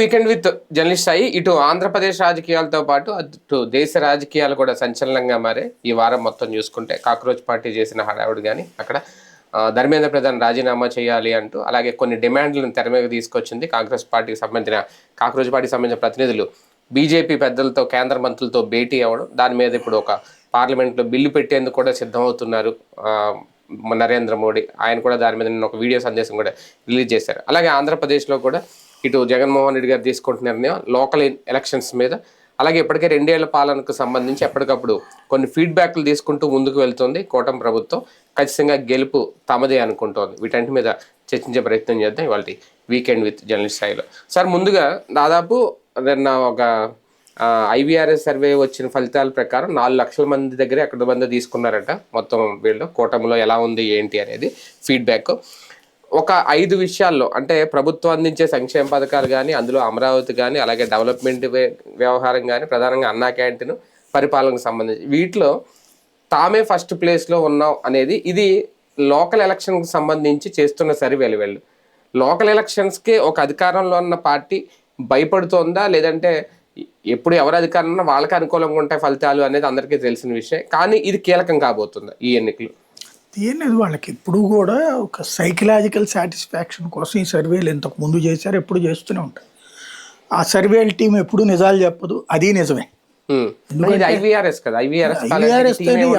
Weekend with journalist అయ్యి ఇటు ఆంధ్రప్రదేశ్ రాజకీయాలతో పాటు అటు దేశ రాజకీయాలు కూడా సంచలనంగా మారే ఈ వారం మొత్తం చూసుకుంటే కాక్రోచ్ పార్టీ చేసిన హడావుడు కానీ అక్కడ ధర్మేంద్ర ప్రధాన్ రాజీనామా చేయాలి అంటూ అలాగే కొన్ని డిమాండ్లను తెర మీద తీసుకొచ్చింది కాంగ్రెస్ పార్టీకి సంబంధించిన కాక్రోచ్ పార్టీకి సంబంధించిన ప్రతినిధులు బీజేపీ పెద్దలతో కేంద్ర మంత్రులతో భేటీ అవ్వడం దాని మీద ఇప్పుడు ఒక పార్లమెంట్లో బిల్లు పెట్టేందుకు కూడా సిద్ధమవుతున్నారు నరేంద్ర మోడీ. ఆయన కూడా దాని మీద ఒక వీడియో సందేశం కూడా రిలీజ్ చేశారు. అలాగే ఆంధ్రప్రదేశ్లో కూడా ఇటు జగన్మోహన్ రెడ్డి గారు తీసుకుంటున్న నిర్ణయం లోకల్ ఎలక్షన్స్ మీద, అలాగే ఇప్పటికే 2 ఏళ్ల పాలనకు సంబంధించి ఎప్పటికప్పుడు కొన్ని ఫీడ్బ్యాక్లు తీసుకుంటూ ముందుకు వెళ్తుంది కూటమి ప్రభుత్వం. ఖచ్చితంగా గెలుపు తమదే అనుకుంటోంది. వీటన్నిటి మీద చర్చించే ప్రయత్నం చేద్దాం ఇవాళ వీకెండ్ విత్ జర్నలిస్ట్ స్థాయిలో. సార్, ముందుగా దాదాపు నిన్న ఒక IVRS సర్వే వచ్చిన ఫలితాల ప్రకారం 4 లక్షల మంది దగ్గర ఎక్కడ మంది తీసుకున్నారట మొత్తం వీళ్ళు కూటమిలో ఎలా ఉంది ఏంటి అనేది ఫీడ్బ్యాక్. ఒక 5 విషయాల్లో అంటే ప్రభుత్వం అందించే సంక్షేమ పథకాలు కానీ, అందులో అమరావతి కానీ, అలాగే డెవలప్మెంట్ వ్యవహారం కానీ, ప్రధానంగా అన్నా క్యాంటీన్ పరిపాలనకు సంబంధించి వీటిలో తామే ఫస్ట్ ప్లేస్లో ఉన్నాం అనేది ఇది లోకల్ ఎలక్షన్కి సంబంధించి చేస్తున్న సర్వేలు. వీళ్ళు లోకల్ ఎలక్షన్స్కి ఒక అధికారంలో ఉన్న పార్టీ భయపడుతోందా, లేదంటే ఎప్పుడు ఎవరు అధికారంలో ఉన్నా వాళ్ళకి అనుకూలంగా ఉంటాయి ఫలితాలు అనేది అందరికీ తెలిసిన విషయం, కానీ ఇది కీలకం కాబోతుంది ఈ ఎన్నికలు? ఏం లేదు, వాళ్ళకి ఎప్పుడు కూడా ఒక సైకలాజికల్ సాటిస్ఫాక్షన్ కోసం ఈ సర్వేలు ఇంతకు ముందు చేశారు, ఎప్పుడు చేస్తూనే ఉంటారు. ఆ సర్వేల టీం ఎప్పుడు నిజాలు చెప్పదు, అది నిజమే. IVRS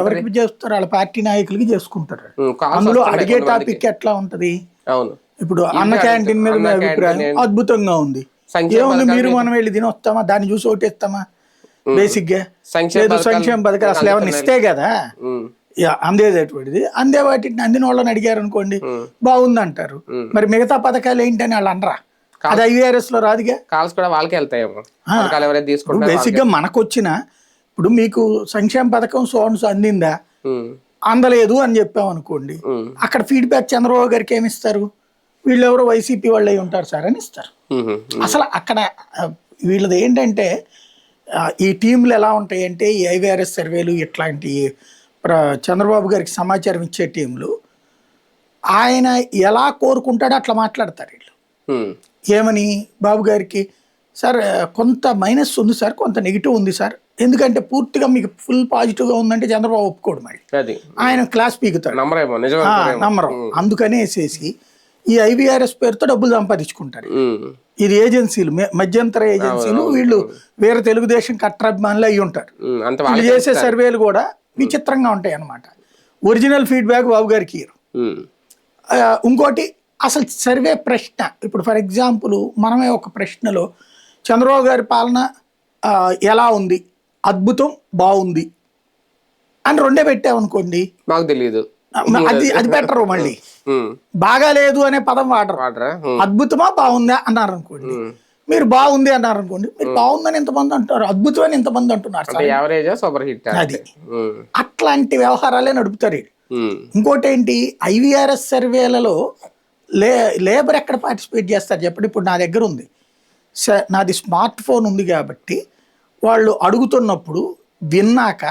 ఎవరికి చేస్తారు? వాళ్ళ పార్టీ నాయకులకి చేసుకుంటారు. అందులో అడిగే టాపిక్ ఎట్లా ఉంటది? ఇప్పుడు అన్న క్యాంటీన్ మీద మీ అభిప్రాయం అద్భుతంగా ఉంది, ఏముంది మీరు మనం వెళ్ళి తినొస్తామా, దాన్ని చూసి ఓటేస్తామా? బేసిక్ గా సంక్షేమ పథకాలు అసలు ఏమన్నా ఇస్తే కదా అందేటటువంటిది. అందే వాటిని అందిన వాళ్ళని అడిగారు అనుకోండి బాగుంది అంటారు, మరి మిగతా పథకాలు ఏంటని వాళ్ళు అనరా? అది IVRS లో రాదుగా. బేసిక్ గా మనకు వచ్చిన ఇప్పుడు మీకు సంక్షేమ పథకం సోన్స్ అందిందా, అందలేదు అని చెప్పాం అనుకోండి, అక్కడ ఫీడ్బ్యాక్ చంద్రబాబు గారికి ఏమిస్తారు? వీళ్ళెవరో వైసీపీ వాళ్ళు అయి ఉంటారు సార్ అని ఇస్తారు. అసలు అక్కడ వీళ్ళది ఏంటంటే ఈ టీంలు ఎలా ఉంటాయి అంటే ఈ IVRS సర్వేలు ఇట్లాంటి చంద్రబాబు గారికి సమాచారం ఇచ్చే టీంలు ఆయన ఎలా కోరుకుంటాడో అట్లా మాట్లాడతారు వీళ్ళు. ఏమని బాబు గారికి సార్ కొంత మైనస్ ఉంది సార్, కొంత నెగిటివ్ ఉంది సార్, ఎందుకంటే పూర్తిగా మీకు ఫుల్ పాజిటివ్గా ఉందంటే చంద్రబాబు ఒప్పుకోడు, మరి ఆయన క్లాస్ పీకుతాడు, నమ్మరం. అందుకనే వేసేసి ఈ IVRS పేరుతో డబ్బులు సంపాదించుకుంటారు. ఇది ఏజెన్సీలు, మధ్యంతర ఏజెన్సీలు, వీళ్ళు వేరే తెలుగుదేశం కట్టాభిమానులు అయి ఉంటారు. వీళ్ళు చేసే సర్వేలు కూడా విచిత్రంగా ఉంటాయి అన్నమాట. ఒరిజినల్ ఫీడ్బ్యాక్ బాబు గారికి ఇయ్యరు. ఇంకోటి అసలు సర్వే ప్రశ్న, ఇప్పుడు ఫర్ ఎగ్జాంపుల్ మనమే ఒక ప్రశ్నలో చంద్రబాబు గారి పాలన ఎలా ఉంది, అద్భుతం, బాగుంది అని 2 పెట్టామనుకోండి, మాకు తెలియదు, అది బెటర్. మళ్ళీ బాగా లేదు అనే పదం వాడరు. అద్భుతమా బాగుందా అన్నారు అనుకోండి, మీరు బాగుంది అన్నారు అనుకోండి, మీరు బాగుందని ఎంతమంది అంటారు, అద్భుతమని ఎంతమంది అంటున్నారు. అది అట్లాంటి వ్యవహారాలే నడుపుతారు. ఇంకోటి ఏంటి, IVRS సర్వేలలో లేబర్ ఎక్కడ పార్టిసిపేట్ చేస్తారు చెప్పండి? ఇప్పుడు నా దగ్గర ఉంది, నాది స్మార్ట్ ఫోన్ ఉంది కాబట్టి వాళ్ళు అడుగుతున్నప్పుడు విన్నాక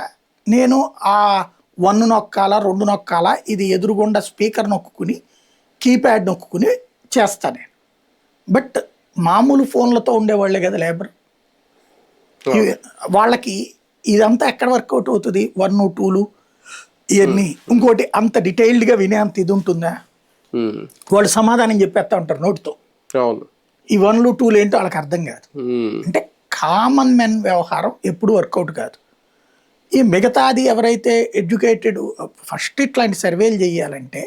నేను ఆ 1 నొక్కాలా 2 నొక్కాలా, ఇది ఎదురుగుండా స్పీకర్ నొక్కుని కీప్యాడ్ నొక్కుని చేస్తాను నేను. బట్ మామూలు ఫోన్లతో ఉండేవాళ్ళే కదా లేబర్, వాళ్ళకి ఇదంతా ఎక్కడ వర్కౌట్ అవుతుంది? 1, 2లు ఇవన్నీ. ఇంకోటి అంత డీటెయిల్డ్గా వినే అంత ఇది ఉంటుందా? వాళ్ళు సమాధానం చెప్పేస్తా ఉంటారు నోటితో. ఈ 1లు 2లు ఏంటో వాళ్ళకి అర్థం కాదు. అంటే కామన్ మెన్ వ్యవహారం ఎప్పుడు వర్కౌట్ కాదు. ఈ మిగతాది ఎవరైతే ఎడ్యుకేటెడ్, ఫస్ట్ ఇట్లాంటి సర్వేలు చేయాలంటే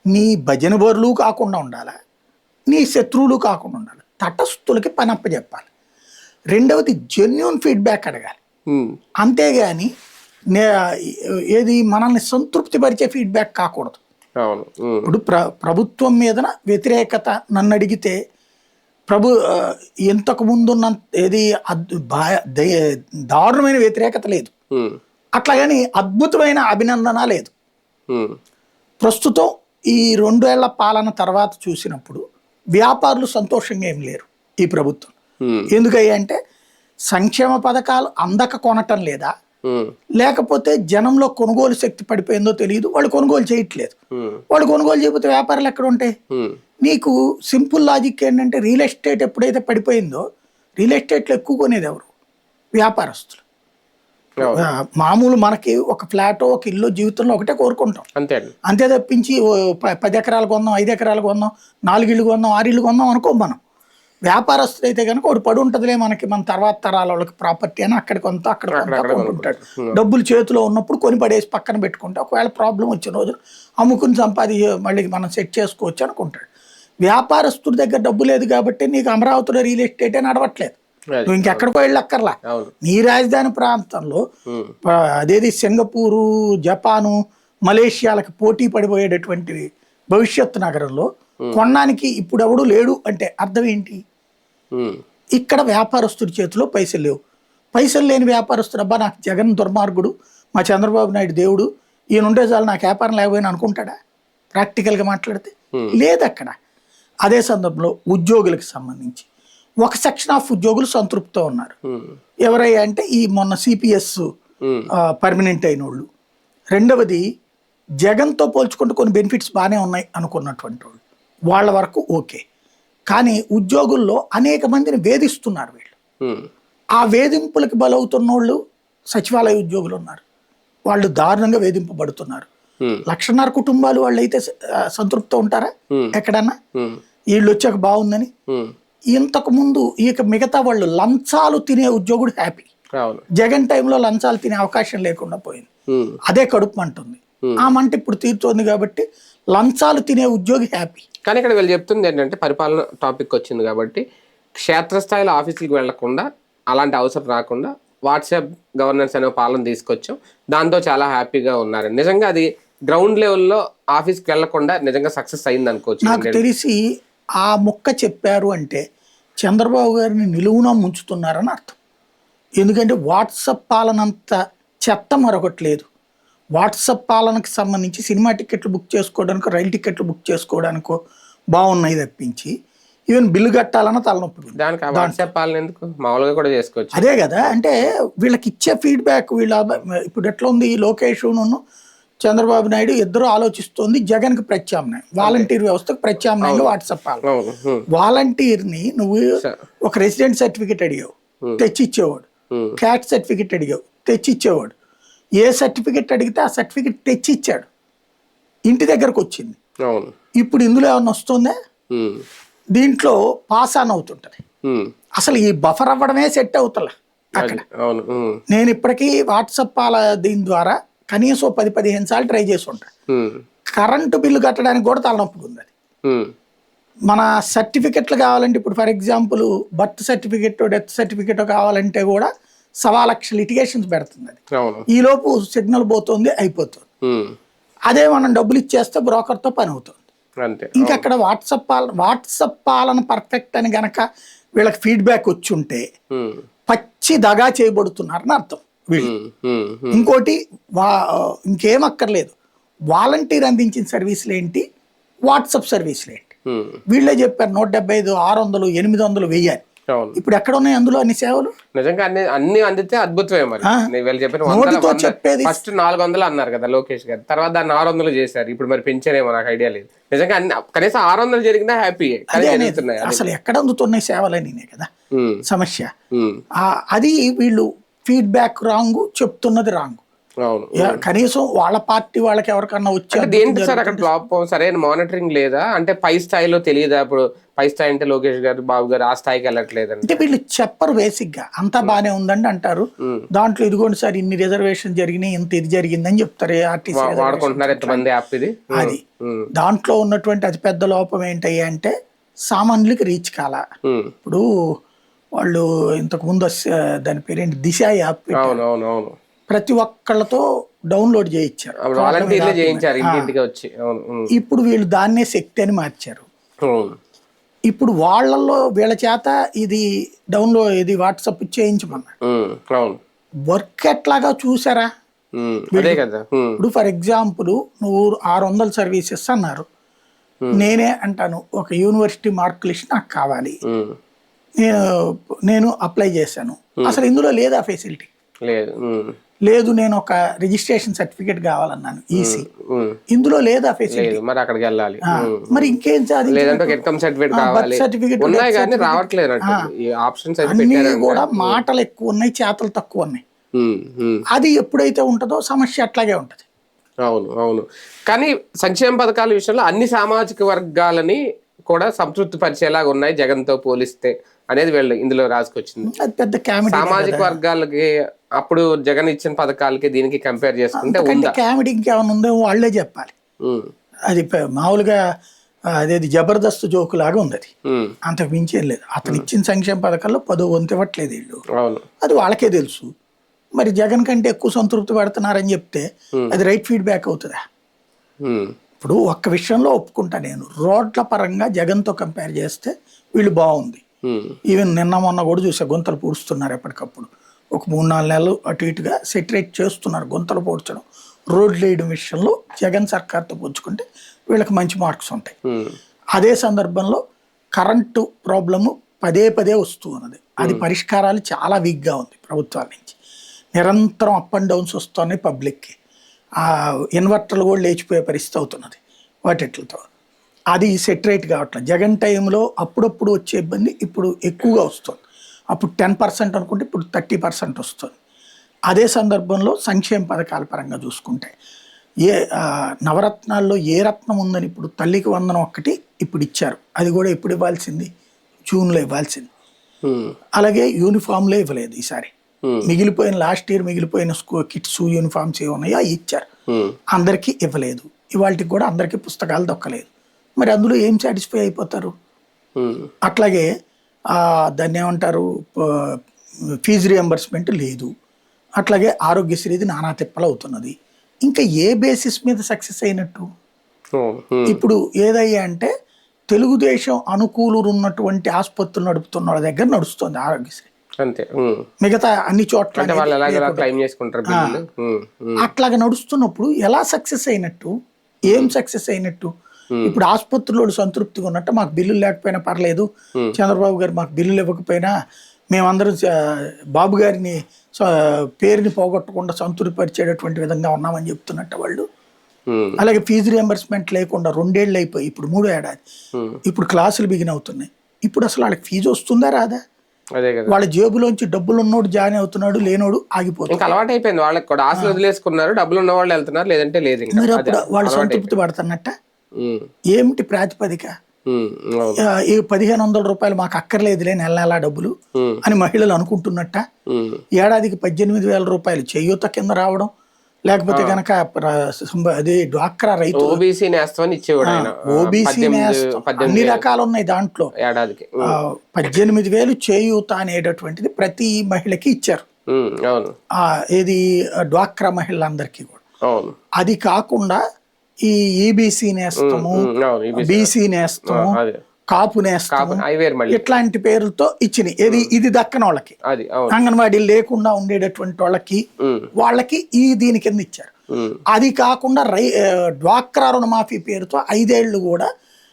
నీ భజన బోర్లు కాకుండా ఉండాలా, నీ శత్రువులు కాకుండా ఉండాలి, తటస్థులకి పని అప్పచెప్పాలి. రెండవది జెన్యూన్ ఫీడ్బ్యాక్ అడగాలి, అంతేగాని ఏది మనల్ని సంతృప్తి పరిచే ఫీడ్బ్యాక్ కాకూడదు. ఇప్పుడు ప్రభుత్వం మీద వ్యతిరేకత నన్ను అడిగితే ఇంతకు ముందున్న ఏది దారుణమైన వ్యతిరేకత లేదు, అట్లాగని అద్భుతమైన అభినందన లేదు. ప్రస్తుతం ఈ 2 ఏళ్ల పాలన తర్వాత చూసినప్పుడు వ్యాపారులు సంతోషంగా ఏం లేరు ఈ ప్రభుత్వం. ఎందుకంటే సంక్షేమ పథకాలు అందక కొనటం లేదా, లేకపోతే జనంలో కొనుగోలు శక్తి పడిపోయిందో తెలియదు, వాళ్ళు కొనుగోలు చేయట్లేదు. వాళ్ళు కొనుగోలు చేయకపోతే వ్యాపారాలు ఎక్కడ ఉంటాయి? నీకు సింపుల్ లాజిక్ ఏంటంటే రియల్ ఎస్టేట్ ఎప్పుడైతే పడిపోయిందో రియల్ ఎస్టేట్లో ఎక్కువ కొనేది ఎవరు? వ్యాపారస్తులు. అవును. మామూలు మనకి ఒక ఫ్లాట్ ఒక ఇల్లు జీవితంలో ఒకటే కోరుకుంటాం, అంతే అండి. అంతే తప్పించి 10 ఎకరాలు కొందాం, 5 ఎకరాలు కొందాం, 4 ఇళ్ళు కొందాం, 6 ఇళ్ళు కొందాం అనుకోం మనం. వ్యాపారస్తులు అయితే కనుక ఒకటి పడి ఉంటుందిలే మనకి, మన తర్వాత తరాల వాళ్ళకి ప్రాపర్టీ అని అక్కడ కొంత అక్కడ కొంత కొంటుంటాడు. డబ్బులు చేతిలో ఉన్నప్పుడు కొని పడేసి పక్కన పెట్టుకుంటే ఒకవేళ ప్రాబ్లం వచ్చిన రోజు అమ్ముకుని మళ్ళీ మనం సెట్ చేసుకోవచ్చు అనుకుంటాడు. వ్యాపారస్తుడి దగ్గర డబ్బు లేదు కాబట్టి నీకు అమరావతిలో రియల్ ఎస్టేటే నడవట్లేదు, నువ్వు ఇంకెక్కడికో వెళ్ళక్కర్లా. నీ రాజధాని ప్రాంతంలో అదేది సింగపూరు, జపాను, మలేషియాలకు పోటీ పడిపోయేటటువంటి భవిష్యత్తు నగరంలో కొనడానికి ఇప్పుడు ఎవడు లేడు అంటే అర్థం ఏంటి? ఇక్కడ వ్యాపారస్తుడి చేతిలో పైసలు లేవు. పైసలు లేని వ్యాపారస్తుడు అబ్బా నాకు జగన్ దుర్మార్గుడు, మా చంద్రబాబు నాయుడు దేవుడు, ఈయన ఉంటే చాలు నాకు వ్యాపారం లేకపోయినా అనుకుంటాడా? ప్రాక్టికల్గా మాట్లాడితే లేదు అక్కడ. అదే సందర్భంలో ఉద్యోగులకు సంబంధించి ఒక సెక్షన్ ఆఫ్ ఉద్యోగులు సంతృప్తితో ఉన్నారు. ఎవరయ్యా అంటే ఈ మొన్న సిపిఎస్ పర్మనెంట్ అయిన వాళ్ళు. రెండవది జగన్తో పోల్చుకుంటే కొన్ని బెనిఫిట్స్ బాగానే ఉన్నాయి అనుకున్నటువంటి వాళ్ళు, వాళ్ళ వరకు ఓకే. కానీ ఉద్యోగుల్లో అనేక మందిని వేధిస్తున్నారు వీళ్ళు. ఆ వేధింపులకు బలవుతున్న వాళ్ళు సచివాలయ ఉద్యోగులు ఉన్నారు, వాళ్ళు దారుణంగా వేధింపబడుతున్నారు. 1,500,000 కుటుంబాలు వాళ్ళు అయితే సంతృప్తితో ఉంటారా ఎక్కడన్నా? వీళ్ళు వచ్చాక బాగుందని. ఇంతకు ముందు ఇక మిగతా వాళ్ళు లంచాలు తినే ఉద్యోగుడు హ్యాపీ. జగన్ టైంలో లంచాలు తినే అవకాశం లేకుండా పోయింది, అదే కడుపు మంటుంది. ఆ మంట ఇప్పుడు తీరుతోంది కాబట్టి లంచాలు తినే ఉద్యోగి హ్యాపీ. కానీ ఇక్కడ వీళ్ళు చెప్తుంది ఏంటంటే పరిపాలన టాపిక్ వచ్చింది కాబట్టి క్షేత్రస్థాయిలో ఆఫీసులకు వెళ్లకుండా, అలాంటి అవసరం రాకుండా వాట్సాప్ గవర్నెన్స్ అనే పాలన తీసుకొచ్చాం, దాంతో చాలా హ్యాపీగా ఉన్నారు. నిజంగా అది గ్రౌండ్ లెవెల్లో ఆఫీస్కి వెళ్లకుండా నిజంగా సక్సెస్ అయింది అనుకోవచ్చు. నాకు తెలిసి ఆ మొక్క చెప్పారు అంటే చంద్రబాబు గారిని నిలువున ముంచుతున్నారని అర్థం. ఎందుకంటే వాట్సాప్ పాలనంత చెత్త మరొకటి లేదు. వాట్సాప్ పాలనకు సంబంధించి సినిమా టికెట్లు బుక్ చేసుకోవడానికో రైలు టికెట్లు బుక్ చేసుకోవడానికో బాగున్నాయి తప్పించి ఈవెన్ బిల్లు కట్టాలన్న తలనొప్పి. దానికి వాట్సాప్ పాలన ఎందుకు, మామూలుగా కూడా చేసుకోవచ్చు. అదే కదా, అంటే వీళ్ళకి ఇచ్చే ఫీడ్బ్యాక్ వీళ్ళ ఇప్పుడు ఎట్లా ఉంది, లోకేష్ చంద్రబాబు నాయుడు ఇద్దరు ఆలోచిస్తోంది జగన్కి ప్రత్యామ్నాయం, వాలంటీర్ వ్యవస్థకు ప్రత్యామ్నాయంగా వాట్సాప్ పాలన. వాలంటీర్ని నువ్వు ఒక రెసిడెంట్ సర్టిఫికెట్ అడిగావు తెచ్చిచ్చేవాడు, క్యాట్ సర్టిఫికెట్ అడిగావు తెచ్చిచ్చేవాడు, ఏ సర్టిఫికెట్ అడిగితే ఆ సర్టిఫికెట్ తెచ్చిచ్చాడు, ఇంటి దగ్గరకు వచ్చింది. ఇప్పుడు ఇందులో ఏమన్నా వస్తుందా? దీంట్లో పాస్ ఆన్ అవుతుంటది. అసలు ఈ బఫర్ అవ్వడమే సెట్ అవుతలే అక్కడ. నేను ఇప్పటికీ వాట్సాప్ దీని ద్వారా కనీసం 10-15 సార్లు ట్రై చేసి ఉంటా. కరెంటు బిల్లు కట్టడానికి కూడా తలనొప్పి ఉంది. అది మన సర్టిఫికెట్లు కావాలంటే ఇప్పుడు for example birth certificate, death certificate కావాలంటే కూడా 1,00,000 లిటిగేషన్స్ పెడుతుంది. అది ఈలోపు సిగ్నల్ పోతుంది, అయిపోతుంది. అదే మనం డబ్బులు ఇచ్చేస్తే బ్రోకర్తో పని అవుతుంది. ఇంకా అక్కడ వాట్సాప్ పాలన పర్ఫెక్ట్ అని గనక వీళ్ళకి ఫీడ్బ్యాక్ వచ్చి ఉంటే పచ్చి దగా చేయబడుతున్నారని అర్థం వీళ్ళు. ఇంకోటి ఇంకేం అక్కర్లేదు, వాలంటీర్ అందించిన సర్వీసులు ఏంటి, వాట్సాప్ సర్వీసులు ఏంటి, వీళ్ళే చెప్పారు 175, 600, 800 వెయ్యాలి. ఇప్పుడు ఎక్కడ ఉన్నాయి అందులో అన్ని సేవలు? నిజంగా అన్ని అందితే అద్భుతమే. మరి వీళ్ళు చెప్పిన ఫస్ట్ 400 అన్నారు కదా లోకేష్ గారు, తర్వాత దాన్ని 600 చేశారు. ఇప్పుడు మరి పెంచారేమో నాకు ఐడియా లేదు. నిజంగా అన్ని కనీసం 600 జరిగినా హ్యాపీ. అసలు ఎక్కడ అందుతున్నాయి సేవలనే కదా సమస్య. అది వీళ్ళు ఫీడ్బ్యాక్ రాంగ్, చెప్తున్నది రాంగ్. కనీసం వాళ్ళ పార్టీ వాళ్ళకి ఎవరికన్నా వచ్చి దేంటి సార్ అక్కడ ఫ్లాప్ సరైన మానిటరింగ్ లేదా అంటే పై స్థాయిలో తెలియదా? ఇప్పుడు పై స్థాయి అంటే లోకేష్ గారు, బాబు గారు ఆ స్థాయికి వెళ్ళట్లేదు అంటే వీళ్ళు చెప్పరు. బేసిక్ గా అంతా బానే ఉందండి అంటారు, దాంట్లో ఇదిగోండి సార్ ఇన్ని రిజర్వేషన్ జరిగినాయి, ఇంత ఇది జరిగిందని చెప్తారు. ఆర్టీసీ వాడుకుంటున్నారు ఎంతమంది యాప్ ఇది. అది దాంట్లో ఉన్నటువంటి అతి పెద్ద లోపం ఏంటయ్యా అంటే సామాన్యులకి రీచ్ కాల. ఇప్పుడు వాళ్ళు ఇంతకు ముందు దాని పేరేంటి దిశ యాప్ ప్రతి ఒక్కళ్ళతో డౌన్లోడ్ చేయించారు, ఇప్పుడు వీళ్ళు దాన్నే శక్తి అని మార్చారు. ఇప్పుడు వాళ్ళల్లో వీళ్ళ చేత ఇది డౌన్లోడ్ ఇది వాట్సాప్ చేయించమన్నారు. వర్క్ ఎట్లాగా చూసారా? ఇప్పుడు ఫర్ ఎగ్జాంపుల్ నువ్వు 600 సర్వీసెస్ అన్నారు, నేనే అంటాను ఒక యూనివర్సిటీ మార్క్ లిస్ట్ నాకు కావాలి, నేను అప్లై చేశాను, అసలు ఇందులో లేదా ఫెసిలిటీ లేదు నేను ఒక రిజిస్ట్రేషన్ సర్టిఫికేట్ కావాలన్నాను ఈసీ, ఉమ్. ఇందులో లేదా ఫెసిలిటీ, లేదు మరి అక్కడికి వెళ్ళాలి. మరి ఇంకేం లేదంటే ఇన్కమ్ సర్టిఫికేట్ బర్త్ కావాలి, సర్టిఫికేట్, ఉన్నాయి కానీ రావట్లేదు ఈ ఆప్షన్స్ అయితే అన్ని పెట్టారంట. కూడా మాటలు ఎక్కువ ఉన్నాయి, చేతలు తక్కువ ఉన్నాయి. ఉమ్, ఉమ్. అది ఎప్పుడైతే ఉంటుందో సమస్య అట్లాగే ఉంటది. అవును అవును. కానీ సంక్షేమ పథకాల విషయంలో అన్ని సామాజిక వర్గాలని కూడా సంతృప్తి పరిచేలాగా ఉన్నాయి జగన్తో పోలిస్తే అనేది వీళ్ళు ఇందులో రాసుకొచ్చింది. అది పెద్ద కామెడీ. సామాజిక వర్గాలకి అప్పుడు జగన్ ఇచ్చిన పథకాలకి దీనికి కంపేర్ చేసుకుంటే ఉందా? కామెడీ ఇంకేమైనా ఉందో వాళ్ళే చెప్పాలి. ఉమ్, అది మామూలుగా అదేది జబర్దస్త్ జోకు లాగా ఉంది. అది ఉమ్. అంతకు మించేం లేదు. అతను ఇచ్చిన సంక్షేమ పథకాల్లో 10 వంతు ఇవ్వట్లేదు వీళ్ళు, అవును. అది వాళ్ళకే తెలుసు. మరి జగన్ కంటే ఎక్కువ సంతృప్తి పడుతున్నారని చెప్తే అది రైట్ ఫీడ్బ్యాక్ అవుతుందా? ఉమ్, ఇప్పుడు ఒక్క విషయంలో ఒప్పుకుంటా నేను, రోడ్ల పరంగా జగన్తో కంపేర్ చేస్తే వీళ్ళు బాగుంది. ఉమ్, ఈవెన్ నిన్న మొన్న కూడా చూసా, గుంతలు పూడుస్తున్నారు ఎప్పటికప్పుడు. ఒక 3-4 నెలలు అటు ఇటుగా సెటరేట్ చేస్తున్నారు. గుంతలు పూడ్చడం, రోడ్లు వేయడం విషయంలో జగన్ సర్కార్తో పోల్చుకుంటే వీళ్ళకి మంచి మార్క్స్ ఉంటాయి. ఉమ్, అదే సందర్భంలో కరెంటు ప్రాబ్లము పదే పదే వస్తూ ఉన్నది. అది పరిష్కారాలు చాలా వీక్గా ఉంది ప్రభుత్వాల నుంచి. నిరంతరం అప్ అండ్ డౌన్స్ వస్తున్నాయి పబ్లిక్కి. ఇన్వర్టర్లు కూడా లేచిపోయే పరిస్థితి అవుతున్నది వాటితో. అది సెటరేట్ కావట్లేదు. జగన్ టైంలో అప్పుడప్పుడు వచ్చే ఇబ్బంది ఇప్పుడు ఎక్కువగా వస్తుంది. అప్పుడు 10% అనుకుంటే ఇప్పుడు 30% వస్తుంది. అదే సందర్భంలో సంక్షేమ పథకాల పరంగా చూసుకుంటే నవరత్నాల్లో ఏ రత్నం ఉందని ఇప్పుడు తల్లికి వందనం ఒక్కటి ఇప్పుడు ఇచ్చారు. అది కూడా ఎప్పుడు ఇవ్వాల్సింది? జూన్లో ఇవ్వాల్సింది. ఉమ్, అలాగే యూనిఫామ్లే ఇవ్వలేదు ఈసారి. మిగిలిపోయిన లాస్ట్ ఇయర్ మిగిలిపోయిన కిట్స్ యూనిఫామ్స్ ఏ ఉన్నాయో అవి ఇచ్చారు, అందరికీ ఇవ్వలేదు. ఇవాళకి కూడా అందరికీ పుస్తకాలు దొక్కలేదు. మరి అందులో ఏం సాటిస్ఫై అయిపోతారు? అట్లాగే దాన్ని ఏమంటారు, ఫీజు రియంబర్స్మెంట్ లేదు. అట్లాగే ఆరోగ్యశ్రీది నానా తిప్పలు అవుతున్నది. ఇంకా ఏ బేసిస్ మీద సక్సెస్ అయినట్టు? ఇప్పుడు ఏదయ్యా అంటే తెలుగుదేశం అనుకూలురు ఉన్నటువంటి ఆసుపత్రులు నడుపుతున్న వాళ్ళ దగ్గర నడుస్తుంది ఆరోగ్యశ్రీ, అంతే. మిగతా అన్ని చోట్ల అట్లాగా నడుస్తున్నప్పుడు ఎలా సక్సెస్ అయినట్టు? ఏం సక్సెస్ అయినట్టు? ఇప్పుడు ఆసుపత్రులు సంతృప్తిగా ఉన్నట్టు, మాకు బిల్లులు లేకపోయినా పర్లేదు, చంద్రబాబు గారు మాకు బిల్లులు ఇవ్వకపోయినా మేమందరం బాబు గారిని పేరుని పోగొట్టకుండా సంతృప్తిపరిచేటటువంటి విధంగా ఉన్నామని చెప్తున్నట్టు వాళ్ళు. అలాగే ఫీజు రియంబర్స్మెంట్ లేకుండా 2 ఏళ్ళు అయిపోయి ఇప్పుడు 3వ ఏడాది. ఇప్పుడు క్లాసులు బిగిన్ అవుతున్నాయి. ఇప్పుడు అసలు వాళ్ళకి ఫీజు వస్తుందా రాదా? వాళ్ళ జేబులోంచి డబ్బులు ఉన్నోడు జాయిన్ అవుతున్నాడు, లేనోడు ఆగిపోతుంది. అలవాటు అయిపోయింది వాళ్ళకి కూడా. ఆశలు వదిలేసుకున్నారు, డబ్బులు ఉన్న వాళ్ళు వెళ్తున్నారు, లేదంటే లేదు. మరి అప్పుడు వాళ్ళు సంతృప్తి పడుతున్నట్ట? ఏమిటి ప్రాతిపదిక? ఈ 1500 రూపాయలు మాకు అక్కర్లేదులే నెల నెలా డబ్బులు అని మహిళలు అనుకుంటున్నట్ట? ఏడాదికి 18,000 రూపాయలు చేయూత కింద రావడం, లేకపోతే కనుక అది డ్వాక్రా రైతు ఓబీసీ నేస్తామని ఇచ్చేవాడు ఆయన. ఓబీసీ అన్ని రకాలు ఉన్నాయి దాంట్లో. ఏడాదికి 18,000 చేయూత అనేటటువంటిది ప్రతి మహిళకి ఇచ్చారు. ఏది డ్వాక్రా మహిళలందరికీ కూడా. అది కాకుండా ఈ ఈబీసీ నేస్తము, బీసీ నేస్తము, కాపు నేస్తము, ఇట్లాంటి పేరుతో ఇచ్చినాయి. ఇది దక్కన వాళ్ళకి, అంగన్వాడీ లేకుండా ఉండేటటువంటి వాళ్ళకి ఈ దీని కింద ఇచ్చారు. అది కాకుండా డ్వాక్రా రుణమాఫీ పేరుతో 5 ఏళ్ళు కూడా,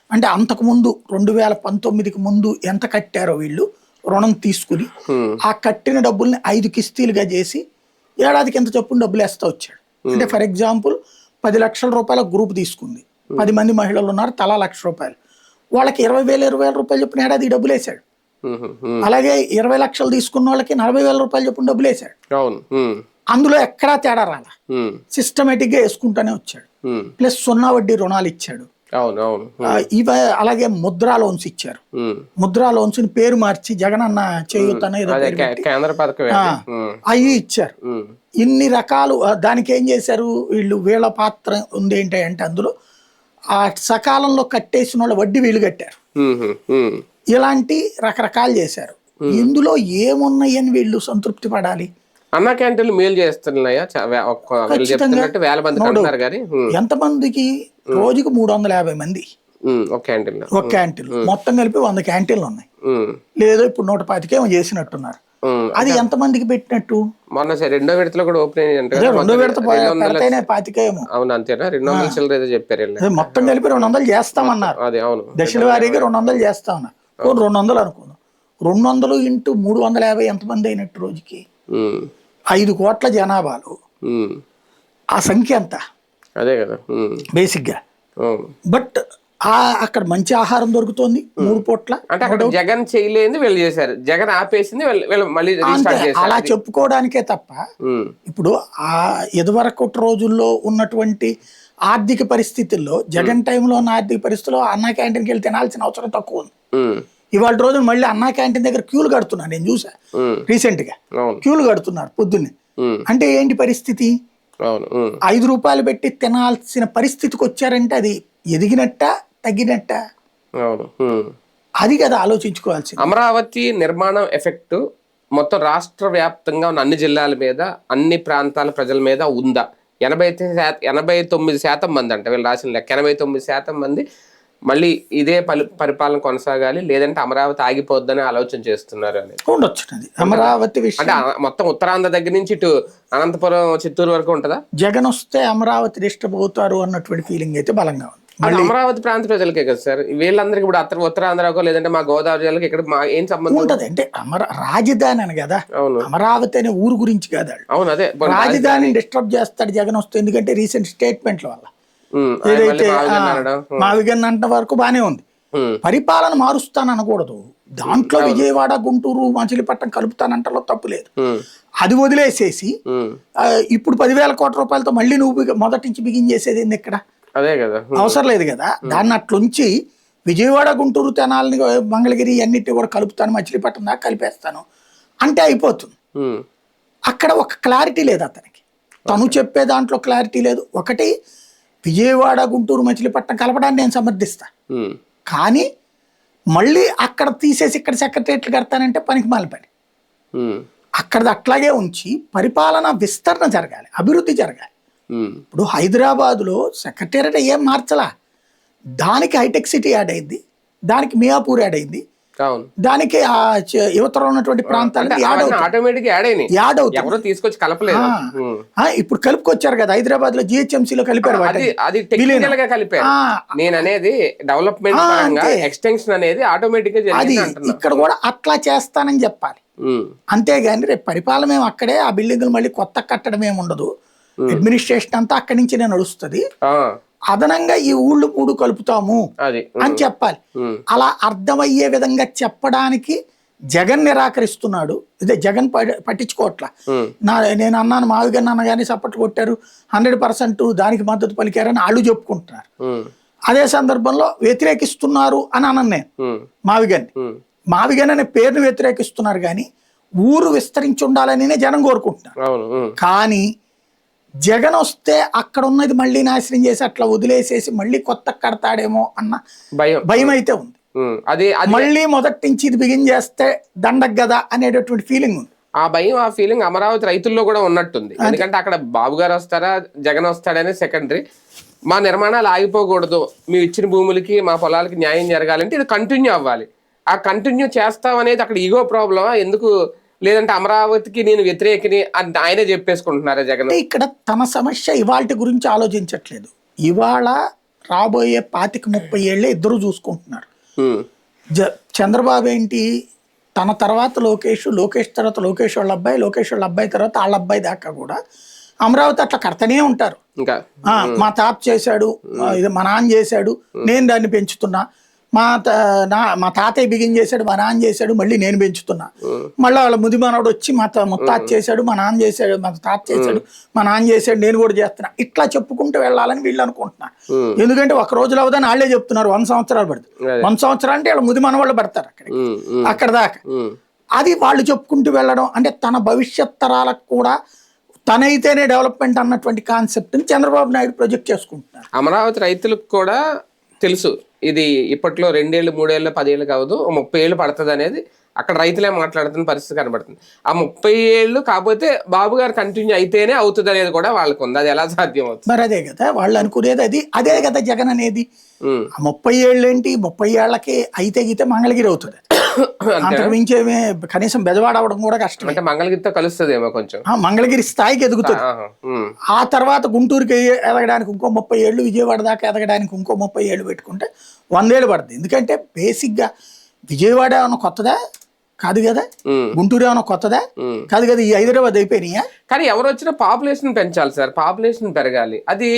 అంటే అంతకుముందు 2019కి ముందు ఎంత కట్టారో వీళ్ళు రుణం తీసుకుని, ఆ కట్టిన డబ్బుల్ని 5 కిస్తీలుగా చేసి ఏడాదికి ఎంత చొప్పున డబ్బులు వేస్తూ వచ్చాడు. అంటే ఫర్ ఎగ్జాంపుల్ 10 లక్షల రూపాయల గ్రూప్ తీసుకుంది, 10 మంది మహిళలు ఉన్నారు, తలా 1,00,000 రూపాయలు, వాళ్ళకి 20,000 రూపాయలు చొప్పున ఏడాది డబ్బులు వేసాడు. అలాగే 20 లక్షలు తీసుకున్న వాళ్ళకి 40,000 రూపాయలు చొప్పున డబ్బులు వేసాడు. అందులో ఎక్కడా తేడా రాలా, సిస్టమేటిక్ గా వేసుకుంటానే వచ్చాడు. ప్లస్ 0 వడ్డీ రుణాలు ఇచ్చాడు. అలాగే ముద్రా లోన్స్ ఇచ్చారు. ముద్రా లోన్స్ ని పేరు మార్చి జగనన్న చేయూత అవి ఇచ్చారు. ఇన్ని రకాలు. దానికి ఏం చేశారు వీళ్ళు? వీళ్ళ పాత్ర ఉంది ఏంటంటే అందులో ఆ సకాలంలో కట్టేసిన వాళ్ళ వడ్డీ వీళ్ళు కట్టారు. ఇలాంటి రకరకాలు చేశారు. ఇందులో ఏమున్నాయని వీళ్ళు సంతృప్తి పడాలి? అన్న క్యాంటీన్లు మేలు చేస్తున్నాయా? ఎంతమందికి? రోజుకి 350 మంది ఒక క్యాంటీన్. మొత్తం కలిపి 100 క్యాంటీన్లు ఉన్నాయి. లేదో ఇప్పుడు 125 ఏమో చేసినట్టున్నారు. అది ఎంత మందికి పెట్టినట్టు? మొన్న 2వ విడతలో కూడా ఓపెన్ అయ్యింది. 2వ విడత 25 ఏమో. అవును, అంతేనా? 200 చిల్లర ఏదో చెప్పారు. మొత్తం కలిపి 200 చేస్తామన్నారు. దశల వారీగా 200 చేస్తామన్నారు. 200 అనుకుందాం. 200 × 350 ఎంతమంది అయినట్టు రోజుకి? 5 కోట్ల జనాభాలో ఆ సంఖ్య ఎంత అదే కదా బేసిక్గా. బట్ అక్కడ మంచి ఆహారం దొరుకుతోంది 3 పూట్ల. అంటే అక్కడ జగన్ చేయలేని వీళ్ళు చేశారు, జగన్ ఆపేసింది వీళ్ళు మళ్ళీ రీస్టార్ట్ చేశారు. అలా చెప్పుకోవడానికే తప్ప ఇప్పుడు ఆ ఇదివరకు రోజుల్లో ఉన్నటువంటి ఆర్థిక పరిస్థితుల్లో జగన్ టైంలో ఉన్న ఆర్థిక పరిస్థితుల్లో అన్నా క్యాంటీన్కి వెళ్ళి తినాల్సిన అవసరం తక్కువ ఉంది. ఇవాళ రోజు మళ్ళీ అన్నా క్యాంటీన్ దగ్గర క్యూలు కడుతున్నారు, నేను చూసా రీసెంట్ గా క్యూలు కడుతున్నారు పొద్దున్నే. అంటే ఏంటి పరిస్థితి? 5 రూపాయలు పెట్టి తినాల్సిన పరిస్థితికి వచ్చారంటే అది ఎదిగినట్ట తగ్గినట్ట? అది కదా ఆలోచించుకోవాల్సింది. అమరావతి నిర్మాణం ఎఫెక్ట్ మొత్తం రాష్ట్ర వ్యాప్తంగా ఉన్న అన్ని జిల్లాల మీద, అన్ని ప్రాంతాల ప్రజల మీద ఉందా? 89% మంది అంట వీళ్ళు రాసిన లెక్క. 89% మంది మళ్ళీ ఇదే పరిపాలన కొనసాగాలి, లేదంటే అమరావతి ఆగిపోద్దని ఆలోచన చేస్తున్నారు అని ఉండొచ్చు. అమరావతి విషయం అంటే మొత్తం ఉత్తరాంధ్ర దగ్గర నుంచి ఇటు అనంతపురం, చిత్తూరు వరకు ఉంటుందా? జగన్ వస్తే అమరావతి డిస్టర్బ్ అవుతారు అన్నటువంటి ఫీలింగ్ అయితే బలంగా ఉంది. అమరావతి ప్రాంత ప్రజలకే కదా సార్, వీళ్ళందరికీ ఇప్పుడు ఉత్తరాంధ్రకో లేదంటే మా గోదావరి జిల్లాకి ఇక్కడ ఏం సంబంధం ఉంటది? అంటే రాజధాని అని కదా, అమరావతి అనే ఊరు గురించి కదా. అవును, అదే రాజధానిని డిస్టర్బ్ చేస్తాడు జగన్ వస్తే. ఎందుకంటే రీసెంట్ స్టేట్మెంట్ల వల్ల ఏదైతే మావిగన్ అంట వరకు బానే ఉంది. పరిపాలన మారుస్తాను అనకూడదు. దాంట్లో విజయవాడ, గుంటూరు, మచిలీపట్నం కలుపుతానంటలో తప్పు లేదు. అది వదిలేసేసి ఇప్పుడు 10,000 కోట్ల రూపాయలతో మళ్ళీ నువ్వు మొదటి నుంచి బిగిన్ చేసేది ఏంది ఇక్కడ? అదే కదా, అవసరం లేదు కదా. దాన్ని అట్లుంచి విజయవాడ, గుంటూరు, తెనాలని, మంగళగిరి అన్నిటి కూడా కలుపుతాను, మచిలీపట్నం దాకా కలిపేస్తాను అంటే అయిపోతుంది. అక్కడ ఒక క్లారిటీ లేదు అతనికి. తను చెప్పే దాంట్లో క్లారిటీ లేదు. ఒకటి విజయవాడ, గుంటూరు, మచిలీపట్నం కలపడాన్ని నేను సమర్థిస్తా, కానీ మళ్ళీ అక్కడ తీసేసి ఇక్కడ సెక్రటరియట్లు కడతానంటే పనికి మాలిపడి. అక్కడ అట్లాగే ఉంచి పరిపాలన విస్తరణ జరగాలి, అభివృద్ధి జరగాలి. ఇప్పుడు హైదరాబాద్లో సెక్రటేరియట్ ఏం మార్చలా, దానికి హైటెక్ సిటీ యాడ్ అయింది, దానికి మియాపూర్ యాడ్ అయింది, దానికి యువతలో ఉన్నటువంటి ప్రాంతాలకు యాడ్ అవుతుంది. తీసుకొచ్చి కలపలేదు. ఇప్పుడు కలుపుకొచ్చారు కదా, హైదరాబాద్ లో GHMC లో కలిపారు. నేను అనేది డెవలప్మెంట్ ఎక్స్టెన్షన్ అనేది ఆటోమేటిక్ గా అది ఇక్కడ కూడా అట్లా చేస్తానని చెప్పాలి. అంతేగాని రేపు పరిపాలన మేము అక్కడే, ఆ బిల్డింగ్లు మళ్ళీ కొత్త కట్టడం ఏమి ఉండదు, అడ్మినిస్ట్రేషన్ అంతా అక్కడి నుంచినే నడుస్తుంది. అదనంగా ఈ ఊళ్ళు 3 కలుపుతాము అని చెప్పాలి. అలా అర్థమయ్యే విధంగా చెప్పడానికి జగన్ నిరాకరిస్తున్నాడు. ఇదే జగన్ పట్టించుకోవట్లా. నేను అన్నాను, మావిగన్ అన్నగానే సపోర్ట్ కొట్టారు, 100% దానికి మద్దతు పలికారని వాళ్ళు చెప్పుకుంటున్నారు. అదే సందర్భంలో వ్యతిరేకిస్తున్నారు అని అన్నాను నేను మావిగన్ అనే పేరును వ్యతిరేకిస్తున్నారు, కానీ ఊరు విస్తరించి ఉండాలని జనం కోరుకుంటున్నారు. కానీ జగన్ వస్తే అక్కడ ఉన్నది మళ్ళీ నాశనం చేసి అట్లా వదిలేసేసి మళ్ళీ కొత్త కడతాడేమో అన్న భయం అయితే ఉంది. మళ్ళీ మొదటి నుంచి ఇది బిగిన్ చేస్తే దండగ కదా అనేటటువంటి ఫీలింగ్ ఉంది. ఆ భయం, ఆ ఫీలింగ్ అమరావతి రైతుల్లో కూడా ఉన్నట్టుంది. ఎందుకంటే అక్కడ బాబు గారు వస్తారా, జగన్ వస్తాడనే సెకండరీ. మా నిర్మాణాలు ఆగిపోకూడదు, మేము ఇచ్చిన భూములకి, మా పొలాలకి న్యాయం జరగాలంటే ఇది కంటిన్యూ అవ్వాలి. ఆ కంటిన్యూ చేస్తాం అనేది అక్కడ ఈగో ప్రాబ్లమా ఎందుకు, లేదంటే అమరావతికి నేను వ్యతిరేకిని అని ఆయనే చెప్పేసుకుంటున్నారా జగన్? ఇక్కడ తన సమస్య ఇవాళ గురించి ఆలోచించట్లేదు. ఇవాళ రాబోయే 25-30 ఏళ్ళే ఇద్దరు చూసుకుంటున్నారు. చంద్రబాబు ఏంటి, తన తర్వాత లోకేష్ తర్వాత లోకేష్ వాళ్ళ అబ్బాయి తర్వాత వాళ్ళ అబ్బాయి దాకా కూడా అమరావతి అట్లా కడతనే ఉంటారు. ఇంకా మా తాత చేశాడు, మా నాన్న చేశాడు, నేను దాన్ని పెంచుతున్నా, మా తాతయ్య బిగిన్ చేశాడు, మా నాన్న చేశాడు, మళ్ళీ నేను పెంచుతున్నా, మళ్ళీ వాళ్ళ ముదిమానవుడు వచ్చి మా ముత్తాత చేశాడు, మా నాన్న చేశాడు, మా తాత చేశాడు, మా నాన్న చేశాడు, నేను కూడా చేస్తున్నా, ఇట్లా చెప్పుకుంటూ వెళ్ళాలని వీళ్ళు అనుకుంటున్నారు. ఎందుకంటే ఒక రోజులో అవదని వాళ్ళే చెప్తున్నారు 100 సంవత్సరాలు పడుతుంది. 100 సంవత్సరాలు అంటే వాళ్ళ ముదిమాన వాళ్ళు పడతారు అక్కడ దాకా. అది వాళ్ళు చెప్పుకుంటూ వెళ్ళడం అంటే తన భవిష్యత్ తరాలకు కూడా తనైతేనే డెవలప్మెంట్ అన్నటువంటి కాన్సెప్ట్ ని చంద్రబాబు నాయుడు ప్రొజెక్ట్ చేసుకుంటున్నారు. అమరావతి రైతులకు కూడా తెలుసు ఇది ఇప్పట్లో 2 ఏళ్ళు 3 ఏళ్ళు 10 ఏళ్ళు కావదు, 30 ఏళ్ళు పడుతుంది అనేది అక్కడ రైతులే మాట్లాడుతున్న పరిస్థితి కనబడుతుంది. ఆ 30 ఏళ్ళు కాకపోతే బాబు గారు కంటిన్యూ అయితేనే అవుతుంది అనేది కూడా వాళ్ళకు ఉంది. అది ఎలా సాధ్యం అవుతుంది? మరి అదే కదా వాళ్ళు అనుకునేది, అదే కదా జగన్ అనేది. 30 ఏళ్ళు ఏంటి, 30 ఏళ్లకి అయితే గీతే మంగళగిరి అవుతుంది. అంతకుమించేమే కనీసం బెజవాడ అవడం కూడా కష్టం. అంటే మంగళగిరితో కలుస్తుందేమో కొంచెం, మంగళగిరి స్థాయికి ఎదుగుతుంది. ఆ తర్వాత గుంటూరుకి ఎదగడానికి ఇంకో 30 ఏళ్ళు, విజయవాడ దాకా ఎదగడానికి ఇంకో 30 ఏళ్ళు పెట్టుకుంటే 100 ఏళ్ళు పడుతుంది. ఎందుకంటే బేసిక్గా విజయవాడ ఏమన్నా కొత్తదా కాదు కదా. గుంటూరు ఏమైనా కొత్తదా కాదు కదా. ఈ హైదరాబాద్ అయిపోయినాయా? కానీ ఎవరు వచ్చినా పాపులేషన్ పెంచాలి సార్, పాపులేషన్ పెరగాలి. అది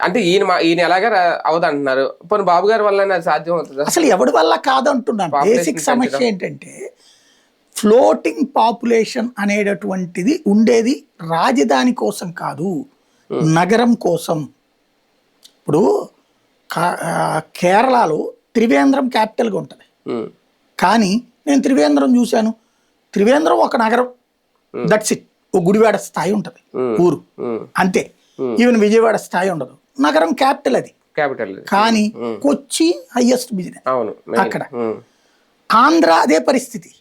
అంటే ఈయన ఎలాగా అవదంటున్నారు, పోనీ బాబు గారి వల్ల సాధ్యం అవుతుంది? అసలు ఎవడి వల్ల కాదంటున్నాను. బేసిక్ సమస్య ఏంటంటే ఫ్లోటింగ్ పాపులేషన్ అనేటటువంటిది ఉండేది రాజధాని కోసం కాదు, నగరం కోసం. ఇప్పుడు కేరళలో త్రివేంద్రం క్యాపిటల్గా ఉంటుంది, కానీ నేను త్రివేంద్రం చూశాను. త్రివేంద్రం ఒక నగరం, దట్స్ ఇట్. ఓ గుడివాడ స్థాయి ఉంటుంది ఊరు, అంతే. ఈవెన్ విజయవాడ స్థాయి ఉండదు. నగరం క్యాపిటల్ అది, క్యాపిటల్. కానీ కొచ్చి హైయెస్ట్ బిజినెస్ అక్కడ. ఆంధ్ర అదే పరిస్థితి.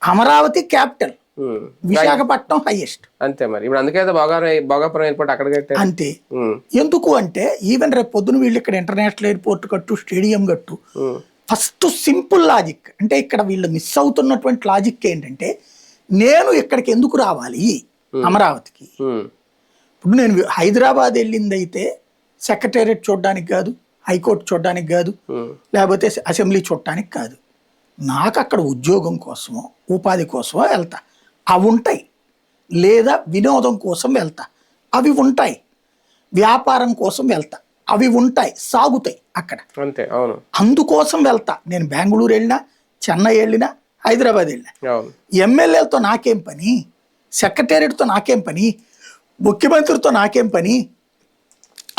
అమరావతి క్యాపిటల్, విశాఖపట్నం హైయెస్ట్, అంతే. మరి ఇప్పుడు అందుకే భోగాపురం ఎయిర్పోర్ట్ అక్కడ కట్టారు అంతే. ఎందుకు అంటే ఈవెన్ రేపు పొద్దున వీళ్ళు ఇక్కడ ఇంటర్నేషనల్ ఎయిర్పోర్ట్ కట్టు, స్టేడియం కట్టు. ఫస్ట్ సింపుల్ లాజిక్ అంటే ఇక్కడ వీళ్ళు మిస్ అవుతున్నటువంటి లాజిక్ ఏంటంటే, నేను ఇక్కడికి ఎందుకు రావాలి అమరావతికి? ఇప్పుడు నేను హైదరాబాద్ వెళ్ళింది అయితే సెక్రటేరియట్ చూడడానికి కాదు, హైకోర్టు చూడడానికి కాదు, లేకపోతే అసెంబ్లీ చూడటానికి కాదు. నాకు అక్కడ ఉద్యోగం కోసమో ఉపాధి కోసమో వెళ్తా, అవి ఉంటాయి. లేదా వినోదం కోసం వెళ్తా, అవి ఉంటాయి. వ్యాపారం కోసం వెళ్తా, అవి ఉంటాయి, సాగుతాయి అక్కడ, అంతే. అవును, అందుకోసం వెళ్తా. నేను బెంగళూరు వెళ్ళినా, చెన్నై వెళ్ళినా, హైదరాబాద్ వెళ్ళినా. ఎమ్మెల్యేలతో నాకేం పని, సెక్రటేరియట్తో నాకేం పని, ముఖ్యమంత్రితో నాకేం పని?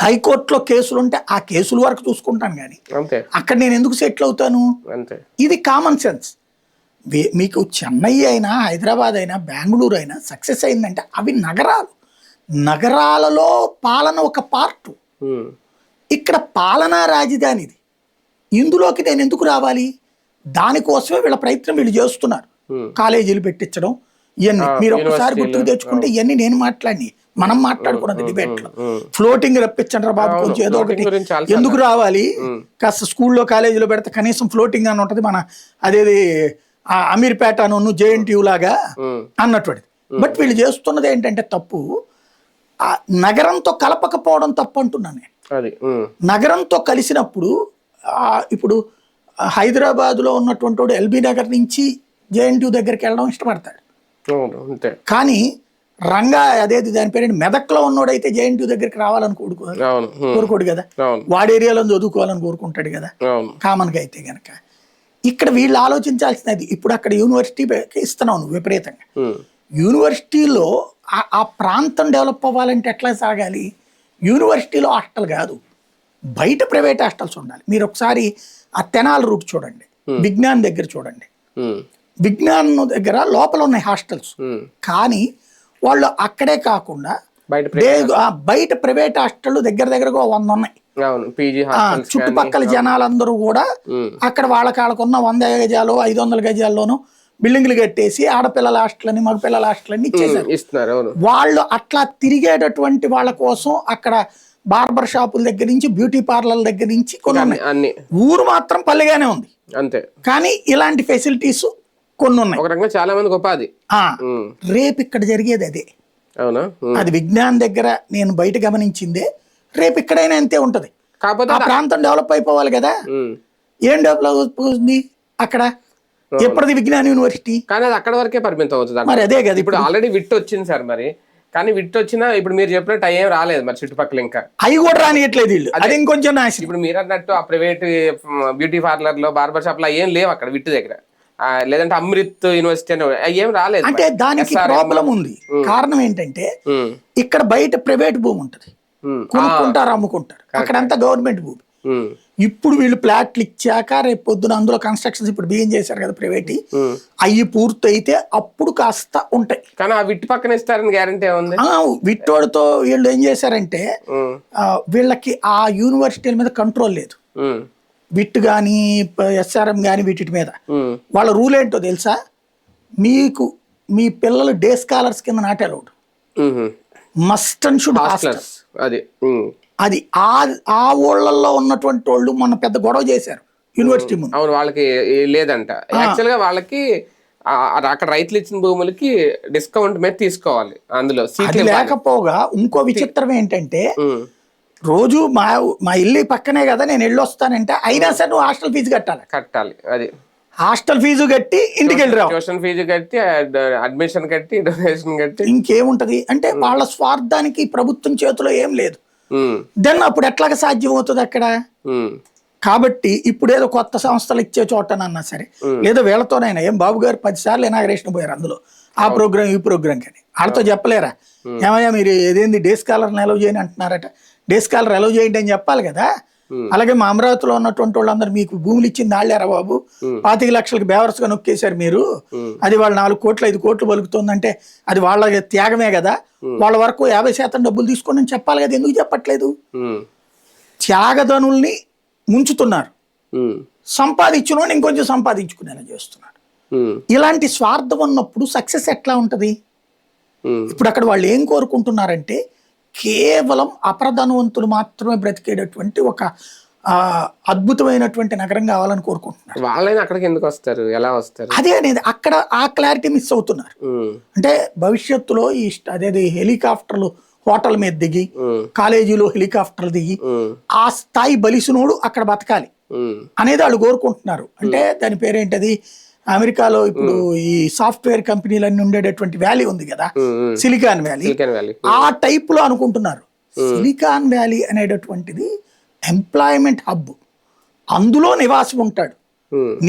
హైకోర్టులో కేసులు ఉంటే ఆ కేసుల వరకు చూసుకుంటాను, కానీ అక్కడ నేను ఎందుకు సెటిల్ అవుతాను? ఇది కామన్ సెన్స్. మీకు చెన్నై అయినా, హైదరాబాద్ అయినా, బెంగళూరు అయినా సక్సెస్ అయిందంటే అవి నగరాలు. నగరాలలో పాలన ఒక పార్టు. ఇక్కడ పాలనా రాజధానిది. ఇందులోకి నేను ఎందుకు రావాలి? దానికోసమే వీళ్ళ ప్రయత్నం వీళ్ళు చేస్తున్నారు. కాలేజీలు పెట్టించడం ఇవన్నీ మీరు ఒకసారి గుర్తుకు తెచ్చుకుంటే ఇవన్నీ నేను మాట్లాడి మనం మాట్లాడుకున్నది డిబేట్లో. ఫ్లోటింగ్ రప్పించండి రా బాబు, కొంచెం ఏదో ఒకటి. ఎందుకు రావాలి? కాస్త స్కూల్లో కాలేజీలో పెడితే కనీసం ఫ్లోటింగ్ అని ఉంటుంది. మన అదేది అమీర్పేట అను JNTU లాగా అన్నటువంటిది. బట్ వీళ్ళు చేస్తున్నది ఏంటంటే తప్పు. నగరంతో కలపకపోవడం తప్పు అంటున్నాను నేను. నగరంతో కలిసినప్పుడు ఇప్పుడు హైదరాబాద్లో ఉన్నటువంటి వాడు LB నగర్ నుంచి JNTU దగ్గరికి వెళ్ళడం ఇష్టపడతాడు, కానీ రంగా అదేది దాని పేరు మెదక్లో ఉన్నోడైతే JNTU దగ్గరికి రావాలని కోరుకోడు కదా, వాడి ఏరియాలో చదువుకోవాలని కోరుకుంటాడు కదా కామన్గా. అయితే గనక ఇక్కడ వీళ్ళు ఆలోచించాల్సినది, ఇప్పుడు అక్కడ యూనివర్సిటీ ఇస్తున్నావు నువ్వు విపరీతంగా. యూనివర్సిటీలో ఆ ప్రాంతం డెవలప్ అవ్వాలంటే ఎట్లా సాగాలి? యూనివర్సిటీలో హాస్టల్ కాదు, బయట ప్రైవేట్ హాస్టల్స్ ఉండాలి. మీరు ఒకసారి ఆ తెనాలి రూట్ చూడండి, విజ్ఞాన్ దగ్గర చూడండి. విజ్ఞాన్ దగ్గర లోపల ఉన్నాయి హాస్టల్స్, కానీ వాళ్ళు అక్కడే కాకుండా బయట ప్రైవేట్ హాస్టల్ దగ్గర దగ్గరగా 100 ఉన్నాయి. చుట్టుపక్కల జనాలందరూ కూడా అక్కడ వాళ్ళకున్న 100 గజాలు 500 గజాల్లోనూ బిల్డింగ్లు కట్టేసి ఆడపిల్లల హాస్టల్ని మగపిల్లల హాస్టల్ని ఇచ్చేసారు. వాళ్ళు అట్లా తిరిగేటటువంటి వాళ్ళ కోసం అక్కడ బార్బర్ షాపుల దగ్గర నుంచి బ్యూటీ పార్లర్ల దగ్గర నుంచి కొన్ని ఉన్నాయి. ఊరు మాత్రం పల్లెగానే ఉంది అంతే, కానీ ఇలాంటి ఫెసిలిటీస్ కొన్ని ఉన్నాయి. చాలా మంది ఉపాధి. రేపు ఇక్కడ జరిగేది అదే. అది విజ్ఞాన్ దగ్గర నేను బయట గమనించిందే. రేపు ఎక్కడైనా అంతే ఉంటది. కాకపోతే ఆ ప్రాంతం డెవలప్ అయిపోవాలి కదా. ఏం డెవలప్ అవుతుంది అక్కడ? ఎప్పటిది విజ్ఞాన్ యూనివర్సిటీ, కానీ అది అక్కడ వరకే పరిమితం అవుతుంది. మరి అదే కదా. ఇప్పుడు ఆల్రెడీ విట్ వచ్చింది సార్, మరి కానీ విట్ వచ్చినా ఇప్పుడు మీరు చెప్పినట్టు అయ్యేం రాలేదు మరి చుట్టుపక్కల. ఇంకా అవి కూడా రానియట్లేదు వీళ్ళు, అది ఇంకొంచెం నాశనం. ఇప్పుడు మీరు అన్నట్టు ఆ ప్రైవేట్ బ్యూటీ పార్లర్ లో బార్బర్ షాప్ లో ఏం లేవు అక్కడ విట్ దగ్గర. లేదంటే అమృత్ యూనివర్సిటీ ఏం రాలేదు. అంటే దానికి ప్రాబ్లం ఉంది. కారణం ఏంటంటే ఇక్కడ బయట ప్రైవేట్ భూమి ఉంటది, కొనుక్కుంటారు, అమ్ముకుంటారు. అక్కడంతా గవర్నమెంట్ భూమి. ఇప్పుడు వీళ్ళు ప్లాట్లు ఇచ్చాక రేపు పొద్దున అందులో కన్స్ట్రక్షన్స్ ఇప్పుడు బిగిన్ చేశారు కదా ప్రైవేట్, అవి పూర్తయితే అప్పుడు కాస్త ఉంటాయి. కానీ ఆ విట్ పక్కన ఇస్తారని గ్యారంటీ ఉంది. విట్టోడితో వీళ్ళు ఏం చేశారంటే వీళ్ళకి ఆ యూనివర్సిటీల మీద కంట్రోల్ లేదు. విట్ కానీ SRM కానీ వీటి మీద వాళ్ళ రూల్ ఏంటో తెలుసా? మీకు మీ పిల్లలు డే స్కాలర్స్ కింద not allowed, must and should hostels. అది ఆ ఊళ్ళల్లో ఉన్నటువంటి వాళ్ళు మొన్న పెద్ద గొడవ చేశారు యూనివర్సిటీ ముందు. అవును, వాళ్ళకి లేదంట. యాక్చువల్ గా వాళ్ళకి అక్కడ రైతులు ఇచ్చిన భూములకి డిస్కౌంట్ మీద తీసుకోవాలి, అందులో లేకపోగా. ఇంకో విచిత్రం ఏంటంటే రోజు మా ఇల్లు పక్కనే కదా, నేను వెళ్ళొస్తానంటే అయినా సరే నువ్వు హాస్టల్ ఫీజు కట్టాలి. అది హాస్టల్ ఫీజు కట్టి ఇంటికి వెళ్ళి రావు. ట్యూషన్ ఫీజు కట్టి, అడ్మిషన్ కట్టి, డొనేషన్ కట్టి ఇంకేముంటది అంటే వాళ్ళ స్వార్థానికి ప్రభుత్వం చేతిలో ఏం లేదు. దెన్ అప్పుడు ఎట్లాగ సాధ్యం అవుతుంది అక్కడ? కాబట్టి ఇప్పుడు ఏదో కొత్త సంస్థలు ఇచ్చే చోటనన్నా సరే, లేదా వీళ్ళతోనైనా ఏం బాబు గారు 10 సార్లు ఇనాగరేషన్ పోయారు అందులో, ఆ ప్రోగ్రామ్ ఈ ప్రోగ్రామ్ కానీ వాళ్ళతో చెప్పలేరా ఏమయ్యా మీరు ఏదేంది డే స్కాలర్ని అలౌ చేయని అంటున్నారట, డే స్కాలర్ అలౌ చేయండి అని చెప్పాలి కదా. అలాగే మా అమరావతిలో ఉన్నటువంటి వాళ్ళందరూ మీకు భూములు ఇచ్చింది వాళ్ళేరా బాబు, 25 లక్షలకి బేవర్స్గా నొక్కేశారు మీరు, అది వాళ్ళు 4 కోట్లు 5 కోట్లు పలుకుతుందంటే అది వాళ్ళ త్యాగమే కదా, వాళ్ళ వరకు 50% డబ్బులు తీసుకోండి అని చెప్పాలి కదా, ఎందుకు చెప్పట్లేదు? త్యాగధనుల్ని ముంచుతున్నారు, సంపాదించుని ఇంకొంచెం సంపాదించుకునేలా చేస్తున్నారు. ఇలాంటి స్వార్థం ఉన్నప్పుడు సక్సెస్ ఎట్లా ఉంటది? ఇప్పుడు అక్కడ వాళ్ళు ఏం కోరుకుంటున్నారంటే కేవలం అప్రధనవంతులు మాత్రమే బ్రతికేటటువంటి ఒక అద్భుతమైనటువంటి నగరం కావాలని కోరుకుంటున్నారు. వాళ్ళైనా అక్కడికి ఎందుకు వస్తారు, ఎలా వస్తారు? అదే అనేది అక్కడ ఆ క్లారిటీ మిస్ అవుతున్నారు. అంటే భవిష్యత్తులో అదేది హెలికాప్టర్లు హోటల్ మీద దిగి, కాలేజీలో హెలికాప్టర్ దిగి ఆ స్థాయి బలిసినోడు అక్కడ బతకాలి అనేది వాళ్ళు కోరుకుంటున్నారు. అంటే దాని పేరేంటది, అమెరికాలో ఇప్పుడు ఈ సాఫ్ట్వేర్ కంపెనీలన్నీ ఉండేటటువంటి వ్యాలీ ఉంది కదా, సిలికాన్ వ్యాలీ, ఆ టైప్ లో అనుకుంటున్నారు. సిలికాన్ వ్యాలీ అనేటటువంటిది ఎంప్లాయ్మెంట్ హబ్, అందులో నివాసం ఉంటాడు.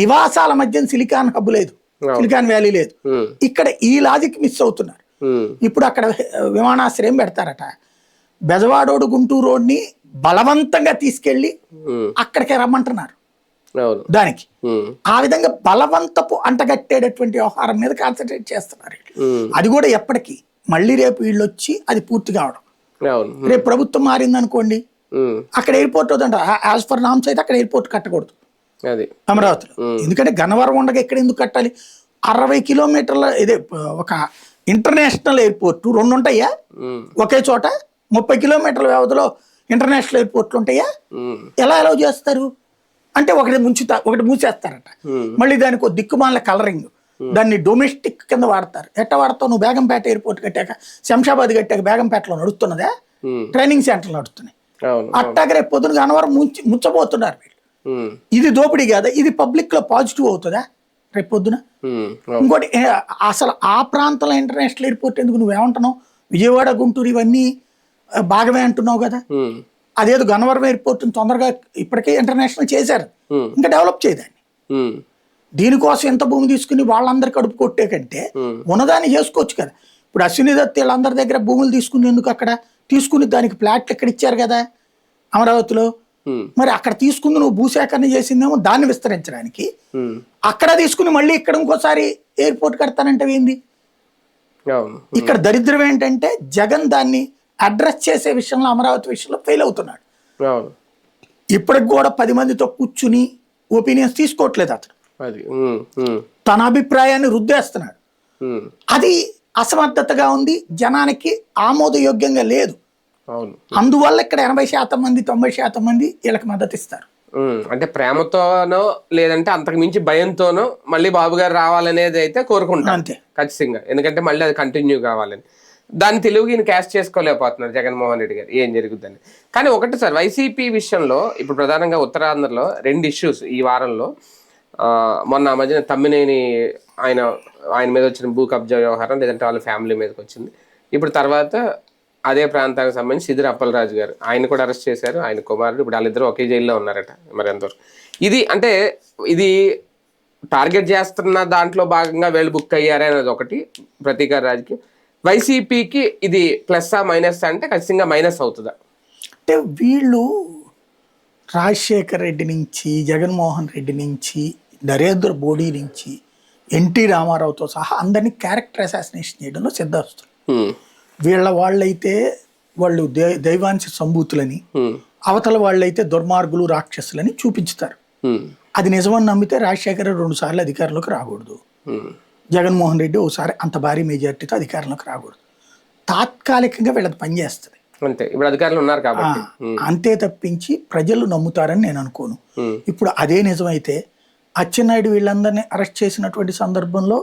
నివాసాల మధ్య సిలికాన్ హబ్ లేదు, సిలికాన్ వ్యాలీ లేదు. ఇక్కడ ఈ లాజిక్ మిస్ అవుతున్నారు. ఇప్పుడు అక్కడ విమానాశ్రయం పెడతారట, బెజవాడోడు గుంటూరు రోడ్ని బలవంతంగా తీసుకెళ్లి అక్కడికే రమ్మంటున్నారు. దానికి ఆ విధంగా బలవంతపు అంటగట్టేటటువంటి వ్యవహారం మీద కాన్సన్ట్రేట్ చేస్తున్నారు. అది కూడా ఎప్పటికీ మళ్ళీ రేపు వీళ్ళు వచ్చి అది పూర్తి కావడం. రేపు ప్రభుత్వం మారింది అనుకోండి, అక్కడ ఎయిర్పోర్ట్ వద్దంట, యాజ్ పర్ నామ్స్ అయితే అక్కడ ఎయిర్పోర్ట్ కట్టకూడదు అమరావతిలో. ఎందుకంటే గన్నవరం ఉండగా ఎక్కడ ఎందుకు కట్టాలి? 60 కిలోమీటర్ల ఇదే ఒక ఇంటర్నేషనల్ ఎయిర్పోర్ట్ 2 ఉంటాయా ఒకే చోట? 30 కిలోమీటర్ల వ్యవధిలో ఇంటర్నేషనల్ ఎయిర్పోర్ట్లు ఉంటాయా? ఎలా అలౌ చేస్తారు అంటే ఒకటి మూసేస్తారట, మళ్ళీ దానికి ఒక దిక్కుమాల కలరింగ్, దాన్ని డొమెస్టిక్ కింద వాడతారు. ఎట్ట వాడతావు? నువ్వు బేగంపేట ఎయిర్పోర్ట్ కట్టాక, శంషాబాద్ కట్టాక బేగంపేటలో నడుస్తున్నదా? ట్రైనింగ్ సెంటర్లు నడుస్తున్నాయి. అట్టాక రేపు పొద్దున గన్నవరం ముచ్చబోతున్నారు వీళ్ళు. ఇది దోపిడీ కాదా? ఇది పబ్లిక్ లో పాజిటివ్ అవుతుందా రేపు పొద్దున? ఇంకోటి, అసలు ఆ ప్రాంతంలో ఇంటర్నేషనల్ ఎయిర్పోర్ట్ ఎందుకు? నువ్వేమంటున్నావు? విజయవాడ గుంటూరు ఇవన్నీ భాగమే అంటున్నావు కదా. అదేదో గన్నవరం ఎయిర్పోర్ట్ తొందరగా ఇప్పటికే ఇంటర్నేషనల్ చేశారు, ఇంకా డెవలప్ చేయదాన్ని. దీనికోసం ఎంత భూమి తీసుకుని వాళ్ళందరి కడుపు కొట్టే కంటే ఉన్నదాన్ని చేసుకోవచ్చు కదా. ఇప్పుడు అశ్విని దత్ వీళ్ళందరి దగ్గర భూములు తీసుకుని ఎందుకు అక్కడ తీసుకుని దానికి ప్లాట్లు ఎక్కడ ఇచ్చారు కదా అమరావతిలో. మరి అక్కడ తీసుకుంది నువ్వు భూసేకరణ చేసిందేమో దాన్ని విస్తరించడానికి, అక్కడ తీసుకుని మళ్ళీ ఇక్కడ ఇంకోసారి ఎయిర్పోర్ట్ కడతానంటే ఏంది? ఇక్కడ దరిద్రం ఏంటంటే జగన్ దాన్ని అడ్రస్ చేసే విషయంలో, అమరావతి విషయంలో ఫెయిల్ అవుతున్నాడు. ఇప్పటికి కూడా 10 మందితో కూర్చుని ఒపీనియన్స్ తీసుకోవట్లేదు అతను, తన అభిప్రాయాన్ని రుద్దేస్తున్నాడు. అది అసమర్థతగా ఉంది, జనానికి ఆమోదయోగ్యంగా లేదు. అందువల్ల ఇక్కడ 80% మంది 90% మంది వీళ్ళకి మద్దతు ఇస్తారు. అంటే ప్రేమతోనో లేదంటే అంతకు మించి భయంతోనో మళ్ళీ బాబు గారు రావాలనేది అయితే కోరుకుంటాను అంతే ఖచ్చితంగా, ఎందుకంటే మళ్ళీ అది కంటిన్యూ కావాలని. దాన్ని తెలుగు ఈయన క్యాష్ చేసుకోలేకపోతున్నారు జగన్మోహన్ రెడ్డి గారు, ఏం జరుగుతుందని. కానీ ఒకటి సార్, వైసీపీ విషయంలో ఇప్పుడు ప్రధానంగా ఉత్తరాంధ్రలో 2 ఇష్యూస్ ఈ వారంలో. మొన్న మధ్యన తమ్మినేని ఆయన మీద వచ్చిన భూ కబ్జా వ్యవహారం, లేదంటే వాళ్ళ ఫ్యామిలీ మీదకి వచ్చింది. ఇప్పుడు తర్వాత అదే ప్రాంతానికి సంబంధించి సిద్దిరి అప్పలరాజు గారు, ఆయన కూడా అరెస్ట్ చేశారు, ఆయన కుమారుడు. ఇప్పుడు వాళ్ళిద్దరూ ఒకే జైల్లో ఉన్నారట. మరి ఎంతవరకు ఇది అంటే ఇది టార్గెట్ చేస్తున్న దాంట్లో భాగంగా వీళ్ళు బుక్ అయ్యారే అనేది ఒకటి ప్రతీకార రాజకీయం. వైసీపీకి ఇది ప్లస్సా మైనస్ అంటే ఖచ్చితంగా మైనస్ అవుతుందా? అంటే వీళ్ళు రాజశేఖర్ రెడ్డి నుంచి, జగన్మోహన్ రెడ్డి నుంచి, నరేంద్ర మోడీ నుంచి, ఎన్టీ రామారావుతో సహా అందరినీ క్యారెక్టర్ అసాసినేషన్ చేయడంలో సిద్ధాస్తులు. వాళ్ళైతే వాళ్ళు దైవాంశ సంభూతులని, అవతల వాళ్ళైతే దుర్మార్గులు రాక్షసులని చూపించుతారు. అది నిజమని నమ్మితే రాజశేఖర్ 2 సార్లు అధికారంలోకి రాకూడదు, జగన్మోహన్ రెడ్డి ఒకసారి అంత భారీ మెజార్టీతో అధికారంలోకి రాకూడదు. తాత్కాలికంగా వీళ్ళది పనిచేస్తుంది అంతే. ఇప్పుడు అధికారులు ఉన్నారు కాబట్టి అంతే తప్పించి ప్రజలు నమ్ముతారని నేను అనుకోను. ఇప్పుడు అదే నిజమైతే అచ్చెన్నాయుడు వీళ్ళందరినీ అరెస్ట్ చేసినటువంటి సందర్భంలో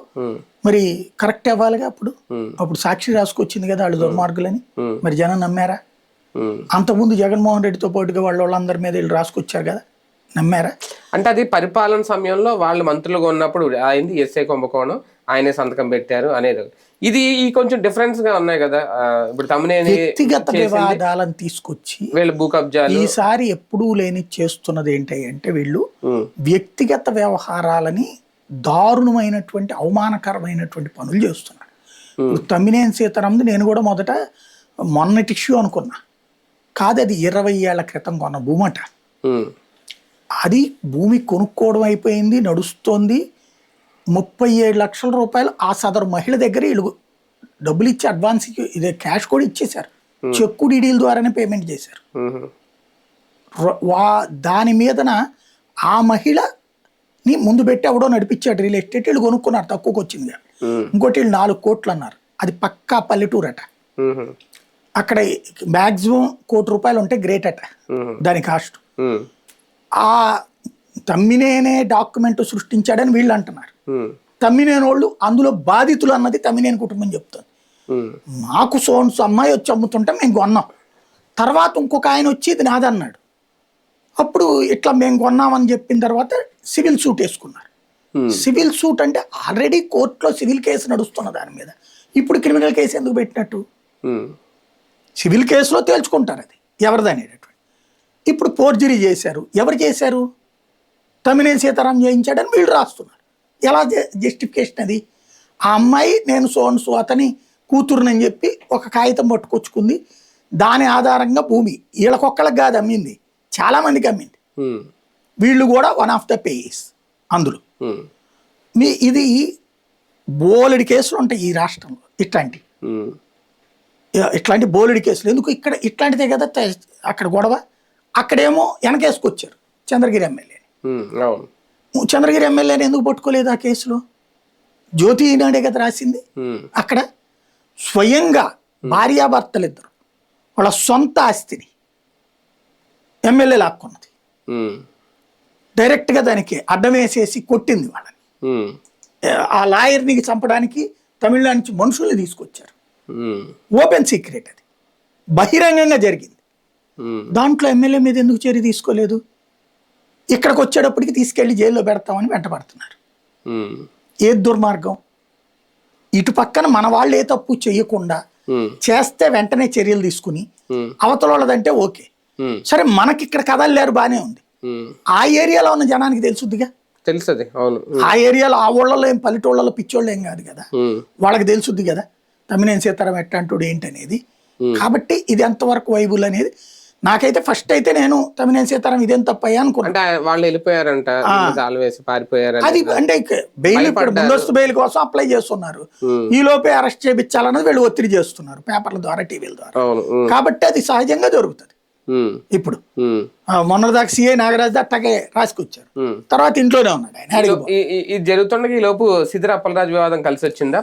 మరి కరెక్ట్ అవ్వాలిగా. అప్పుడు సాక్షి రాసుకొచ్చింది కదా వాళ్ళు దుర్మార్గులని, మరి జనం నమ్మారా? అంతకుముందు జగన్మోహన్ రెడ్డితో పాటుగా వాళ్ళందరి మీద వీళ్ళు రాసుకొచ్చారు కదా, నమ్మారా? అంటే అది పరిపాలన సమయంలో వాళ్ళు మంత్రులుగా ఉన్నప్పుడు అయింది ఎస్ఐ కుంభకోణం, ఆయనే సంతకం పెట్టారు అనేది. ఇది ఈ కొంచెం డిఫరెన్స్ గా ఉన్నాయి కదా. ఇప్పుడు తమ్మినేని వ్యక్తిగత వివాదాలను తీసుకొచ్చి వీళ్ళు భూ కబ్జాలు ఈసారి ఎప్పుడూ లేని చేస్తున్నది ఏంటి అంటే వీళ్ళు వ్యక్తిగత వ్యవహారాలని దారుణమైనటువంటి అవమానకరమైనటువంటి పనులు చేస్తున్నారు. ఇప్పుడు తమ్మినేని సీతారామన్ నేను కూడా మొదట మొన్నటి ఇష్యూ అనుకున్నా, కాదు అది 20 ఏళ్ల క్రితం కొన్న భూమట. అది భూమి కొనుక్కోవడం అయిపోయింది, నడుస్తోంది. 37 లక్షల రూపాయలు ఆ సదరు మహిళ దగ్గర వీళ్ళు డబ్బులు ఇచ్చి అడ్వాన్స్ ఇదే క్యాష్ కూడా ఇచ్చేశారు, చెక్కు డీడీల ద్వారానే పేమెంట్ చేశారు. దాని మీదన ఆ మహిళని ముందు పెట్టి ఎవడో నడిపించాడు రియల్ ఎస్టేట్, వీళ్ళు కొనుక్కున్నారు తక్కువకి వచ్చింది. ఇంకోటి వీళ్ళు 4 కోట్లు అన్నారు, అది పక్కా పల్లెటూరు అట. అక్కడ మ్యాక్సిమం ₹1,00,00,000 ఉంటే గ్రేట్ అట దాని కాస్ట్. ఆ తమ్మినేనే డాక్యుమెంట్ సృష్టించాడని వీళ్ళు అంటున్నారు. తమ్మినేని వాళ్ళు అందులో బాధితులు అన్నది తమ్మినేని కుటుంబం చెప్తుంది. మాకు సోన్స్ అమ్మాయి వచ్చి అమ్ముతుంటే మేము కొన్నాం, తర్వాత ఇంకొక ఆయన వచ్చి ఇది నాదన్నాడు. అప్పుడు ఇట్లా మేము కొన్నామని చెప్పిన తర్వాత సివిల్ సూట్ వేసుకున్నారు. సివిల్ సూట్ అంటే ఆల్రెడీ కోర్టులో సివిల్ కేసు నడుస్తున్న దాని మీద ఇప్పుడు క్రిమినల్ కేసు ఎందుకు పెట్టినట్టు? సివిల్ కేసులో తేల్చుకుంటారు అది ఎవరిదనేటటువంటి. ఇప్పుడు ఫోర్జరీ చేశారు, ఎవరు చేశారు? తమ్మినేని సీతారాం చేయించాడని వీళ్ళు రాస్తున్నారు. ఎలా జస్టిఫికేషన్ అది? ఆ అమ్మాయి నేను సోన్సు అతని కూతురునని చెప్పి ఒక కాగితం పట్టుకొచ్చుకుంది, దాని ఆధారంగా భూమి వీళ్ళకొక్కళ్ళకి కాదు అమ్మింది, చాలా మందికి అమ్మింది. వీళ్ళు కూడా వన్ ఆఫ్ ద పేయర్స్ అందులో. ఇది బోలెడి కేసులు ఉంటాయి ఈ రాష్ట్రంలో ఇట్లాంటి బోలెడి కేసులు. ఎందుకు ఇక్కడ ఇట్లాంటిదే కదా అక్కడ గొడవ. అక్కడేమో వెనకేసుకొచ్చారు చంద్రగిరి ఎమ్మెల్యే. చంద్రగిరి ఎమ్మెల్యేని ఎందుకు పట్టుకోలేదు ఆ కేసులో? జ్యోతి ఈనాడే కదా రాసింది. అక్కడ స్వయంగా భార్యాభర్తలు ఇద్దరు వాళ్ళ సొంత ఆస్తిని ఎమ్మెల్యే లాక్కున్నది, డైరెక్ట్గా దానికి అడ్డం వేసేసి కొట్టింది వాళ్ళని. ఆ లాయర్ని చంపడానికి తమిళనాడు నుంచి మనుషుల్ని తీసుకొచ్చారు. ఓపెన్ సీక్రెట్, అది బహిరంగంగా జరిగింది. దాంట్లో ఎమ్మెల్యే మీద ఎందుకు చర్య తీసుకోలేదు? ఇక్కడికి వచ్చేటప్పటికి తీసుకెళ్లి జైల్లో పెడతామని వెంటబడుతున్నారు. ఏ దుర్మార్గం! ఇటు పక్కన మన వాళ్ళు ఏ తప్పు చెయ్యకుండా చేస్తే వెంటనే చర్యలు తీసుకుని అవతల వాళ్ళదంటే ఓకే సరే, మనకి ఇక్కడ కదలలేరు బానే ఉంది. ఆ ఏరియాలో ఉన్న జనానికి తెలుసుద్దిగా, తెలుస్తుంది. అవును, ఆ ఏరియాలో ఆ ఊళ్ళలో ఏం పల్లెటూళ్ళలో పిచ్చోళ్ళు ఏం కాదు కదా, వాళ్ళకి తెలుసుద్ది కదా తమ్మినేని సీతారాం ఎట్లాంటి ఏంటనేది. కాబట్టి ఇది ఎంతవరకు వైబుల్ అనేది నాకైతే ఫస్ట్ అయితే నేను తమ్మినేని సీతారాం ఇదేం తప్పయ్యా అనుకున్నా. వాళ్ళు వెళ్ళిపోయారంట, పారిపోయారు. అది అంటే బెయిల్ ఇప్పుడు ముందస్తు బెయిల్ కోసం అప్లై చేస్తున్నారు, ఈ లోపే అరెస్ట్ చేయించాలన్నది వీళ్ళు ఒత్తిడి చేస్తున్నారు పేపర్ల ద్వారా టీవీల ద్వారా. కాబట్టి అది సహజంగా జరుగుతుంది. ఇప్పుడు మొన్నదాకా సిఐ నాగరాజు అట్టగే రాసుకొచ్చారు, తర్వాత ఇంట్లోనే ఉన్నాడు ఆయన. ఇది జరుగుతుండగా ఈ లోపు సిదిరి అప్పలరాజు వివాదం కలిసి వచ్చిందా?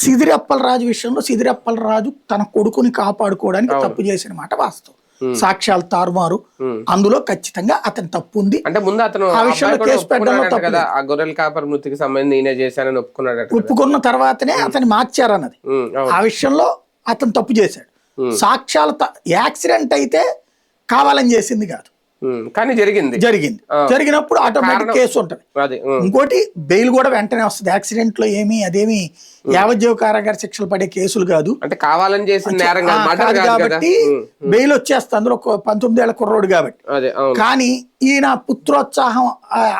సిదిరి అప్పలరాజు విషయంలో సిదిరి అప్పలరాజు తన కొడుకుని కాపాడుకోవడానికి తప్పు చేసిన మాట వాస్తవం. సాక్ష్యాలు తారుమారు, అందులో ఖచ్చితంగా అతని తప్పు ఉంది. అంటే ముందు అతను ఆ విషయంలో కేసు పెట్టడంలో తప్పు కదా, ఆ గొర్రెల కాపరి మృతికి సంబంధించి నేనే చేశానని ఒప్పుకున్న తర్వాతనే అతన్ని మార్చారన్నది. ఆ విషయంలో అతను తప్పు చేశాడు. సాక్ష్యాలు యాక్సిడెంట్ అయితే కావాలని చేసింది కాదు, కానీ జరిగినప్పుడు ఆటోమేటిక్ కేసు ఉంటది. ఇంకోటి బెయిల్ కూడా వెంటనే వస్తుంది. యాక్సిడెంట్ లో అదేమి యావజ్జీవ కారాగార శిక్షలు పడే కేసులు కాదు, అంటే కావాలని చేసిన కాబట్టి బెయిల్ వచ్చేస్తుంది. అందులో 19 ఏళ్ల కుర్రోడు కాబట్టి. కానీ ఈయన పుత్రోత్సాహం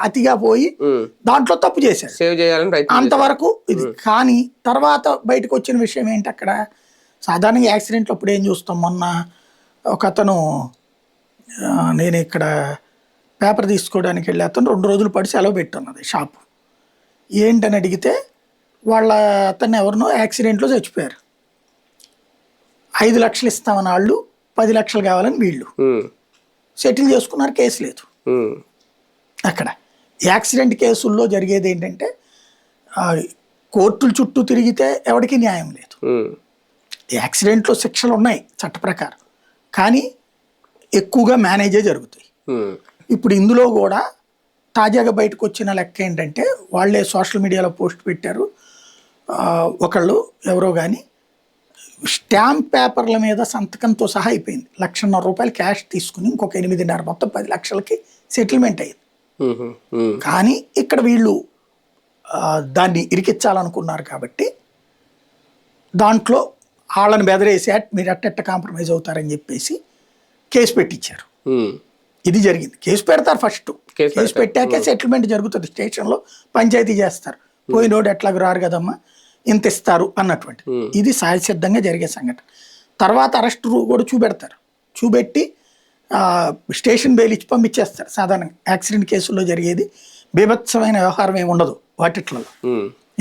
అతిగా పోయి దాంట్లో తప్పు చేశాడు అంతవరకు ఇది. కానీ తర్వాత బయటకు వచ్చిన విషయం ఏంటి, అక్కడ సాధారణంగా యాక్సిడెంట్లు అప్పుడు ఏం చూస్తాం, మొన్న ఒక అతను నేను ఇక్కడ పేపర్ తీసుకోవడానికి వెళ్ళి అతను 2 రోజులు పడి సెలవు పెట్టున్నది షాపు. ఏంటని అడిగితే వాళ్ళ అతను ఎవరినో యాక్సిడెంట్లో చచ్చిపోయారు, 5 లక్షలు ఇస్తామని వాళ్ళు 10 లక్షలు కావాలని వీళ్ళు సెటిల్ చేసుకున్నారు, కేసు లేదు. అక్కడ యాక్సిడెంట్ కేసుల్లో జరిగేది ఏంటంటే కోర్టుల చుట్టూ తిరిగితే ఎవరికి న్యాయం లేదు. యాక్సిడెంట్లో శిక్షలు ఉన్నాయి చట్ట ప్రకారం, కానీ ఎక్కువగా మేనేజే జరుగుతాయి. ఇప్పుడు ఇందులో కూడా తాజాగా బయటకు వచ్చిన లెక్క ఏంటంటే వాళ్ళే సోషల్ మీడియాలో పోస్ట్ పెట్టారు, ఒకళ్ళు ఎవరో కానీ స్టాంప్ పేపర్ల మీద సంతకంతో సహా అయిపోయింది. ₹1,50,000 క్యాష్ తీసుకుని ఇంకొక 8.5 మొత్తం 10 లక్షలకి సెటిల్మెంట్ అయ్యింది. కానీ ఇక్కడ వీళ్ళు దాన్ని ఇరికించాలనుకున్నారు కాబట్టి దాంట్లో వాళ్ళని బెదరేసి మీరు అట్టెట్ట కాంప్రమైజ్ అవుతారని చెప్పేసి కేసు పెట్టించారు. ఇది జరిగింది. కేసు పెడతారు ఫస్ట్, కేసు పెట్టాకే సెటిల్మెంట్ జరుగుతుంది. స్టేషన్లో పంచాయతీ చేస్తారు, పోయినోడు ఎట్లాగ రారు కదమ్మా ఇంత ఇస్తారు అన్నటువంటి. ఇది సహజసిద్ధంగా జరిగే సంఘటన. తర్వాత అరెస్ట్ కూడా చూపెడతారు, చూపెట్టి స్టేషన్ బెయిల్ ఇచ్చి పంపించేస్తారు. సాధారణంగా యాక్సిడెంట్ కేసుల్లో జరిగేది బీభత్సమైన వ్యవహారం ఏమి ఉండదు వాటిట్లో,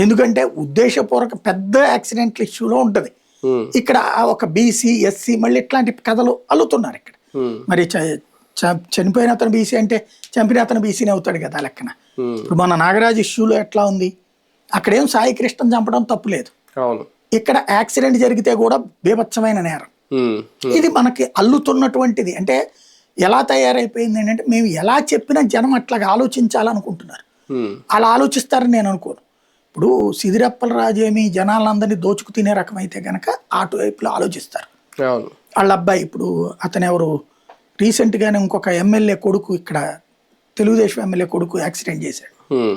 ఎందుకంటే ఉద్దేశపూర్వక పెద్ద యాక్సిడెంట్ల ఇష్యూలో ఉంటుంది. ఇక్కడ ఒక బీసీ ఎస్సీ మళ్ళీ ఇట్లాంటి కథలు అల్లుతున్నారు ఇక్కడ. మరి చనిపోయిన అతను బీసీ అంటే చంపిన అతను బీసీని అవుతాడు కదా లెక్కన. ఇప్పుడు మన నాగరాజు ఇష్యూలో ఎట్లా ఉంది, అక్కడేం సాయి కృష్ణ చంపడం తప్పు లేదు, ఇక్కడ యాక్సిడెంట్ జరిగితే కూడా బీభత్సమైన నేరం. ఇది మనకి అల్లుతున్నటువంటిది. అంటే ఎలా తయారైపోయింది అంటే మేము ఎలా చెప్పినా జనం అట్లాగా ఆలోచించాలనుకుంటున్నారు. అలా ఆలోచిస్తారని నేను అనుకోను. ఇప్పుడు సిదిరప్పల రాజు ఏమి జనాలందరినీ దోచుకు తినే రకం అయితే కనుక అటువైపులో ఆలోచిస్తారు. వాళ్ళ అబ్బాయి ఇప్పుడు అతను ఎవరు రీసెంట్గానే ఇంకొక ఎమ్మెల్యే కొడుకు, ఇక్కడ తెలుగుదేశం ఎమ్మెల్యే కొడుకు యాక్సిడెంట్ చేశాడు,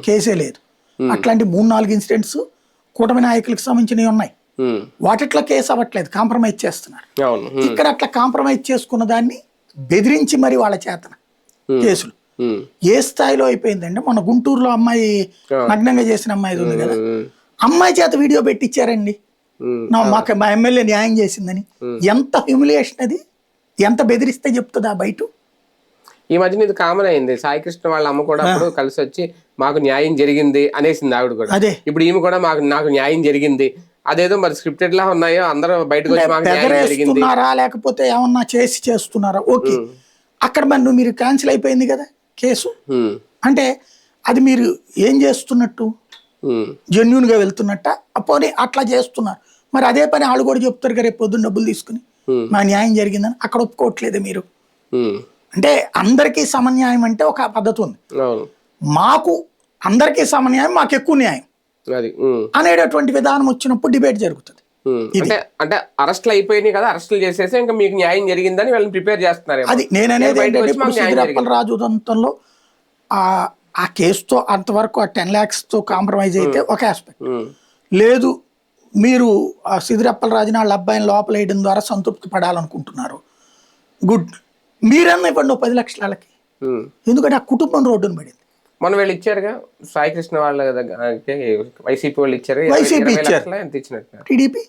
కేసే లేదు. అట్లాంటి 3-4 ఇన్సిడెంట్స్ కూటమి నాయకులకు సంబంధించినవి ఉన్నాయి. వాటిట్లో కేసు అవ్వట్లేదు, కాంప్రమైజ్ చేస్తున్నారు. ఇక్కడ అట్లా కాంప్రమైజ్ చేసుకున్న దాన్ని బెదిరించి మరి వాళ్ళ చేతన కేసులు ఏ స్థాయిలో అయిపోయిందంటే, మన గుంటూరులో అమ్మాయి నగ్నంగా చేసిన అమ్మాయి ఉంది కదా, అమ్మాయి చేత వీడియో పెట్టించారండి. మాకు మా ఎమ్మెల్యే న్యాయం చేసిందని. ఎంత హ్యూమిలియేషన్ అది, ఎంత బెదిరిస్తే చెప్తుందా బయట. ఈ మధ్యన ఇది కామన్ అయింది. సాయి కృష్ణ వాళ్ళ అమ్మ కూడా అప్పుడు కలిసి వచ్చి మాకు న్యాయం జరిగింది అనేసింది ఆవిడ కూడా. అదే ఇప్పుడు ఈమె కూడా నాకు న్యాయం జరిగింది, అదేదో మరి స్క్రిప్టెడ్ లా ఉన్నాయో అందరూ బయటకు వచ్చి లేకపోతే ఏమన్నా చేస్తున్నారా. ఓకే, అక్కడ మరి మీరు క్యాన్సిల్ అయిపోయింది కదా కేసు. అంటే అది మీరు ఏం చేస్తున్నట్టు, జెన్యున్ గా వెళ్తున్నట్ట పోనీ అట్లా చేస్తున్నారు. మరి అదే పని వాళ్ళు కూడా చెప్తారు కదా, రేపు పొద్దున్న డబ్బులు తీసుకుని మా న్యాయం జరిగిందని. అక్కడ ఒప్పుకోవట్లేదు మీరు. అంటే అందరికీ సమన్యాయం అంటే ఒక పద్ధతి ఉంది, మాకు అందరికీ సమన్యాయం మాకు ఎక్కువ న్యాయం అనేటటువంటి విధానం వచ్చినప్పుడు డిబేట్ జరుగుతుంది. అంటే అరెస్టులు అయిపోయినాయి కదా, అరెస్టులు చేసేసి ఇంకా మీకు న్యాయం జరిగిందని వాళ్ళని ప్రిపేర్ చేస్తున్నారు. అది నేననేది ఏంటంటే, ఇప్పుడు సిద్దిరప్పల రాజు ఉదంతంలో ఆ కేసుతో అంతవరకు ఆ 10 lakhs తో కాంప్రమైజ్ అయితే ఒక ఆస్పెక్ట్ లేదు. మీరు ఆ సిద్దిరప్పల రాజుని వాళ్ళ అబ్బాయిని లోపల వేయడం ద్వారా సంతృప్తి పడాలనుకుంటున్నారు, గుడ్. మీరన్నా ఇవ్వండి 10 లక్షల వాళ్ళకి, ఎందుకంటే ఆ కుటుంబం రోడ్డును పడింది. మనం వీళ్ళు ఇచ్చారుగా సాయి కృష్ణ వాళ్ళ వైసీపీ వాళ్ళు ఇచ్చారు, వైసీపీ ఇచ్చారు, టీడీపీ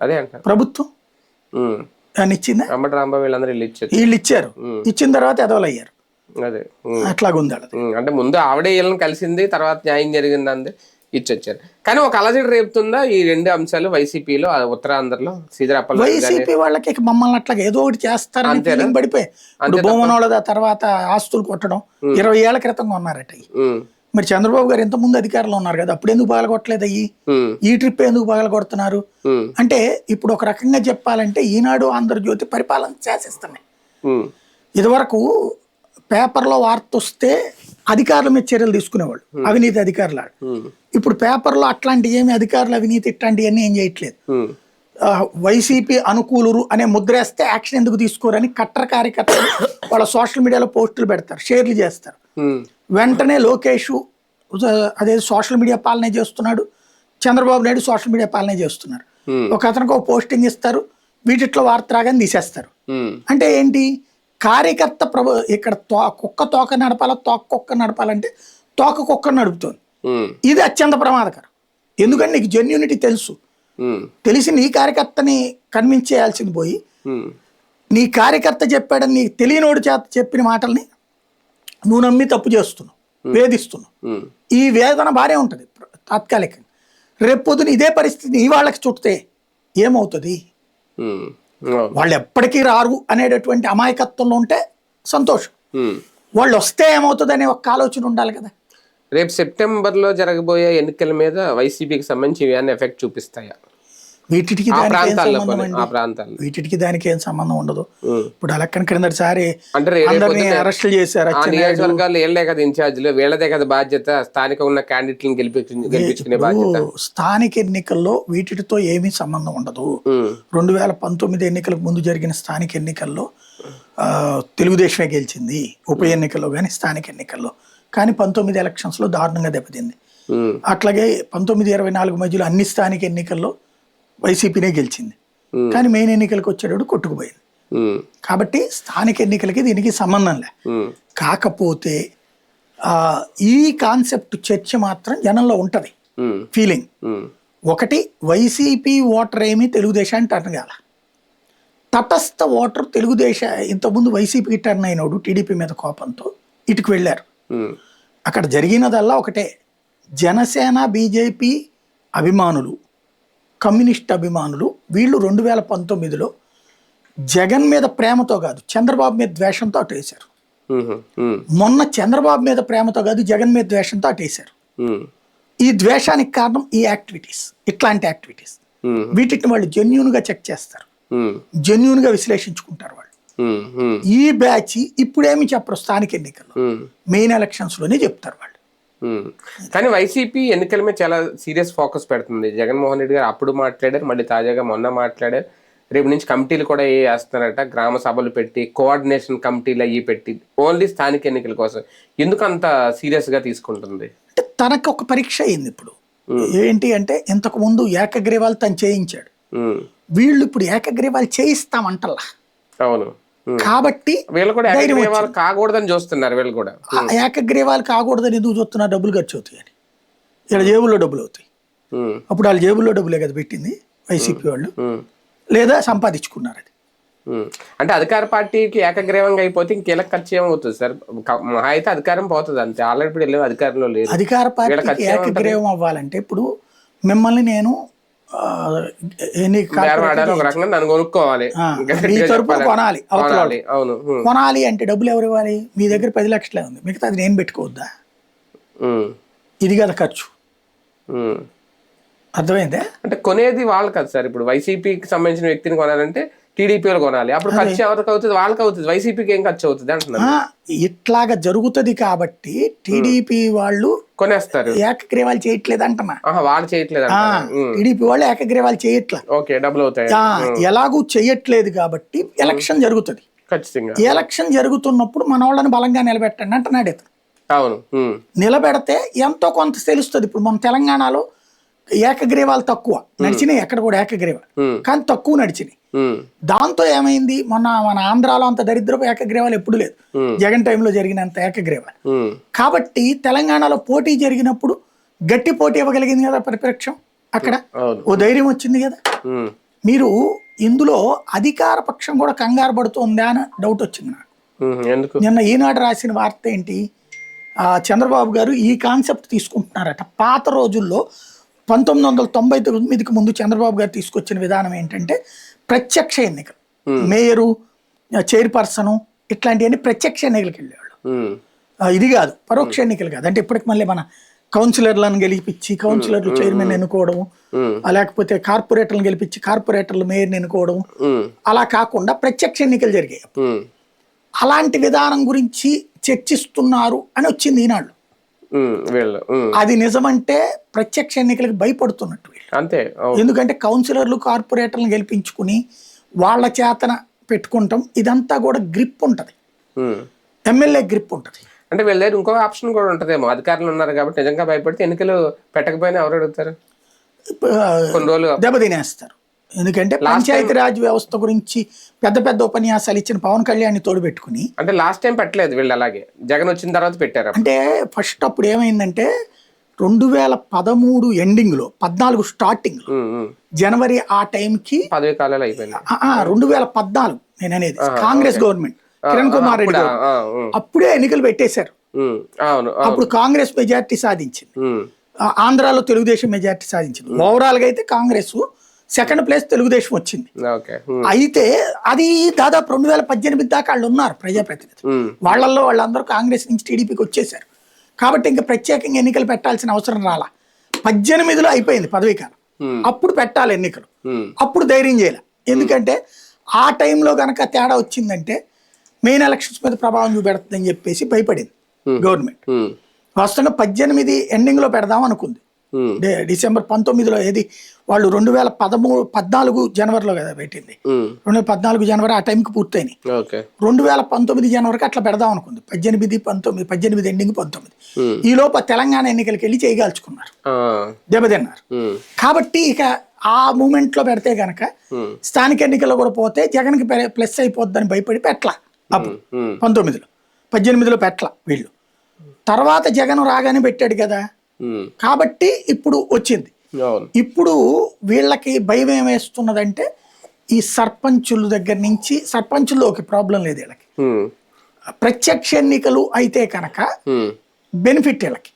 అదే అంటారు ప్రభుత్వం అని ఇచ్చిందా, అంబటి రాంబాబు వీళ్ళందరూ వీళ్ళు ఇచ్చారు. ఇచ్చిన తర్వాత ఎదవలు అయ్యారు. అదే అట్లాగుంది. అంటే ముందు ఆవిడే వీళ్ళని కలిసింది, తర్వాత న్యాయం జరిగింది అంది ఇచ్చొచ్చారు. కానీ ఒక అలజడి రేపుతుందా ఈ 2 అంశాలు వైసీపీలో, ఉత్తరాంధ్రలో సిద్దిరప్పల వైసీపీ వాళ్ళకి మమ్మల్ని అట్లాగా ఏదో ఒకటి చేస్తారని ఫీలింగ్ పడిపోయి భూమనోళ్ళ తర్వాత ఆస్తులు కొట్టడం 20 ఏళ్ల క్రితం ఉన్నారట. మరి చంద్రబాబు గారు ఇంత ముందు అధికారంలో ఉన్నారు కదా, అప్పుడు ఎందుకు పగలగొట్టలేదు అయ్యి, ఈ ట్రిప్ ఎందుకు పగలగొడుతున్నారు అంటే, ఇప్పుడు ఒక రకంగా చెప్పాలంటే ఈనాడు ఆంధ్రజ్యోతి పరిపాలన శాసిస్తున్నాయి. ఇదివరకు పేపర్లో వార్త వస్తే అధికారుల మీద చర్యలు తీసుకునేవాళ్ళు, అవినీతి అధికారులు. ఇప్పుడు పేపర్లో అట్లాంటి ఏమి అధికారులు అవినీతి ఇట్లాంటివన్నీ ఏం చేయట్లేదు. వైసీపీ అనుకూలురు అనే ముద్రేస్తే యాక్షన్ ఎందుకు తీసుకోరని కట్టర్ కార్యకర్తలు వాళ్ళ సోషల్ మీడియాలో పోస్టులు పెడతారు, షేర్లు చేస్తారు. వెంటనే లోకేష్ అదే సోషల్ మీడియా పాలనే చేస్తున్నాడు, చంద్రబాబు నాయుడు సోషల్ మీడియా పాలనే చేస్తున్నారు. ఒక అతనికి ఒక పోస్టింగ్ ఇస్తారు, వీటిట్లో వార్త రాగానే తీసేస్తారు. అంటే ఏంటి, కార్యకర్త ఇక్కడ కుక్క తోక నడపాల, కుక్క నడపాలంటే తోక కుక్క నడుపుతుంది. ఇది అత్యంత ప్రమాదకరం. ఎందుకంటే నీకు జెన్యూనిటీ తెలుసు, తెలిసి నీ కార్యకర్తని కన్విన్స్ చేయాల్సింది పోయి నీ కార్యకర్త చెప్పాడని నీకు తెలియనోడు చేత చెప్పిన మాటల్ని నువ్వు నమ్మి తప్పు చేస్తున్నావు, వేధిస్తున్నావు. ఈ వేదన బాగానే ఉంటుంది తాత్కాలికంగా. రేపు పొద్దున ఇదే పరిస్థితి నీ వాళ్ళకి చుట్టితే ఏమవుతుంది, వాళ్ళు ఎప్పటికీ రారు అనేటటువంటి అమాయకత్వంలో ఉంటే సంతోషం. వాళ్ళు వస్తే ఏమవుతుంది అనే ఒక ఆలోచన ఉండాలి కదా. రేపు సెప్టెంబర్లో జరగబోయే ఎన్నికల మీద వైసీపీకి సంబంధించి ఏమైనా ఎఫెక్ట్ చూపిస్తాయా? వీటికి ఆ దానికి ఏం ప్రాంతాల్లో సంబంధం కొన్ని, ఆ అండి? ప్రాంతాల్లో వీటికి దానికి ఏం సంబంధం ఉండదు. ఉమ్. ఇప్పుడు అలక్కన క్రిందటిసారి అంటే రేపు అందరినీ పొద్దున్నే అరెస్టులు చేశారు. ఆ అచ్చెన్నాయుడు నియోజకవర్గాల్లో వీళ్ళే కదా ఇన్ఛార్జీలు, వీళ్ళదే కదా బాధ్యత, స్థానిక ఉన్న క్యాండిడేట్లను గెలిపించుకునే ఇప్పుడు బాధ్యత. స్థానిక ఎన్నికల్లో వీటితో ఏమీ సంబంధం ఉండదు. ఉమ్, 2019 ఎన్నికలకు ముందు జరిగిన స్థానిక ఎన్నికల్లో తెలుగుదేశమే గెలిచింది, ఉప ఎన్నికల్లో కానీ స్థానిక ఎన్నికల్లో. కానీ 19 ఎలక్షన్స్లో దారుణంగా దెబ్బతింది. ఉమ్, అట్లాగే 19-24 మధ్యలో అన్ని స్థానిక ఎన్నికల్లో వైసీపీనే గెలిచింది. కానీ మెయిన్ ఎన్నికలకు వచ్చేటప్పుడు కొట్టుకుపోయింది. ఉమ్, కాబట్టి స్థానిక ఎన్నికలకి దీనికి సంబంధం లే. ఉమ్, కాకపోతే ఈ కాన్సెప్ట్ చర్చ మాత్రం జనంలో ఉంటది, ఉమ్, ఫీలింగ్. ఉమ్, ఒకటి, వైసీపీ ఓటర్ ఏమీ తెలుగుదేశాన్ని టర్న్ కాల, తటస్థ ఓటర్ ఇంతకుముందు వైసీపీకి టర్న్ అయినోడు టీడీపీ మీద కోపంతో ఇటుకు వెళ్ళారు. ఉమ్, అక్కడ జరిగినదల్లా ఒకటే, జనసేన బీజేపీ అభిమానులు, కమ్యూనిస్ట్ అభిమానులు వీళ్ళు 2019లో జగన్ మీద ప్రేమతో కాదు చంద్రబాబు మీద ద్వేషంతో అటు వేశారు. ఉమ్, ఉమ్, మొన్న చంద్రబాబు మీద ప్రేమతో కాదు జగన్ మీద ద్వేషంతో అటు వేశారు. ఉమ్, ఈ ద్వేషానికి కారణం ఈ యాక్టివిటీస్, ఇట్లాంటి యాక్టివిటీస్. ఉమ్, వీటిని వాళ్ళు జెన్యూన్గా చెక్ చేస్తారు, ఉమ్, జెన్యూన్గా విశ్లేషించుకుంటారు వాళ్ళు. ఉమ్, ఉమ్, ఈ బ్యాచ్ ఇప్పుడేమి చెప్పరు, స్థానిక ఎన్నికల్లో ఉమ్, మెయిన్ ఎలక్షన్స్లోనే చెప్తారు వాళ్ళు. ఉమ్. కానీ వైసీపీ ఎన్నికల మీద చాలా సీరియస్ ఫోకస్ పెడుతుంది. జగన్మోహన్ రెడ్డి గారు అప్పుడు మాట్లాడారు, మళ్ళీ తాజాగా మొన్న మాట్లాడారు. రేపు నుంచి కమిటీలు కూడా వేస్తున్నారట, గ్రామ సభలు పెట్టి కోఆర్డినేషన్ కమిటీలు అయ్యి పెట్టి ఓన్లీ స్థానిక ఎన్నికల కోసం. ఎందుకు అంత సీరియస్గా తీసుకుంటుంది? అంటే తనకు ఒక పరీక్ష అయింది ఇప్పుడు. ఏంటి అంటే ఇంతకు ముందు ఏకగ్రీవాలు తను చేయించాడు, ఉమ్, వీళ్ళు ఇప్పుడు ఏకగ్రీవాలు చేయిస్తామంటల్లా. అవును. కాబట్టి వీళ్ళు కూడా ధైర్యం ఏకగ్రీవాలు కాకూడదని చూస్తున్నారు. వీళ్ళు కూడా ఏకగ్రీవాలు కాకూడదని ఎందుకు చూస్తున్నారు? డబ్బులు ఖర్చు అవుతాయి అని. ఇక్కడ జేబుల్లో డబ్బులు అవుతాయి. ఉమ్, అప్పుడు వాళ్ళ జేబుల్లో డబ్బులే కదా పెట్టింది వైసీపీ వాళ్ళు, ఉమ్, లేదా సంపాదించుకున్నారు అది. ఉమ్. అంటే అధికార పార్టీకి ఏకగ్రీవంగా అయిపోతే ఇంకెలా ఖర్చు ఏమవుతుంది సార్? మహా అయితే అధికారం పోతుంది అంతే. ఆల్రెడీ ఇప్పుడు వెళ్ళి అధికారంలో లేదు. అధికార పార్టీకి ఏకగ్రీవం అవ్వాలంటే ఇప్పుడు మిమ్మల్ని నేను ఒక రకంగా నన్ను కొనుక్కోవాలి, మీ తరపున కొనాలి, అవతల కొనాలి. అవును. కొనాలి అంటే డబ్బులు ఎవరు ఇవ్వాలి? మీ దగ్గర 10 లక్షలే ఉంది, మిగతా అది నేను పెట్టుకోవద్దా? ఉమ్, ఇది కదా ఖర్చు. ఉమ్. అర్థమైందే? అంటే కొనేది వాళ్ళు కదా సార్. ఇప్పుడు వైసీపీకి సంబంధించిన వ్యక్తిని కొనాలంటే టీడీపీలో కొనాలి, అప్పుడు ఖర్చు ఎవరికి అవుతుంది? వాళ్ళకి అవుతుంది. వైసీపీకి ఏం ఖర్చు అవుతుంది అంటున్నారు. ఇట్లాగా జరుగుతుంది కాబట్టి టీడీపీ వాళ్ళు కొనేస్తారు. ఏకగ్రీవాలు చేయట్లేదు అంటున్నా. వాళ్ళు చేయట్లేదు. టీడీపీ వాళ్ళు ఏకగ్రీవాలు చేయట్లేదు. ఓకే, డబ్బులు అవుతాయి. ఎలాగూ చేయట్లేదు కాబట్టి ఎలక్షన్ జరుగుతుంది. ఖచ్చితంగా ఎలక్షన్ జరుగుతున్నప్పుడు మన వాళ్ళని బలంగా నిలబెట్టండి అంటున్నాడు ఇతను. అవును. నిలబెడితే ఎంతో కొంత తెలుస్తుంది. ఇప్పుడు మన తెలంగాణలో ఏకగ్రీవాలు తక్కువ నడిచినాయి, ఎక్కడ కూడా ఏకగ్రీవాలు కానీ తక్కువ నడిచినాయి. దాంతో ఏమైంది, మన ఆంధ్రాలో అంత దరిద్రపు ఏకగ్రీవాలు ఎప్పుడు లేదు, జగన్ టైంలో జరిగినంత ఏకగ్రీవాలు. కాబట్టి తెలంగాణలో పోటీ జరిగినప్పుడు గట్టి పోటీ ఇవ్వగలిగింది కదా ప్రతిపక్షం, అక్కడ ఓ ధైర్యం వచ్చింది కదా. మీరు ఇందులో అధికార పక్షం కూడా కంగారు పడుతుందా అని డౌట్ వచ్చింది నాకు. నిన్న ఈనాడు రాసిన వార్త ఏంటి, చంద్రబాబు గారు ఈ కాన్సెప్ట్ తీసుకుంటున్నారట. పాత రోజుల్లో 1999కి ముందు చంద్రబాబు గారు తీసుకొచ్చిన విధానం ఏంటంటే ప్రత్యక్ష ఎన్నికలు, మేయరు, చైర్పర్సను ఇట్లాంటివన్నీ ప్రత్యక్ష ఎన్నికలకు వెళ్ళేవాళ్ళు. ఇది కాదు, పరోక్ష ఎన్నికలు కాదు. అంటే ఇప్పటికి మళ్ళీ మన కౌన్సిలర్లను గెలిపించి కౌన్సిలర్లు చైర్మన్ ఎన్నుకోవడం, లేకపోతే కార్పొరేటర్లను గెలిపించి కార్పొరేటర్లు మేయర్ని ఎన్నుకోవడం, అలా కాకుండా ప్రత్యక్ష ఎన్నికలు జరిగాయి. అలాంటి విధానం గురించి చర్చిస్తున్నారు అని వచ్చింది ఈనాడు. అది నిజమంటే ప్రత్యక్ష ఎన్నికలకు భయపడుతున్నట్టు వీళ్ళు అంతే. ఎందుకంటే కౌన్సిలర్లు కార్పొరేటర్లను గెలిపించుకుని వాళ్ళ చేతన పెట్టుకుంటాం, ఇదంతా కూడా గ్రిప్ ఉంటది, ఎమ్మెల్యే గ్రిప్ ఉంటది. అంటే వీళ్ళ దగ్గర ఇంకో ఆప్షన్ కూడా ఉంటదేమో, అధికారులు ఉన్నారు కాబట్టి నిజంగా భయపడితే ఎన్నికలు పెట్టకపోయినా ఎవరు అడుగుతారు? కొన్ని రోజులు దెబ్బతినేస్తారు. ఎందుకంటే పంచాయతీ రాజ్ వ్యవస్థ గురించి పెద్ద పెద్ద ఉపన్యాసాలు ఇచ్చిన పవన్ కళ్యాణ్ తోడు పెట్టుకుని, అంటే లాస్ట్ టైం పెట్టలేదు వీళ్ళు, అలాగే జగన్ వచ్చిన తర్వాత పెట్టారు. అంటే ఫస్ట్ అప్పుడు ఏమైందంటే 2013 ఎండింగ్ లో 14 స్టార్టింగ్ జనవరి ఆ టైంకి పదవి కాలాలు అయిపోయింది. 2014 నేను అనేది కాంగ్రెస్ గవర్నమెంట్, కిరణ్ కుమార్ రెడ్డి అప్పుడే ఎన్నికలు పెట్టేశారు. అప్పుడు కాంగ్రెస్ మెజార్టీ సాధించింది, ఆంధ్రాలో తెలుగుదేశం మెజార్టీ సాధించింది. ఓవరాల్ గా అయితే కాంగ్రెస్ సెకండ్ ప్లేస్, తెలుగుదేశం వచ్చింది. అయితే అది దాదాపు 2018 దాకా వాళ్ళు ఉన్నారు ప్రజాప్రతినిధులు, వాళ్ళందరూ కాంగ్రెస్ నుంచి టీడీపీకి వచ్చేసారు. కాబట్టి ఇంకా ప్రత్యేకంగా ఎన్నికలు పెట్టాల్సిన అవసరం రాలా. 18లో అయిపోయింది పదవీకాలం. అప్పుడు పెట్టాలి ఎన్నికలు. అప్పుడు ధైర్యం చేయాలి. ఎందుకంటే ఆ టైంలో కనుక తేడా వచ్చిందంటే మెయిన్ ఎలక్షన్స్ మీద ప్రభావం చూపెడుతుందని చెప్పేసి భయపడింది గవర్నమెంట్. వాస్తవంగా 18 ఎండింగ్లో పెడదాం అనుకుంది. డిసెంబర్ 19లో ఏది వాళ్ళు 2014 జనవరిలో కదా పెట్టింది. 2014 జనవరి ఆ టైంకి పూర్తయినాయి. 2019 జనవరికి అట్లా పెడదాం అనుకుంది. 18 ఎండింగ్ 19. ఈ లోప తెలంగాణ ఎన్నికలకి వెళ్ళి చేయగాల్చుకున్నారు, దెబ్బతిన్నారు. కాబట్టి ఇక ఆ మూమెంట్ లో పెడితే గనక స్థానిక ఎన్నికల్లో కూడా పోతే జగన్ కి ప్లస్ అయిపోద్దని భయపడి పెట్టలా. అప్పుడు 19లో 18లో పెట్టలా వీళ్ళు. తర్వాత జగన్ రాగానే పెట్టాడు కదా, కాబట్టి ఇప్పుడు వచ్చింది. ఇప్పుడు వీళ్ళకి భయం ఏమేస్తున్నదంటే ఈ సర్పంచుల దగ్గర నుంచి, సర్పంచుల్లో ఒక ప్రాబ్లం లేదు వీళ్ళకి, ప్రత్యక్ష ఎన్నికలు అయితే కనుక బెనిఫిట్ వీళ్ళకి.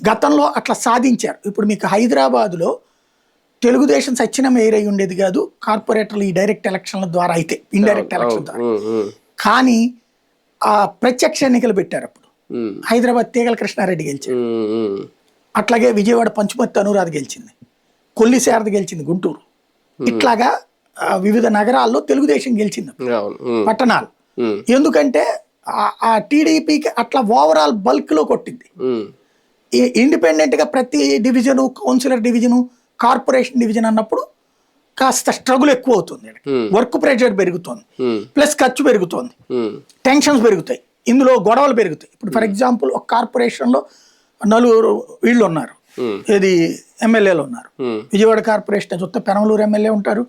గతంలో అట్లా సాధించారు. ఇప్పుడు మీకు హైదరాబాదులో తెలుగుదేశం సచ్చిన మేయర్ అయి ఉండేది కాదు, కార్పొరేటర్లు ఈ డైరెక్ట్ ఎలక్షన్ల ద్వారా అయితే, ఇండైరెక్ట్ ఎలక్షన్ ద్వారా. కానీ ఆ ప్రత్యక్ష ఎన్నికలు పెట్టారు. అప్పుడు హైదరాబాద్ తీగల కృష్ణారెడ్డి గెలిచాడు, అట్లాగే విజయవాడ పంచుమర్తి అనురాధ గెలిచింది, కొల్లి శారద గెలిచింది గుంటూరు. ఇట్లాగా వివిధ నగరాల్లో తెలుగుదేశం గెలిచింది పట్టణాలు. ఎందుకంటే ఆ టీడీపీకి అట్లా ఓవరాల్ బల్క్ లో కొట్టింది. ఇండిపెండెంట్ గా ప్రతి division, councillor division, corporation division అన్నప్పుడు కాస్త స్ట్రగుల్ ఎక్కువ అవుతుంది, వర్క్ ప్రెషర్ పెరుగుతుంది, ప్లస్ ఖర్చు పెరుగుతుంది, టెన్షన్స్ పెరుగుతాయి, ఇందులో గొడవలు పెరుగుతాయి. ఇప్పుడు ఫర్ ఎగ్జాంపుల్ ఒక కార్పొరేషన్ లో 4 వీళ్ళు ఉన్నారు, ఏది ఎమ్మెల్యేలు ఉన్నారు. విజయవాడ కార్పొరేషన్ చూస్తే పెనమలూరు ఎమ్మెల్యే ఉంటారు,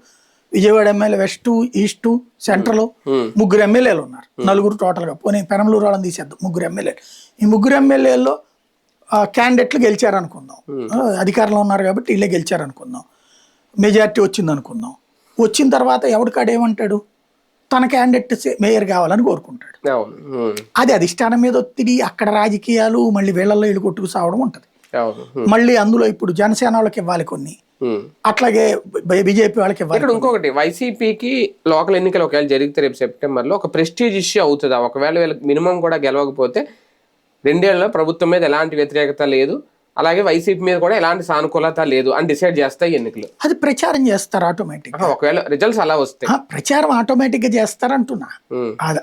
Vijayawada MLA west, east, central 3 ఎమ్మెల్యేలు ఉన్నారు, 4 టోటల్గా. పోనీ పెనమలూరు వాళ్ళని తీసేద్దాం, 3 ఎమ్మెల్యేలు. ఈ 3 ఎమ్మెల్యేల్లో క్యాండిడేట్లు గెలిచారనుకుందాం, అధికారంలో ఉన్నారు కాబట్టి వీళ్ళే గెలిచారనుకుందాం, మెజారిటీ వచ్చింది అనుకుందాం. వచ్చిన తర్వాత ఎవరికాడేమంటాడు, తన క్యాండిడేట్ మేయర్ కావాలని కోరుకుంటాడు. అది అధిష్టానం మీద ఒత్తిడి, అక్కడ రాజకీయాలు, మళ్ళీ వీళ్ళల్లో వీళ్ళు కొట్టుకు సావడం ఉంటది. మళ్ళీ అందులో ఇప్పుడు జనసేన వాళ్ళకి ఇవ్వాలి కొన్ని, అట్లాగే బీజేపీ వాళ్ళకి ఇవ్వాలి. ఇక్కడ ఇంకొకటి, వైసీపీకి లోకల్ ఎన్నికలు ఒకవేళ జరిగితే రేపు సెప్టెంబర్ లో ఒక ప్రెస్టీజ్ ఇష్యూ అవుతుందా? ఒకవేళ వీళ్ళకి మినిమం కూడా గెలవకపోతే 2 ఏళ్లలో ప్రభుత్వం మీద ఎలాంటి వ్యతిరేకత లేదు, అలాగే వైసీపీ మీద కూడా ఎలాంటి సానుకూలత లేదు అని డిసైడ్ చేస్తాయి ఎన్నికలు. అది ప్రచారం చేస్తారు ఆటోమేటిక్. ఒకవేళ రిజల్ట్స్ అలా వస్తాయి, ప్రచారం ఆటోమేటిక్ గా చేస్తారంటున్నా.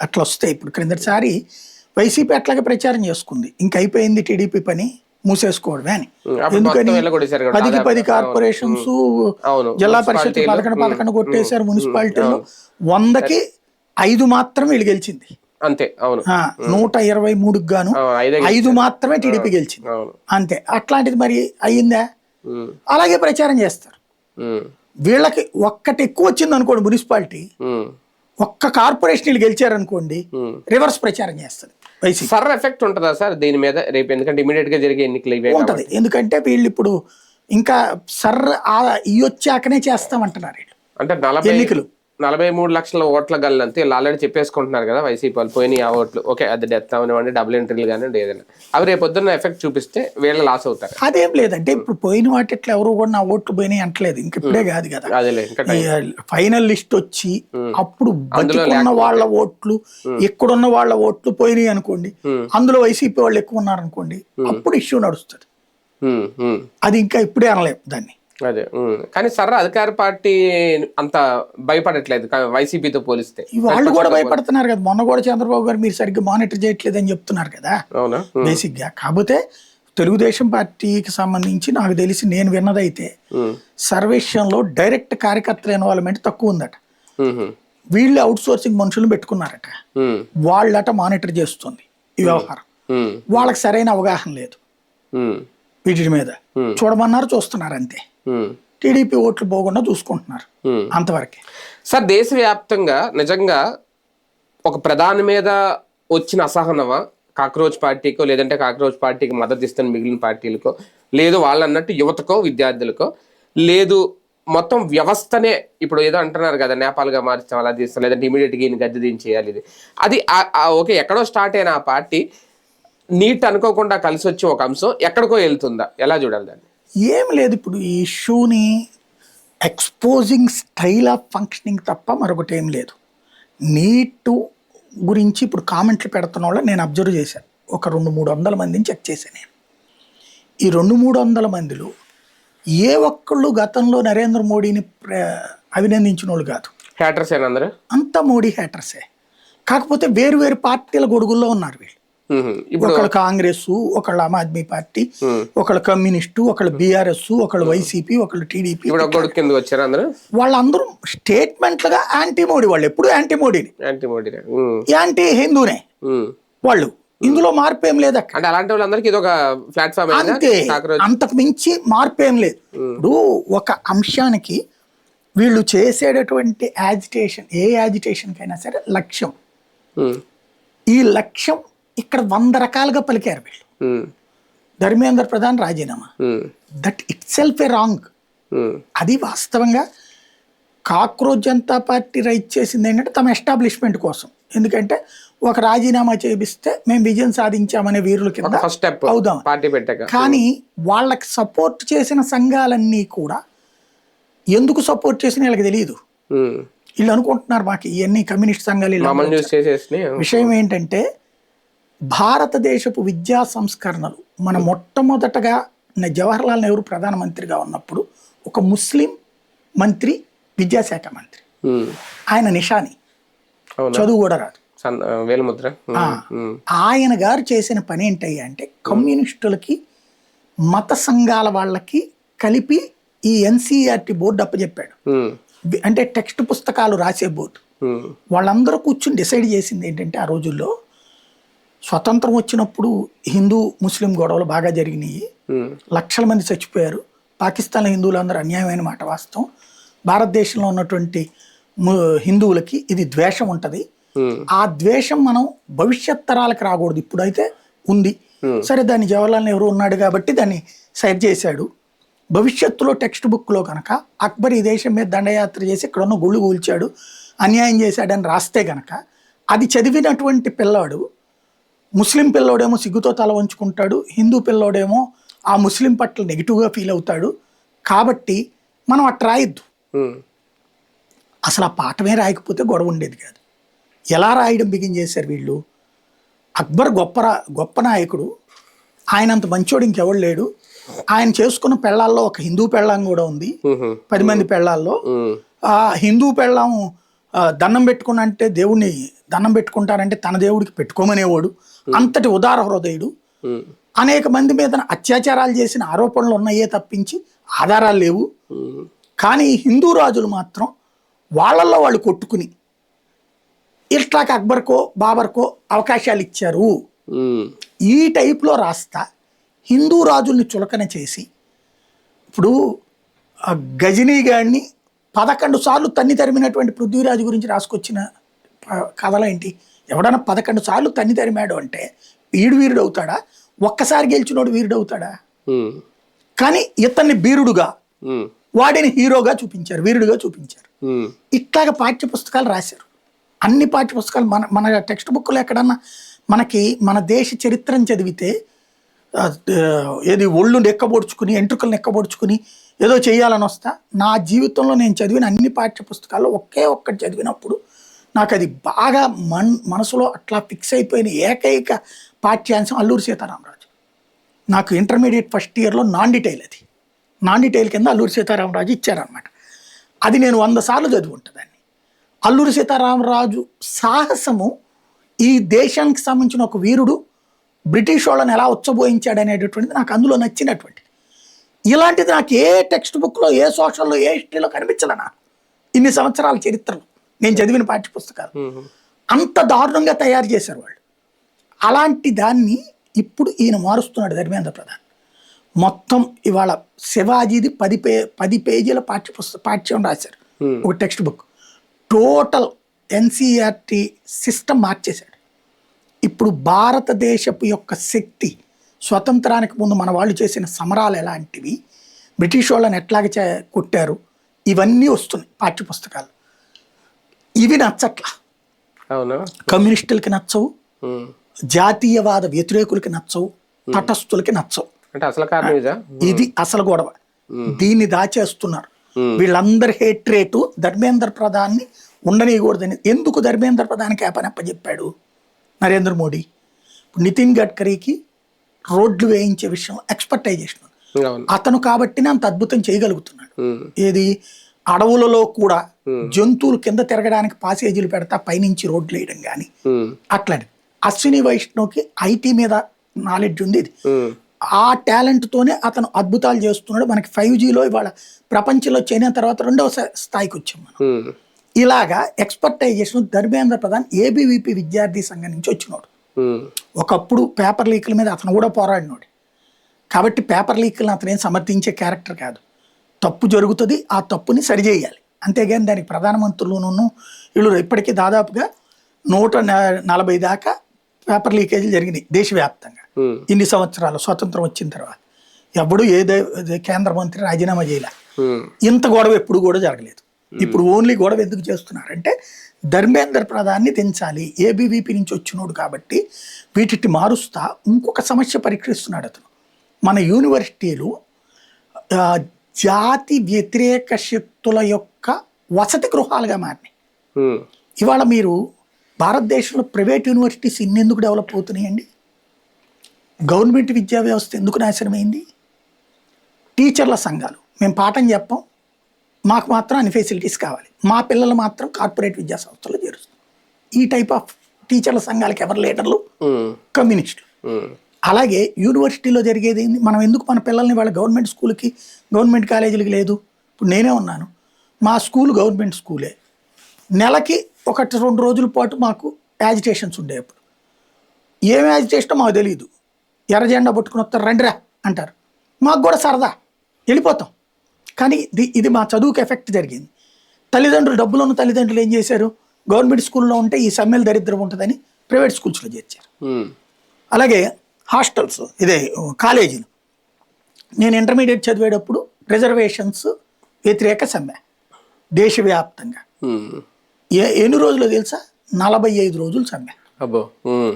అట్లా వస్తాయి. ఇప్పుడు క్రిందటిసారి వైసీపీ అట్లాగే ప్రచారం చేసుకుంది, ఇంక అయిపోయింది టీడీపీ పని, మూసేసుకోవడమే అని. ఎందుకని 10 కార్పొరేషన్స్, జిల్లా పరిషత్ 11 కొట్టేశారు, మున్సిపాలిటీలో 100కి 5 మాత్రం వీళ్ళు గెలిచింది అంతే. అవును, 123కి గాను 5 మాత్రమే టీడీపీ గెలిచింది అంతే. అట్లాంటిది మరి అయ్యిందా? అలాగే ప్రచారం చేస్తారు. వీళ్ళకి ఒక్కటి ఎక్కువ వచ్చింది అనుకోండి, మున్సిపాలిటీ ఒక్క కార్పొరేషన్ వీళ్ళు గెలిచారనుకోండి, రివర్స్ ప్రచారం చేస్తుంది వైసీపీ. సర్ ఎఫెక్ట్ ఉంటుందా సార్ దీని మీద రేపు? ఎందుకంటే ఇమీడియట్ గా జరిగే ఎన్నికలు ఇవే ఉంటది. ఎందుకంటే వీళ్ళు ఇప్పుడు ఇంకా వచ్చాకనే చేస్తామంటున్నారు వీళ్ళు. అంటే ఎన్నికలు 43 లక్షల ఓట్ల గల్లంతే వీళ్ళు ఆల్రెడీ చెప్పేసుకుంటున్నారు కదా వైసీపీ వాళ్ళు. పోయిన ఆ ఓట్లు ఓకే, అది డెత్ అవనివ్వండి, డబుల్ ఎంట్రీలు కానివ్వండి, ఏదైనా అవి రేపు పొద్దున్న ఎఫెక్ట్ చూపిస్తే వీళ్ళ లాస్ అవుతారు. అదేం లేదంటే ఇప్పుడు పోయిన వాటిట్లో ఎవరు కూడా నా ఓట్లు పోయినాయి అంటలేదు, ఇంక ఇప్పుడే కాదు కదా. ఫైనల్ లిస్ట్ వచ్చి అప్పుడు బతికున్న వాళ్ళ ఓట్లు, ఎక్కడున్న వాళ్ళ ఓట్లు పోయినాయి అనుకోండి, అందులో వైసీపీ వాళ్ళు ఎక్కువ ఉన్నారు అనుకోండి, అప్పుడు ఇష్యూ నడుస్తుంది. అది ఇంకా ఇప్పుడే అనలేము దాన్ని. అదే కానీ సర్ర అధికార పార్టీ అంత భయపడట్లేదు వైసీపీతో పోలిస్తే. వాళ్ళు కూడా భయపడుతున్నారు కదా. మొన్న కూడా చంద్రబాబు గారు మీరు సరిగ్గా మానిటర్ చేయట్లేదు అని చెప్తున్నారు కదా బేసిక్ గా. కాకపోతే తెలుగుదేశం పార్టీకి సంబంధించి నాకు తెలిసి నేను విన్నదైతే సర్వేషన్లో డైరెక్ట్ కార్యకర్తల ఇన్వాల్వ్మెంట్ తక్కువ ఉందట. వీళ్ళు అవుట్ సోర్సింగ్ మనుషులను పెట్టుకున్నారట, వాళ్ళట మానిటర్ చేస్తుంది ఈ వ్యవహారం. వాళ్ళకి సరైన అవగాహన లేదు వీటి మీద. చూడమన్నారు, చూస్తున్నారు అంతే. టీడీపీ ఓట్లు పోకుండా చూసుకుంటున్నారు అంతవరకే. సార్ దేశవ్యాప్తంగా నిజంగా ఒక ప్రధాని మీద వచ్చిన అసహనమా కాక్రోచ్ పార్టీకో, లేదంటే కాక్రోచ్ పార్టీకి మద్దతు ఇస్తున్న మిగిలిన పార్టీలకో, లేదు వాళ్ళు అన్నట్టు యువతకో విద్యార్థులకో, లేదు మొత్తం వ్యవస్థనే ఇప్పుడు ఏదో అంటున్నారు కదా నేపాల్గా మార్చాం అలా తీస్తాం, లేదంటే ఇమీడియట్గా ఈయన గద్దె దించేయాలి, ఇది అది ఓకే ఎక్కడో స్టార్ట్ అయిన ఆ పార్టీ నీట్ అనుకోకుండా కలిసి వచ్చి ఒక అంశం ఎక్కడికో వెళ్తుందా? ఎలా చూడాలి దాన్ని? ఏం లేదు. ఇప్పుడు ఈ ఇష్యూని ఎక్స్పోజింగ్ స్టైల్ ఆఫ్ ఫంక్షనింగ్ తప్ప మరొకటి ఏం లేదు. నీటు గురించి ఇప్పుడు కామెంట్లు పెడుతున్న వాళ్ళు నేను అబ్జర్వ్ చేశాను. ఒక 200-300 మందిని చెక్ చేశాను నేను. ఈ 200-300 మందిలో ఏ ఒక్కళ్ళు గతంలో నరేంద్ర మోడీని అభినందించిన వాళ్ళు కాదు. హ్యాటర్స్ ఏనా అందరూ? అంతా మోడీ హ్యాటర్సే. కాకపోతే వేరు వేరు పార్టీల గొడుగుల్లో ఉన్నారు వీళ్ళు. ఇప్పుడు ఒకళ్ళు కాంగ్రెస్, ఒకళ్ళు ఆమ్ ఆద్మీ పార్టీ, ఒకళ్ళు కమ్యూనిస్టు, ఒకళ్ళు బీఆర్ఎస్, ఒకళ్ళు వైసీపీ, ఒకళ్ళు టీడీపీ. ఇప్పుడు ఒక గొడుగు కింద వచ్చారు అందరూ. వాళ్ళందరూ స్టేట్మెంట్లుగా యాంటీ మోడీ. వాళ్ళు ఎప్పుడు యాంటీ మోడీని, యాంటీ మోడీ, యాంటీ హిందూనే వాళ్ళు. ఇందులో మార్పు ఏం లేదు అక్కడ. అంటే అలాంటి వాళ్ళందరికీ ఇది ఒక ప్లాట్ఫామ్ అంతే, అంతకు మించి మార్పు ఏం లేదు. ఇప్పుడు ఒక అంశానికి వీళ్ళు చేసేటటువంటి యాజిటేషన్, ఏ యాజిటేషన్కైనా సరే లక్ష్యం. ఈ లక్ష్యం ఇక్కడ 100 రకాలుగా పలికారు వీళ్ళు. ధర్మేంద్ర ప్రధాన్ రాజీనామా, that it self A wrong. అది వాస్తవంగా కాక్రోచ్ జనతా పార్టీ రైట్ చేసింది ఏంటంటే తమ ఎస్టాబ్లిష్మెంట్ కోసం. ఎందుకంటే ఒక రాజీనామా చేపిస్తే మేము విజయం సాధించామనే వీరుల కింద అవుదాం. కానీ వాళ్ళకి సపోర్ట్ చేసిన సంఘాలన్నీ కూడా ఎందుకు సపోర్ట్ చేసిన వీళ్ళకి తెలియదు. వీళ్ళు అనుకుంటున్నారు మాకు ఇవన్నీ కమ్యూనిస్ట్ సంఘాలు. విషయం ఏంటంటే భారతదేశపు విద్యా సంస్కరణలు మన మొట్టమొదటగా జవహర్లాల్ నెహ్రూ ప్రధానమంత్రిగా ఉన్నప్పుడు ఒక ముస్లిం మంత్రి విద్యాశాఖ మంత్రి, ఆయన నిషాని, చదువు కూడా రాదు, వేలుముద్ర. ఆయన గారు చేసిన పని ఏంటయ్యా అంటే కమ్యూనిస్టులకి మత సంఘాల వాళ్ళకి కలిపి ఈ ఎన్సీఆర్టీ బోర్డు అప్పచెప్పాడు. అంటే టెక్స్ట్ పుస్తకాలు రాసే బోర్డు. వాళ్ళందరూ కూర్చుని డిసైడ్ చేసింది ఏంటంటే ఆ రోజుల్లో స్వతంత్రం వచ్చినప్పుడు హిందూ ముస్లిం గొడవలు బాగా జరిగినాయి, లక్షల మంది చచ్చిపోయారు. పాకిస్తాన్లో హిందువులందరూ అన్యాయమైన మాట వాస్తవం. భారతదేశంలో ఉన్నటువంటి హిందువులకి ఇది ద్వేషం ఉంటుంది. ఆ ద్వేషం మనం భవిష్యత్ తరాలకు రాకూడదు. ఇప్పుడైతే ఉంది సరే, దాన్ని జవహర్లాల్ నెహ్రూ ఉన్నాడు కాబట్టి దాన్ని సరి చేశాడు. భవిష్యత్తులో టెక్స్ట్ బుక్లో కనుక అక్బర్ ఈ దేశం మీద దండయాత్ర చేసి ఇక్కడున్న గుళ్ళు కూల్చాడు, అన్యాయం చేశాడని రాస్తే గనక అది చదివినటువంటి పిల్లాడు, ముస్లిం పిల్లోడేమో సిగ్గుతో తల వంచుకుంటాడు, హిందూ పిల్లోడేమో ఆ ముస్లిం పట్ల నెగిటివ్గా ఫీల్ అవుతాడు. కాబట్టి మనం అట్లా రాయొద్దు. అసలు ఆ పాఠమే రాయకపోతే గొడవ ఉండేది కాదు. ఎలా రాయడం బిగిన్ చేశారు వీళ్ళు? అక్బర్ గొప్ప నాయకుడు, ఆయనంత మంచోడు ఇంకెవడు లేడు. ఆయన చేసుకున్న పెళ్ళాల్లో ఒక హిందూ పెళ్ళాం కూడా ఉంది. 10 మంది పెళ్ళాల్లో ఆ హిందూ పెళ్ళాం దండం పెట్టుకున్నంటే దేవుణ్ణి దండం పెట్టుకుంటారంటే తన దేవుడికి పెట్టుకోమనేవాడు. అంతటి ఉదార హృదయుడు. అనేక మంది మీద అత్యాచారాలు చేసిన ఆరోపణలు ఉన్నాయే తప్పించి ఆధారాలు లేవు. కానీ హిందూ రాజులు మాత్రం వాళ్ళల్లో వాళ్ళు కొట్టుకుని ఇట్లాకి అక్బర్కో బాబర్కో అవకాశాలు ఇచ్చారు. ఈ టైప్లో రాస్తా హిందూ రాజుల్ని చులకన చేసి, ఇప్పుడు గజనీ గాడిని 11 సార్లు తన్ని తరిమినటువంటి పృథ్వీరాజు గురించి రాసుకొచ్చిన కథలేంటి? ఎవడన్నా 11 సార్లు తన్ని తరిమాడు అంటే వీరుడు అవుతాడా? ఒక్కసారి గెలిచినోడు వీరుడు అవుతాడా? కానీ ఇతన్ని బీరుడుగా, వాడిని హీరోగా చూపించారు, వీరుడుగా చూపించారు. ఇట్లాగ పాఠ్య పుస్తకాలు రాశారు. అన్ని పాఠ్య పుస్తకాలు మన టెక్స్ట్ బుక్లో ఎక్కడన్నా మనకి మన దేశ చరిత్రను చదివితే ఏది ఒళ్ళు నెక్కబొడుచుకుని ఎంట్రుకలు నెక్కబొడుచుకుని ఏదో చేయాలని వస్తా. నా జీవితంలో నేను చదివిన అన్ని పాఠ్య పుస్తకాల్లో ఒక్కటి చదివినప్పుడు నాకు అది బాగా మనసులో అట్లా ఫిక్స్ అయిపోయిన ఏకైక పాఠ్యాంశం అల్లూరి సీతారామరాజు. నాకు ఇంటర్మీడియట్ ఫస్ట్ ఇయర్లో నాన్ డీటెయిల్ కింద అల్లూరి సీతారామరాజు ఇచ్చారనమాట. అది నేను 100 సార్లు చదివి ఉంటుందాన్ని. అల్లూరి సీతారామరాజు సాహసము, ఈ దేశానికి సంబంధించిన ఒక వీరుడు బ్రిటిష్ వాళ్ళని ఎలా ఉచ్చబోయించాడు అనేటటువంటిది నాకు అందులో నచ్చినటువంటిది. ఇలాంటిది నాకు ఏ టెక్స్ట్ బుక్లో, ఏ సోషల్లో, ఏ హిస్టరీలో కనిపించలే. నాకు ఇన్ని సంవత్సరాల చరిత్రలో నేను చదివిన పాఠ్యపుస్తకాలు అంత దారుణంగా తయారు చేశారు వాళ్ళు. అలాంటి దాన్ని ఇప్పుడు ఈయన మారుస్తున్నాడు ధర్మేంద్ర ప్రధాన్. మొత్తం ఇవాళ శివాజీది 10 పేజీల పాఠ్యం రాశారు, ఒక textbook. Total NCERT system మార్చేశాడు. ఇప్పుడు భారతదేశపు యొక్క శక్తి, స్వతంత్రానికి ముందు మన వాళ్ళు చేసిన సమరాలు ఎలాంటివి, బ్రిటిష్ వాళ్ళని ఎట్లాగ కొట్టారు, ఇవన్నీ వస్తున్నాయి పాఠ్యపుస్తకాలు. ఇవి నచ్చట్లా, కమ్యూనిస్టులకి నచ్చవు, జాతీయవాద వ్యతిరేకులకి నచ్చవు, తటస్థులకి నచ్చవు. ఇది అసలు గొడవ. దీన్ని దాచేస్తున్నారు వీళ్ళందరి. హేట్రేటు ధర్మేంద్ర ప్రధాన్ని ఉండనీయకూడదని. ఎందుకు ధర్మేంద్ర ప్రధానికి చెప్పాడు నరేంద్ర మోడీ? నితిన్ గడ్కరీకి రోడ్లు వేయించే విషయం ఎక్స్పర్టైజేషన్. అవును. అతను కాబట్టి అంత అద్భుతం చేయగలుగుతున్నాడు. ఉమ్, ఏది అడవులలో కూడా జంతువులు కింద తిరగడానికి పాసేజీలు పెడతా పైనుంచి రోడ్లు వేయడం కానీ ఉమ్, అట్లాంటి. అశ్విని వైష్ణవ్కి ఐటీ మీద నాలెడ్జ్ ఉంది. ఇది ఉమ్, ఆ టాలెంట్ తోనే అతను అద్భుతాలు చేస్తున్నాడు. మనకి 5Gలో ఇవాళ ప్రపంచంలో చైనా తర్వాత 2వ స్థాయికి వచ్చాం మనం. ఉమ్, ఇలాగా ఎక్స్పర్టైజేషన్ ధర్మేంద్ర ప్రధాన్ ఏబీవీపీ విద్యార్థి సంఘం నుంచి వచ్చినాడు. ఉమ్, ఒకప్పుడు పేపర్ లీకుల మీద అతను కూడా పోరాడినాడు. కాబట్టి పేపర్ లీకులను అతను ఏం సమర్థించే క్యారెక్టర్ కాదు. తప్పు జరుగుతుంది, ఆ తప్పుని సరిచేయాలి. అంతేగాని దానికి ప్రధానమంత్రులను వీళ్ళు ఇప్పటికీ దాదాపుగా 140 దాకా పేపర్ లీకేజీలు జరిగినాయి దేశవ్యాప్తంగా ఉమ్, ఇన్ని సంవత్సరాలు స్వతంత్రం వచ్చిన తర్వాత. ఎప్పుడు కేంద్ర మంత్రి రాజీనామా చేయలే. ఉమ్, ఇంత గొడవ ఎప్పుడు కూడా జరగలేదు. ఇప్పుడు ఓన్లీ గొడవ ఎందుకు చేస్తున్నారంటే ధర్మేంద్ర ప్రధాన్ని దించాలి, ఏబీవీపీ నుంచి వచ్చినోడు కాబట్టి వీటిని మారుస్తా ఇంకొక సమస్య పరిష్కరిస్తున్నాడు అతను. మన యూనివర్సిటీలు జాతి వ్యతిరేక శక్తుల యొక్క వసతి గృహాలుగా మారినాయి. ఉమ్, ఇవాళ మీరు భారతదేశంలో ప్రైవేట్ యూనివర్సిటీస్ ఇన్నెందుకు డెవలప్ అవుతున్నాయండి? గవర్నమెంట్ విద్యా వ్యవస్థ ఎందుకు నాశనమైంది? టీచర్ల సంఘాలు మేము పాఠం చెప్పాం, మాకు మాత్రం అన్ని ఫెసిలిటీస్ కావాలి, మా పిల్లలు మాత్రం కార్పొరేట్ విద్యా సంస్థల్లో చేరుస్తాం. ఈ టైప్ ఆఫ్ టీచర్ల సంఘాలకి ఎవరు లీడర్లు? ఉమ్, కమ్యూనిస్టులు. ఉమ్, అలాగే యూనివర్సిటీలో జరిగేది ఏంది? మనం ఎందుకు మన పిల్లల్ని వాళ్ళ గవర్నమెంట్ స్కూల్కి గవర్నమెంట్ కాలేజీలకి లేదు? ఇప్పుడు నేనే ఉన్నాను, మా స్కూల్ గవర్నమెంట్ స్కూలే. నెలకి 1-2 రోజుల పాటు మాకు యాజిటేషన్స్ ఉండేవి. అప్పుడు ఏం యాజిటేషనో మాకు తెలియదు. ఎర్ర జెండా పట్టుకుని వస్తారు, రండిరా అంటారు. మాకు కూడా సరదా, వెళ్ళిపోతాం. కానీ ఇది మా చదువుకి ఎఫెక్ట్ జరిగింది. తల్లిదండ్రులు డబ్బులను తల్లిదండ్రులు ఏం చేశారు? గవర్నమెంట్ స్కూల్లో ఉంటే ఈ సమ్మెల దరిద్రం ఉంటుందని ప్రైవేట్ స్కూల్స్లో చేర్చారు. ఉమ్, అలాగే హాస్టల్స్, ఇదే కాలేజీలు. నేను ఇంటర్మీడియట్ చదివేటప్పుడు రిజర్వేషన్స్ వ్యతిరేక సమ్మె దేశవ్యాప్తంగా. ఉమ్, ఎన్ని రోజులు తెలుసా? 45 రోజులు సమ్మె. అబ్బో. ఉమ్,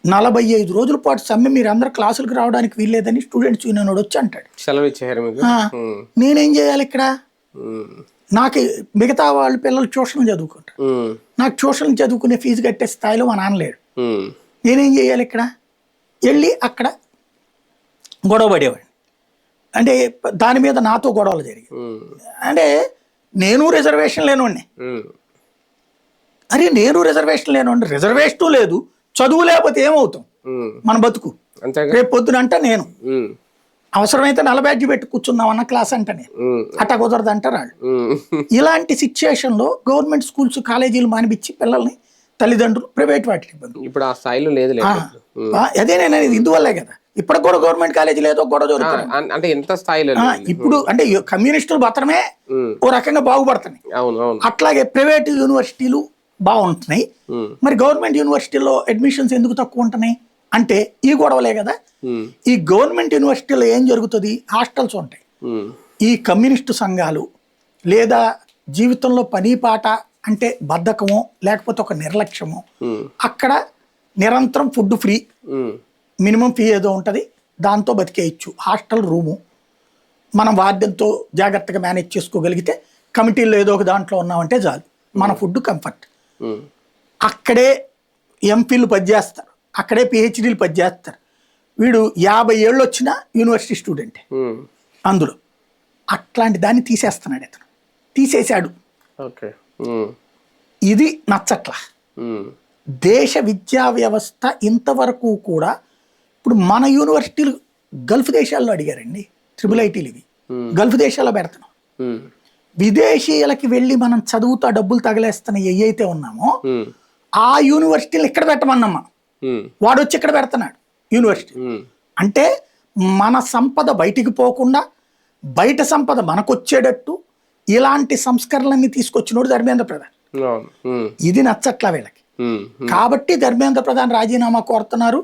45 రోజుల పాటు సమ్మె. మీరు అందరు క్లాసులకు రావడానికి వీల్లేదని స్టూడెంట్స్ యూనియన్ వచ్చి అంటాడు. సెలవు ఇచ్చారు మీకు? ఆ, ఉమ్, నేనేం చేయాలి ఇక్కడ? ఉమ్, నాకు మిగతా వాళ్ళ పిల్లలు ట్యూషన్ చదువుకుంటారు, ఉమ్, నాకు ట్యూషన్ చదువుకునే ఫీజు కట్టే స్థాయిలో మా నాన్న లేడు. ఉమ్, నేనేం చేయాలి ఇక్కడ? వెళ్ళి అక్కడ గొడవ పడేవాడిని. అంటే దాని మీద నాతో గొడవలు జరిగాయి. ఉమ్, అంటే నేను రిజర్వేషన్ లేనివాడిని. ఉమ్, అరే నేను రిజర్వేషన్ లేనివాడిని, రిజర్వేషన్ లేదు, చదువు లేకపోతే ఏమవుతాం ఉమ్, మన బతుకు? అంతేగా. రేపు పొద్దున అంటే నేను ఉమ్, అవసరమైతే 40 బ్యాడ్జీ పెట్టి కూర్చున్నాం అన్న క్లాస్ అంటే నేను ఉమ్, అట్టా కుదరదు అంటారు వాళ్ళు. ఉమ్, ఇలాంటి సిచ్యుయేషన్లో గవర్నమెంట్ స్కూల్స్ కాలేజీలు మానిపించి పిల్లల్ని తల్లిదండ్రులు ప్రైవేట్ వాటికి ఇబ్బంది. ఇప్పుడు ఆ స్థాయిలో లేదు. అదే నేను అనేది ఇందువల్లే కదా ఇప్పటికి కూడా గవర్నమెంట్ కాలేజీ లేదో గొడవ జరుగుతుంది. అంటే ఎంత స్థాయిలో లేదు. ఇప్పుడు అంటే కమ్యూనిస్టులు మాత్రమే ఉమ్, ఓ రకంగా బాగుపడుతున్నాయి. అవును, అవును. అట్లాగే ప్రైవేట్ యూనివర్సిటీలు బాగుంటున్నాయి. ఉమ్, మరి గవర్నమెంట్ యూనివర్సిటీలో అడ్మిషన్స్ ఎందుకు తక్కువ ఉంటున్నాయి అంటే ఈ గొడవలే కదా. ఉమ్, ఈ గవర్నమెంట్ యూనివర్సిటీలో ఏం జరుగుతుంది? హాస్టల్స్ ఉంటాయి. ఉమ్, ఈ కమ్యూనిస్టు సంఘాలు లేదా జీవితంలో పని పాట అంటే బద్ధకమో లేకపోతే ఒక నిర్లక్ష్యమో, ఉమ్, అక్కడ నిరంతరం ఫుడ్ ఫ్రీ, ఉమ్, మినిమం ఫీ ఏదో ఉంటుంది, దాంతో బతికేయచ్చు. హాస్టల్ రూము మనం వార్డెన్తో జాగ్రత్తగా మేనేజ్ చేసుకోగలిగితే, కమిటీల్లో ఏదో ఒక దాంట్లో ఉన్నామంటే చాలు, మన ఫుడ్ కంఫర్ట్. ఉమ్, అక్కడే ఎంపీలు పనిచేస్తారు, అక్కడే పిహెచ్డీలు పనిచేస్తారు. వీడు 50 ఏళ్ళు వచ్చిన యూనివర్సిటీ స్టూడెంటే ఉమ్, అందులో. అట్లాంటి దాన్ని తీసేస్తున్నాడు అతను, తీసేశాడు. ఓకే. ఉమ్, ఇది నచ్చట్లా. ఉమ్, దేశ విద్యా వ్యవస్థ ఇంతవరకు కూడా ఇప్పుడు మన యూనివర్సిటీలు గల్ఫ్ దేశాల్లో అడిగారండి, IIITలు ఇవి గల్ఫ్ దేశాల్లో పెడుతున్నాం. ఉమ్, విదేశీయులకి వెళ్ళి మనం చదువుతా డబ్బులు తగలేస్తున్న ఏవైతే ఉన్నామో ఉమ్, ఆ యూనివర్సిటీలు ఇక్కడ పెట్టమన్నాం మనం. ఉమ్, వాడు వచ్చి ఇక్కడ పెడుతున్నాడు యూనివర్సిటీ. ఉమ్, అంటే మన సంపద బయటికి పోకుండా బయట సంపద మనకు వచ్చేటట్టు ఇలాంటి సంస్కరణలన్నీ తీసుకొచ్చినోడు ధర్మేంద్ర ప్రధాన్. అవును. ఉమ్, ఇది నచ్చట్లా వీళ్ళకి. ఉమ్, కాబట్టి ధర్మేంద్ర ప్రధాన్ రాజీనామా కోరుతున్నారు.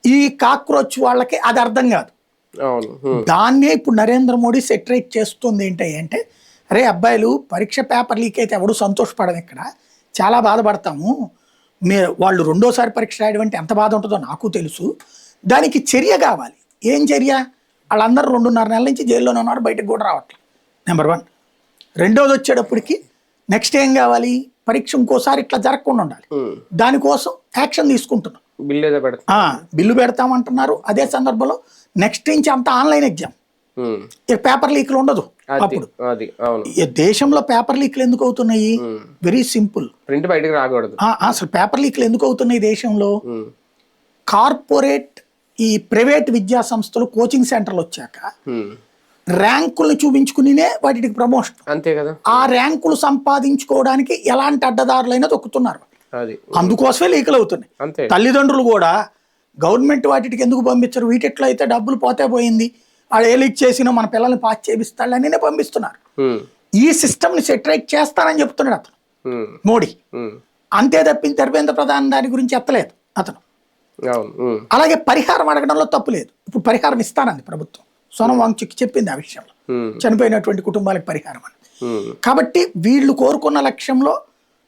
ఈ కాక్రోచ్ వాళ్ళకి అది అర్థం కాదు. అవును. ఉమ్, దాన్నే ఇప్పుడు నరేంద్ర మోడీ సెటరేట్ చేస్తుంది. ఏంటంటే అరే అబ్బాయిలు పరీక్ష పేపర్ లీక్ అయితే ఎవడు సంతోషపడదు, ఇక్కడ చాలా బాధపడతాము, వాళ్ళు 2వ పరీక్ష రాయడం అంటే ఎంత బాధ ఉంటుందో నాకు తెలుసు, దానికి చర్య కావాలి. ఏం చర్య? వాళ్ళందరూ 2.5 నెలల నుంచి జైల్లోనే ఉన్నారు, బయటకు కూడా రావట్లేదు. నెంబర్ 1. రెండోది వచ్చేటప్పటికి నెక్స్ట్ ఏం కావాలి? పరీక్ష ఇంకోసారి ఇట్లా జరగకుండా ఉండాలి. దానికోసం యాక్షన్ తీసుకుంటున్నాం. బిల్లు ఏదో పెడతా. బిల్లు పెడతామంటున్నారు. అదే సందర్భంలో నెక్స్ట్ నుంచి అంతా ఆన్లైన్ ఎగ్జామ్, ఇక పేపర్ లీక్లు ఉండదు. అప్పుడు అది అవును, ఈ దేశంలో పేపర్ లీక్లు ఎందుకు అవుతున్నాయి? Very simple. ప్రింట్ బయటకు రాకూడదు. అసలు పేపర్ లీక్లు ఎందుకు అవుతున్నాయి దేశంలో? కార్పొరేట్ ఈ ప్రైవేట్ విద్యా సంస్థలు కోచింగ్ సెంటర్లు వచ్చాక ర్యాంకులను చూపించుకునినే వాటికి ప్రమోషన్. అంతే కదా. ఆ ర్యాంకులు సంపాదించుకోవడానికి ఎలాంటి అడ్డదారులైనా తొక్కుతున్నారు. అది అందుకోసమే లీకులు అవుతున్నాయి. అంతే. తల్లిదండ్రులు కూడా గవర్నమెంట్ వాటికి ఎందుకు పంపించరు? వీటిట్లో అయితే డబ్బులు పోతే పోయింది, వాడు ఏ లీక్ చేసినా మన పిల్లల్ని పాస్ చేపిస్తాడని పంపిస్తున్నారు. ఈ సిస్టమ్ ని సెటరేట్ చేస్తానని చెప్తున్నాడు అతను మోడీ. అంతే తప్పించి ధర్మేంద్ర ప్రధాన్ దాని గురించి ఎత్తలేదు అతను. అలాగే పరిహారం అడగడంలో తప్పు లేదు. ఇప్పుడు పరిహారం ఇస్తానంది ప్రభుత్వం. సోనం వాంగ్చుక్ చెప్పింది ఆ విషయంలో, చనిపోయినటువంటి కుటుంబాలకు పరిహారం అని. కాబట్టి వీళ్ళు కోరుకున్న లక్ష్యంలో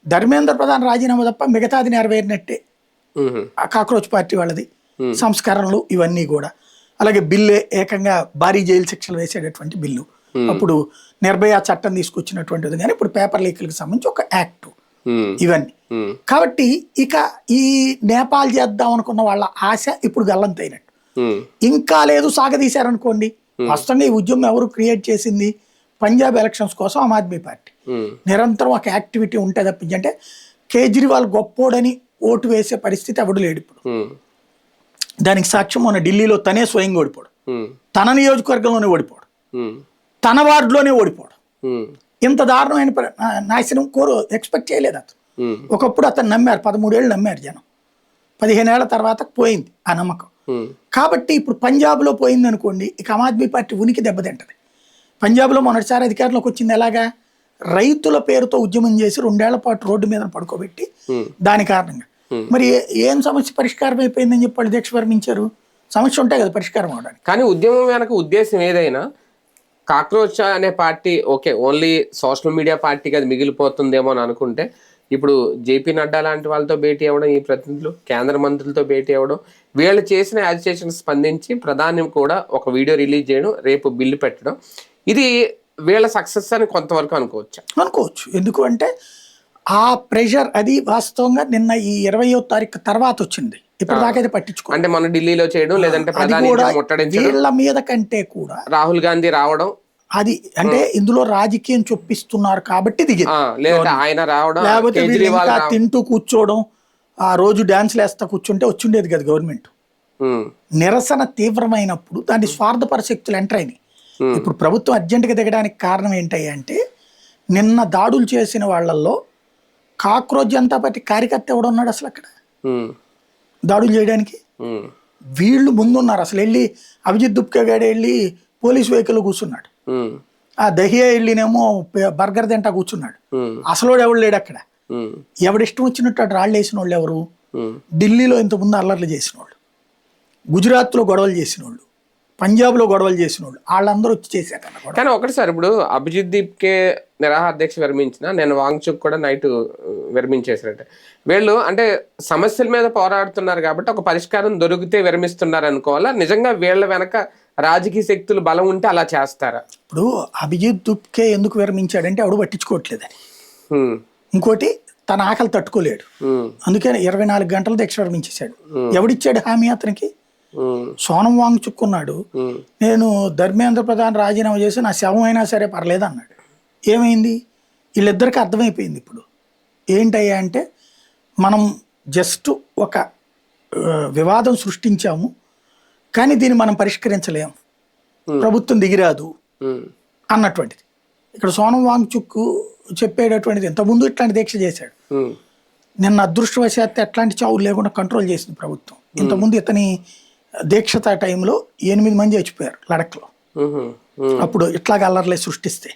ధర్మేంద్ర ప్రధాన్ రాజీనామా తప్ప మిగతాది నెరవేరినట్టే. ఆ కాక్రోచ్ పార్టీ వాళ్ళది సంస్కరణలు ఇవన్నీ కూడా. అలాగే బిల్లు ఏకంగా భారీ జైలు శిక్షలు వేసేటటువంటి బిల్లు, అప్పుడు నిర్భయ చట్టం తీసుకొచ్చినటువంటిది, కానీ ఇప్పుడు పేపర్ లీకులకు సంబంధించి ఒక యాక్ట్, ఇవన్నీ. కాబట్టి ఇక ఈ నేపాల్ చేద్దాం అనుకున్న వాళ్ళ ఆశ ఇప్పుడు గల్లంతైనట్టు. ఇంకా లేదు సాగదీశారనుకోండి. వాస్తవంగా ఈ ఉద్యమం ఎవరు క్రియేట్ చేసింది? పంజాబ్ ఎలక్షన్స్ కోసం ఆమ్ ఆద్మీ పార్టీ నిరంతరం ఒక యాక్టివిటీ ఉంటే తప్పించి, అంటే కేజ్రీవాల్ గొప్పోడని ఓటు వేసే పరిస్థితి ఎవడు లేడు ఇప్పుడు. దానికి సాక్ష్యం మొన్న ఢిల్లీలో తనే స్వయంగా ఓడిపోడు, తన నియోజకవర్గంలోనే ఓడిపోడు, తన వార్డులోనే ఓడిపోడు. ఇంత దారుణమైన నాశనం ఎక్స్పెక్ట్ చేయలేదు అతను. ఒకప్పుడు అతను నమ్మారు, 13 ఏళ్ళు నమ్మారు జనం, 15 ఏళ్ల తర్వాత పోయింది ఆ నమ్మకం. కాబట్టి ఇప్పుడు పంజాబ్లో పోయింది అనుకోండి, ఇక ఆమ్ ఆద్మీ పార్టీ ఉనికి దెబ్బతింటది. పంజాబ్లో మొదటిసారి అధికారంలోకి వచ్చింది ఎలాగా? రైతుల పేరుతో ఉద్యమం చేసి 2 ఏళ్ల పాటు రోడ్డు మీద పడుకోబెట్టి దాని కారణంగా. మరి ఏం సమస్య పరిష్కారం అయిపోయిందని చెప్పి వాళ్ళు దీక్ష విరమించారు? సమస్య ఉంటాయి కదా పరిష్కారం అవడానికి. కానీ ఉద్యమం వెనక ఉద్దేశం ఏదైనా, కాక్రోచ్ అనే party okay only social media పార్టీకి అది మిగిలిపోతుందేమో అని అనుకుంటే, ఇప్పుడు జేపీ నడ్డా లాంటి వాళ్ళతో భేటీ అవ్వడం, ఈ ప్రతినిధులు కేంద్ర మంత్రులతో భేటీ అవ్వడం, వీళ్ళు చేసిన యాజిటేషన్ స్పందించి ప్రధాని కూడా ఒక వీడియో రిలీజ్ చేయడం, రేపు బిల్లు పెట్టడం, ఇది వీళ్ళ సక్సెస్ అని కొంతవరకు అనుకోవచ్చు. ఎందుకు అంటే ఆ ప్రెషర్ అది వాస్తవంగా నిన్న ఈ 20వ తారీఖు తర్వాత వచ్చింది. ఇప్పుడు దాకైతే పట్టించుకో, అంటే మన ఢిల్లీలో చేయడం, లేదంటే వీళ్ళ మీద కంటే కూడా రాహుల్ గాంధీ రావడం, అది అంటే ఇందులో రాజకీయం చొప్పిస్తున్నారు కాబట్టి దిగింది. లేదంటే ఆయన రావడం, లేకపోతే తింటూ కూర్చోవడం, ఆ రోజు డాన్స్లు వేస్తా కూర్చుంటే వచ్చిండేది కదా గవర్నమెంట్. నిరసన తీవ్రమైనప్పుడు దాని స్వార్థపర శక్తులు ఎంటర్ అయినాయి. ఇప్పుడు ప్రభుత్వం అర్జెంటుగా దిగడానికి కారణం ఏంటంటే, నిన్న దాడులు చేసిన వాళ్ళల్లో కాక్రోచ్ జనతా పార్టీ కార్యకర్త ఎవడున్నాడు అసలు అక్కడ దాడులు చేయడానికి? వీళ్ళు ముందున్నారు. అసలు వెళ్ళి అభిజిత్ దుప్కే గాడు వెళ్ళి పోలీస్ వెహికల్ కూర్చున్నాడు, ఆ దహియా వెళ్ళినేమో బర్గర్ తింటా కూర్చున్నాడు. అసలు ఎవడు లేడు అక్కడ. ఎవడిష్టం వచ్చినట్టు అటు రాళ్ళు వేసిన వాళ్ళు ఎవరు? ఢిల్లీలో ఇంతకుముందు అల్లర్లు చేసిన వాళ్ళు, గుజరాత్లో గొడవలు చేసిన వాళ్ళు, పంజాబ్లో గొడవలు చేసిన వాళ్ళు, వాళ్ళందరూ వచ్చి చేశారు. కానీ ఒకటి సార్, ఇప్పుడు అభిజిత్ దీప్కే నిరాహార దీక్ష విరమించిన, నేను వాంగ్చుక్ కూడా నైట్ విరమించేసినట్టే. వీళ్ళు అంటే సమస్యల మీద పోరాడుతున్నారు కాబట్టి ఒక పరిష్కారం దొరికితే విరమిస్తున్నారు అనుకోవాలా? నిజంగా వీళ్ళ వెనక రాజకీయ శక్తులు బలం ఉంటే అలా చేస్తారా? ఇప్పుడు అభిజిత్ దుప్కే ఎందుకు విరమించాడంటే ఎవడు పట్టించుకోవట్లేదని, ఇంకోటి తన ఆకలి తట్టుకోలేడు, అందుకని 24 గంటలు దీక్ష విరమించేశాడు. ఎవడిచ్చాడు హామీ అతనికి? సోనం వాంగ్చుక్ ఉన్నాడు, నేను ధర్మేంద్ర ప్రధాన్ రాజీనామా చేసి నా శవం అయినా సరే పర్లేదు అన్నాడు. ఏమైంది? వీళ్ళిద్దరికి అర్థమైపోయింది ఇప్పుడు ఏంటయ్యా అంటే, మనం జస్ట్ ఒక వివాదం సృష్టించాము కానీ దీన్ని మనం పరిష్కరించలేము, ప్రభుత్వం దిగిరాదు అన్నటువంటిది. ఇక్కడ సోనం వాంగ్చుక్ చెప్పేటటువంటిది, ఇంతకుముందు ఇట్లాంటి దీక్ష చేశాడు, నిన్న అదృష్టవశాత్తు ఎట్లాంటి చావులు లేకుండా కంట్రోల్ చేసింది ప్రభుత్వం. ఇంతకుముందు ఇతని దీక్షత టైంలో 8 మంది చచ్చిపోయారు లడఖ్లో, అప్పుడు ఇట్లాగ అల్లర్లే సృష్టిస్తే.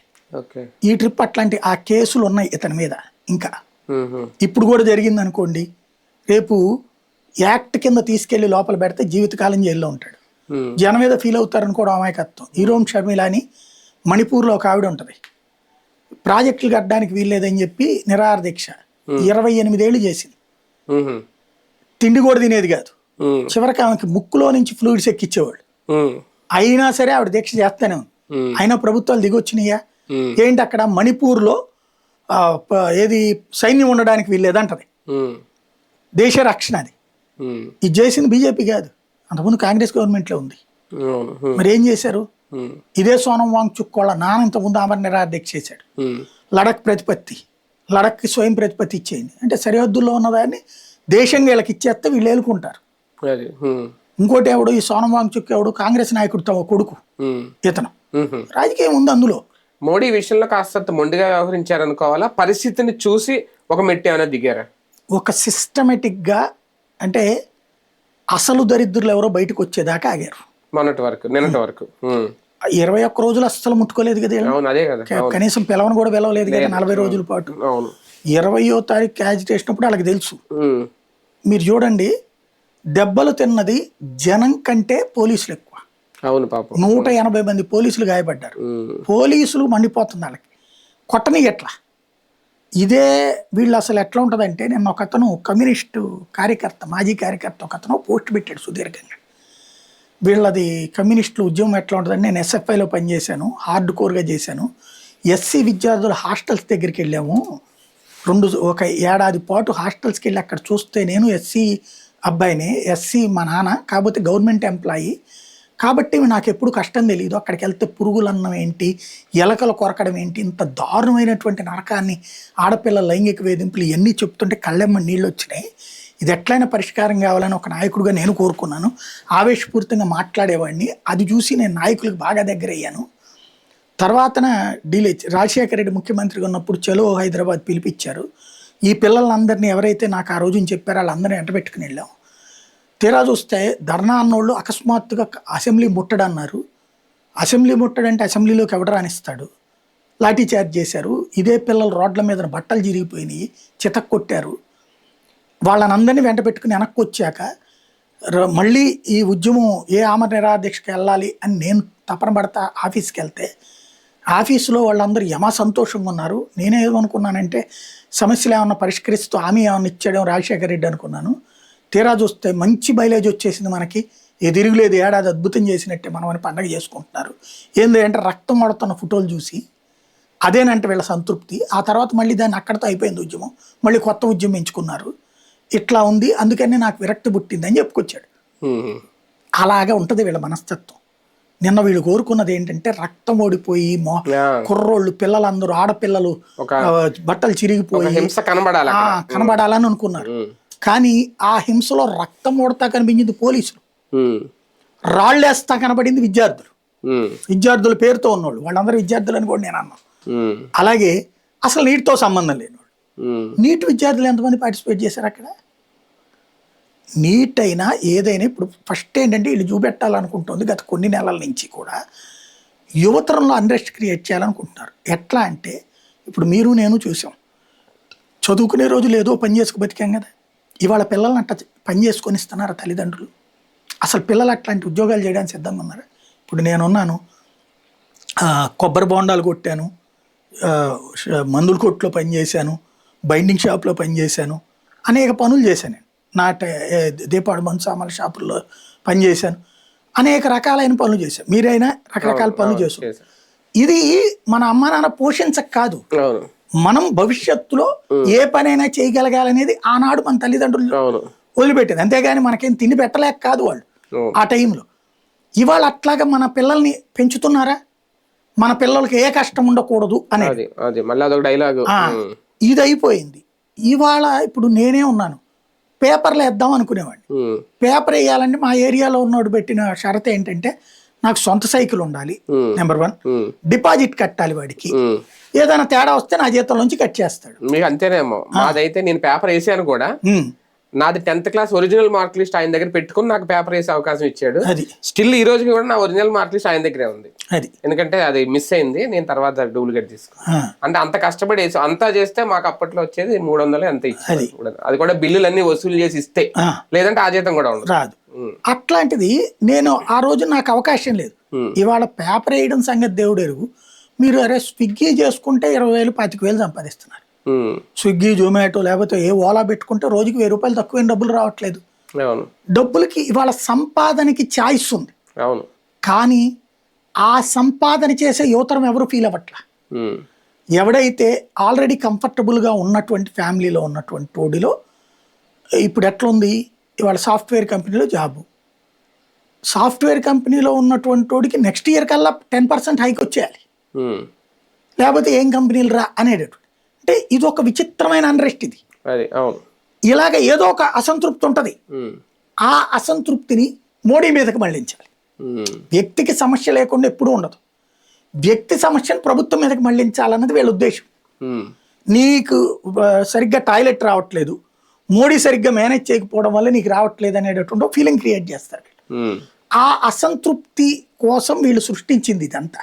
ఈ ట్రిప్ అట్లాంటి ఆ కేసులు ఉన్నాయి ఇతని మీద. ఇంకా ఇప్పుడు కూడా జరిగింది అనుకోండి, రేపు యాక్ట్ కింద తీసుకెళ్లి లోపల పెడితే జీవితకాలం జైల్లో ఉంటాడు. జనం మీద ఫీల్ అవుతారని కూడా అమాయకత్వం. ఈరోమ్ షర్మిల అని మణిపూర్లో ఒక ఆవిడ ఉంటుంది, ప్రాజెక్టులు కట్టడానికి వీల్లేదని చెప్పి నిరాహార దీక్ష 28 ఏళ్ళు చేసింది. తిండి కూడా తినేది కాదు, చివరికి ఆమెకి ముక్కులో నుంచి ఫ్లూయిడ్స్ ఎక్కిచ్చేవాళ్ళు. అయినా సరే ఆవిడ దీక్ష చేస్తానే ఉంది. అయినా ప్రభుత్వాలు దిగొచ్చినాయా ఏంటి? అక్కడ మణిపూర్లో ఏది సైన్యం ఉండడానికి వీల్లేదంటది, దేశ రక్షణ. అది ఇది చేసింది బీజేపీ కాదు, అంతకుముందు కాంగ్రెస్ గవర్నమెంట్లో ఉంది. అవును. ఉమ్. మరి ఏం చేశారు? ఉమ్. ఇదే సోనం వాంగ్చుక్ వాళ్ళ నాన్న ఇంతకుముందు ఆమరణ నిరాహారదీక్ష చేశాడు. ఉమ్. లడఖ్కి స్వయం ప్రతిపత్తి ఇచ్చేయండి అంటే సరిహద్దుల్లో ఉన్నదాన్ని దేశంగా వీళ్ళకి ఇచ్చేస్తే వీళ్ళు ఏలుకుంటారు. అది. ఉమ్. ఇంకోటి ఎవడు ఈ సోనం వాంగ్చుక్ ఎవడు కాంగ్రెస్ నాయకుడితో కొడుకు ఉమ్. ఇతను. ఉహు. రాజకీయం ఉంది అందులో. మోడీ ఈ విషయంలో కాస్త మొండిగా వ్యవహరించారనుకోవాలా, పరిస్థితిని చూసి ఒక మెట్టి ఏమైనా దిగారా? ఒక సిస్టమేటిక్గా అంటే అసలు దరిద్రులు ఎవరో బయటకు వచ్చేదాకా ఆగారు. మొన్నటి వరకు, నిన్నటి వరకు. ఉమ్. 21 రోజులు అస్సలు ముట్టుకోలేదు కదా వీళ్ళు. అవును, అదే కదా. అవును. కనీసం పిలవను కూడా పిలవలేదు కదా 40 రోజుల పాటు. అవును. 20వ తారీఖు క్యాచ్ చేసినప్పుడు వాళ్ళకి తెలుసు. ఉమ్. మీరు చూడండి, దెబ్బలు తిన్నది జనం కంటే పోలీసులు ఎక్కువ. అవును పాపం. 180 మంది పోలీసులు గాయపడ్డారు. ఉమ్. పోలీసులు మండిపోతుంది వాళ్ళకి, కొట్టని ఎట్లా. ఇదే వీళ్ళు అసలు ఎట్లా ఉంటుందంటే, నిన్న ఒకతను కమ్యూనిస్టు కార్యకర్త, మాజీ కార్యకర్త ఒకతను పోస్ట్ పెట్టాడు సుదీర్ఘంగా. వీళ్ళది కమ్యూనిస్టుల ఉద్యమం ఎట్లా ఉంటుందంటే, నేను ఎస్ఎఫ్ఐలో పనిచేశాను, హార్డ్ కోర్గా చేశాను. ఎస్సీ విద్యార్థుల హాస్టల్స్ దగ్గరికి వెళ్ళాము, ఒక ఏడాది పాటు హాస్టల్స్కి వెళ్ళి అక్కడ చూస్తే, నేను ఎస్సీ అబ్బాయిని, ఎస్సీ మా నాన్న, కాకపోతే గవర్నమెంట్ ఎంప్లాయీ కాబట్టి నాకు ఎప్పుడు కష్టం తెలియదు. అక్కడికి వెళ్తే పురుగులు అన్నం ఏంటి, ఎలకలు కొరకడం ఏంటి, ఇంత దారుణమైనటువంటి నరకాన్ని, ఆడపిల్లల లైంగిక వేధింపులు ఇవన్నీ చెప్తుంటే కళ్ళెమ్మ నీళ్ళు వచ్చినాయి. ఇది ఎట్లయినా పరిష్కారం కావాలని ఒక నాయకుడిగా నేను కోరుకున్నాను. ఆవేశపూరితంగా మాట్లాడేవాడిని. అది చూసి నేను నాయకులకు బాగా దగ్గర అయ్యాను. తర్వాతన రాజశేఖర రెడ్డి ముఖ్యమంత్రిగా ఉన్నప్పుడు చలో హైదరాబాద్ పిలిపించారు. ఈ పిల్లలందరినీ ఎవరైతే నాకు ఆ రోజున చెప్పారో వాళ్ళందరినీ ఎంటబెట్టుకుని వెళ్ళాం. తీరా చూస్తే ధర్నా అన్నోళ్ళు అకస్మాత్తుగా అసెంబ్లీ ముట్టడన్నారు. అసెంబ్లీ ముట్టడంటే అసెంబ్లీలోకి ఎవడ రానిస్తాడు. లాఠీ చార్జ్ చేశారు. ఇదే పిల్లలు రోడ్ల మీద బట్టలు చిరిగిపోయినాయి, చితక్ కొట్టారు. వాళ్ళని అందరినీ వెంట పెట్టుకుని వెనక్కి వచ్చాక మళ్ళీ ఈ ఉద్యమం ఏ ఆమరణ నిరాహారదీక్షకి వెళ్ళాలి అని నేను తపన పడతా ఆఫీస్కి వెళ్తే, ఆఫీసులో వాళ్ళందరూ యమా సంతోషంగా ఉన్నారు. నేనేమనుకున్నానంటే సమస్యలు ఏమన్నా పరిష్కరిస్తూ హామీ ఏమన్నా ఇచ్చాడేమో రాజశేఖర రెడ్డి అనుకున్నాను. తీరా చూస్తే మంచి మైలేజ్ వచ్చేసింది మనకి. ఎదిరుగులేదు, ఏడాది అద్భుతం చేసినట్టే మనం అని పండగ చేసుకుంటున్నారు. ఏంది అంటే రక్తం పడుతున్న ఫోటోలు చూసి అదేనంటే వీళ్ళ సంతృప్తి. ఆ తర్వాత మళ్ళీ దాన్ని అక్కడితో అయిపోయింది ఉద్యమం. మళ్ళీ కొత్త ఉద్యమం ఎంచుకున్నారు. ఇట్లా ఉంది, అందుకని నాకు విరక్తి పుట్టింది అని చెప్పుకొచ్చాడు. అలాగా ఉంటుంది వీళ్ళ మనస్తత్వం. నిన్న వీళ్ళు కోరుకున్నది ఏంటంటే రక్తం ఓడిపోయి కుర్రోళ్ళు, పిల్లలందరూ, ఆడపిల్లలు బట్టలు చిరిగిపోయి కనబడాలని అనుకున్నారు. కానీ ఆ హింసలో రక్తం ఓడతా కనిపించింది పోలీసులు, రాళ్ళేస్తా కనబడింది విద్యార్థులు. విద్యార్థుల పేరుతో ఉన్నోళ్ళు, వాళ్ళందరూ విద్యార్థులు అని కూడా నేను అన్నాను. అలాగే అసలు నీటితో సంబంధం లేని వాళ్ళు, నీట్ విద్యార్థులు ఎంతమంది పార్టిసిపేట్ చేశారు అక్కడ? నీట్ అయినా ఏదైనా ఇప్పుడు ఫస్ట్ ఏంటంటే వీళ్ళు చూపెట్టాలనుకుంటుంది గత కొన్ని నెలల నుంచి కూడా యువతరంలో అన్రెస్ట్ క్రియేట్ చేయాలనుకుంటున్నారు. ఎట్లా అంటే ఇప్పుడు మీరు నేను చూసాం, చదువుకునే రోజులు ఏదో పని చేసుకు బతికాం కదా. ఇవాళ పిల్లల్ని అట్లా పని చేసుకొని ఇస్తున్నారా తల్లిదండ్రులు? అసలు పిల్లలు అట్లాంటి ఉద్యోగాలు చేయడానికి సిద్ధంగా ఉన్నారు? ఇప్పుడు నేనున్నాను, కొబ్బరి బోండాలు కొట్టాను, మందుల కొట్లో పనిచేశాను, బైండింగ్ షాప్లో పనిచేశాను, అనేక పనులు చేశాను. దీపాడు మంచామల షాపుల్లో పనిచేశాను, అనేక రకాలైన పనులు చేశాను. మీరైనా రకరకాల పనులు చేశారు. ఇది మన అమ్మ నాన్న పోషించక కాదు, మనం భవిష్యత్తులో ఏ పనైనా చేయగలగాలనేది ఆనాడు మన తల్లిదండ్రులు వదిలిపెట్టింది. అంతేగాని మనకేం తిండి పెట్టలేక కాదు వాళ్ళు ఆ టైంలో. ఇవాళ అట్లాగా మన పిల్లల్ని పెంచుతున్నారా? మన పిల్లలకి ఏ కష్టం ఉండకూడదు అనేది ఇది అయిపోయింది. ఇవాళ ఇప్పుడు నేనే ఉన్నాను, పేపర్లు వేద్దాం అనుకునేవాడిని. పేపర్ వేయాలంటే మా ఏరియాలో ఉన్నోడు పెట్టిన షరత ఏంటంటే నాకు సొంత సైకిల్ ఉండాలి, నెంబర్ 1, డిపాజిట్ కట్టాలి, వాడికి ఏదైనా తేడా వస్తే నా జీతం నుంచి కట్ చేస్తాడు. మీకు అంతేనేమో. మాదైతే నేను పేపర్ వేసాను కూడా, నాది 10th class original mark list ఆయన దగ్గర పెట్టుకుని నాకు పేపర్ వేసే అవకాశం ఇచ్చాడు. అది స్టిల్ ఈ రోజుకి కూడా నా ఒరిజినల్ మార్క్ లిస్ట్ ఆయన దగ్గరే ఉంది. అది ఎందుకంటే అది మిస్ అయింది, నేను తర్వాత డూప్లికేట్ తీసుకున్నాను. అంటే అంత కష్టపడి వేసి అంతా చేస్తే మాకు అప్పట్లో వచ్చేది 300 ఎంత ఇచ్చింది. అది కూడా బిల్లులన్నీ వసూలు చేసి ఇస్తే, లేదంటే ఆ జీతం కూడా ఉండదు, రాదు. అట్లాంటిది నేను ఆ రోజు నాకు అవకాశం లేదు. ఇవాళ పేపర్ వేయడం సంగతి దేవుడు ఎరుగు. మీరు అరే స్విగ్గీ చేసుకుంటే 20,000 25,000 సంపాదిస్తున్నారు. స్విగ్గీ, జొమాటో లేకపోతే ఏ ఓలా పెట్టుకుంటే రోజుకి 1000 రూపాయలు తక్కువైన డబ్బులు రావట్లేదు. డబ్బులకి ఇవాళ సంపాదనకి ఛాయిస్ ఉంది. కానీ ఆ సంపాదన చేసే యువతరం ఎవరు ఫీల్ అవ్వట్లా. ఎవడైతే ఆల్రెడీ కంఫర్టబుల్గా ఉన్నటువంటి ఫ్యామిలీలో ఉన్నటువంటి తోడిలో ఇప్పుడు ఎట్లుంది, ఇవాళ సాఫ్ట్వేర్ కంపెనీలో జాబు, సాఫ్ట్వేర్ కంపెనీలో ఉన్నటువంటి వాడికి నెక్స్ట్ ఇయర్ కల్లా 10% హైక్ వచ్చేయాలి, లేకపోతే ఏం కంపెనీలు రా అనేటటువంటి. అంటే ఇది ఒక విచిత్రమైన అన్రెస్ట్ ఇది. అది అవును. ఇలాగ ఏదో ఒక అసంతృప్తి ఉంటుంది, ఆ అసంతృప్తిని మోడీ మీదకి మళ్ళించాలి. వ్యక్తికి సమస్య లేకుండా ఎప్పుడూ ఉండదు, వ్యక్తి సమస్యను ప్రభుత్వం మీదకి మళ్ళించాలన్నది వీళ్ళ ఉద్దేశం. నీకు సరిగ్గా టాయిలెట్ రావట్లేదు, మోడీ సరిగ్గా మేనేజ్ చేయకపోవడం వల్ల నీకు రావట్లేదు అనేటటువంటి ఫీలింగ్ క్రియేట్ చేస్తారు. ఆ అసంతృప్తి కోసం వీళ్ళు సృష్టించింది ఇదంతా.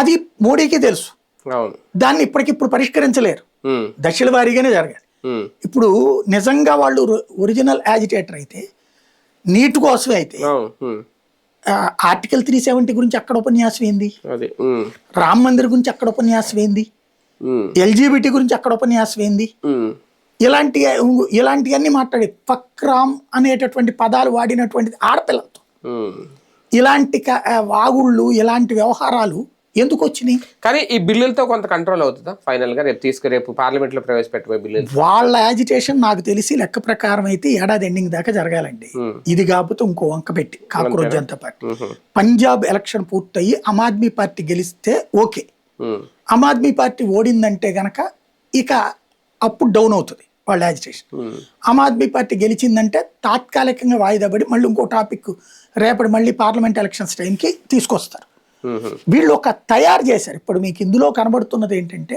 అది మోడీకి తెలుసు, దాన్ని ఇప్పటికిప్పుడు పరిష్కరించలేరు, దశల వారీగానే జరగాలి. ఇప్పుడు నిజంగా వాళ్ళు ఒరిజినల్ యాజిటేటర్ అయితే, నీట్ కోసమే అయితే ఆర్టికల్ 370 గురించి అక్కడ ఉపన్యాసం ఏంది, రామ్ మందిర్ గురించి అక్కడ ఉపన్యాసం ఏంది, LGBT గురించి అక్కడ ఉపన్యాసం ఏంది, ఇలాంటివన్నీ మాట్లాడి ఫక్రామ్ అనేటటువంటి పదాలు వాడినటువంటిది ఆడపిల్లలతో. ఇలాంటి వాగుళ్ళు, ఇలాంటి వ్యవహారాలు ఎందుకు వచ్చినాయి? కానీ ఈ బిల్లులతో కొంత కంట్రోల్ అవుతుందా ఫైనల్ గా? రేపు పార్లమెంట్ లో ప్రవేశపెట్టబోయే బిల్లు వాళ్ళ యాజిటేషన్ నాకు తెలిసి లెక్క ప్రకారం అయితే ఏడాది ఎండింగ్ దాకా జరగాలండి. ఇది కాకపోతే ఇంకో వంక పెట్టి cockroach Janata party Punjab election పూర్తయి ఆమ్ ఆద్మీ పార్టీ గెలిస్తే ఓకే, ఆమ్ ఆద్మీ పార్టీ ఓడిందంటే గనక ఇక అప్పుడు డౌన్ అవుతుంది వాళ్ళ యాజిటేషన్. ఆమ్ ఆద్మీ పార్టీ గెలిచిందంటే తాత్కాలికంగా వాయిదా పడి మళ్ళీ ఇంకో టాపిక్ రేపటి మళ్ళీ పార్లమెంట్ ఎలక్షన్స్ టైంకి తీసుకొస్తారు. వీళ్ళు ఒక తయారు చేశారు. ఇప్పుడు మీకు ఇందులో కనబడుతున్నది ఏంటంటే,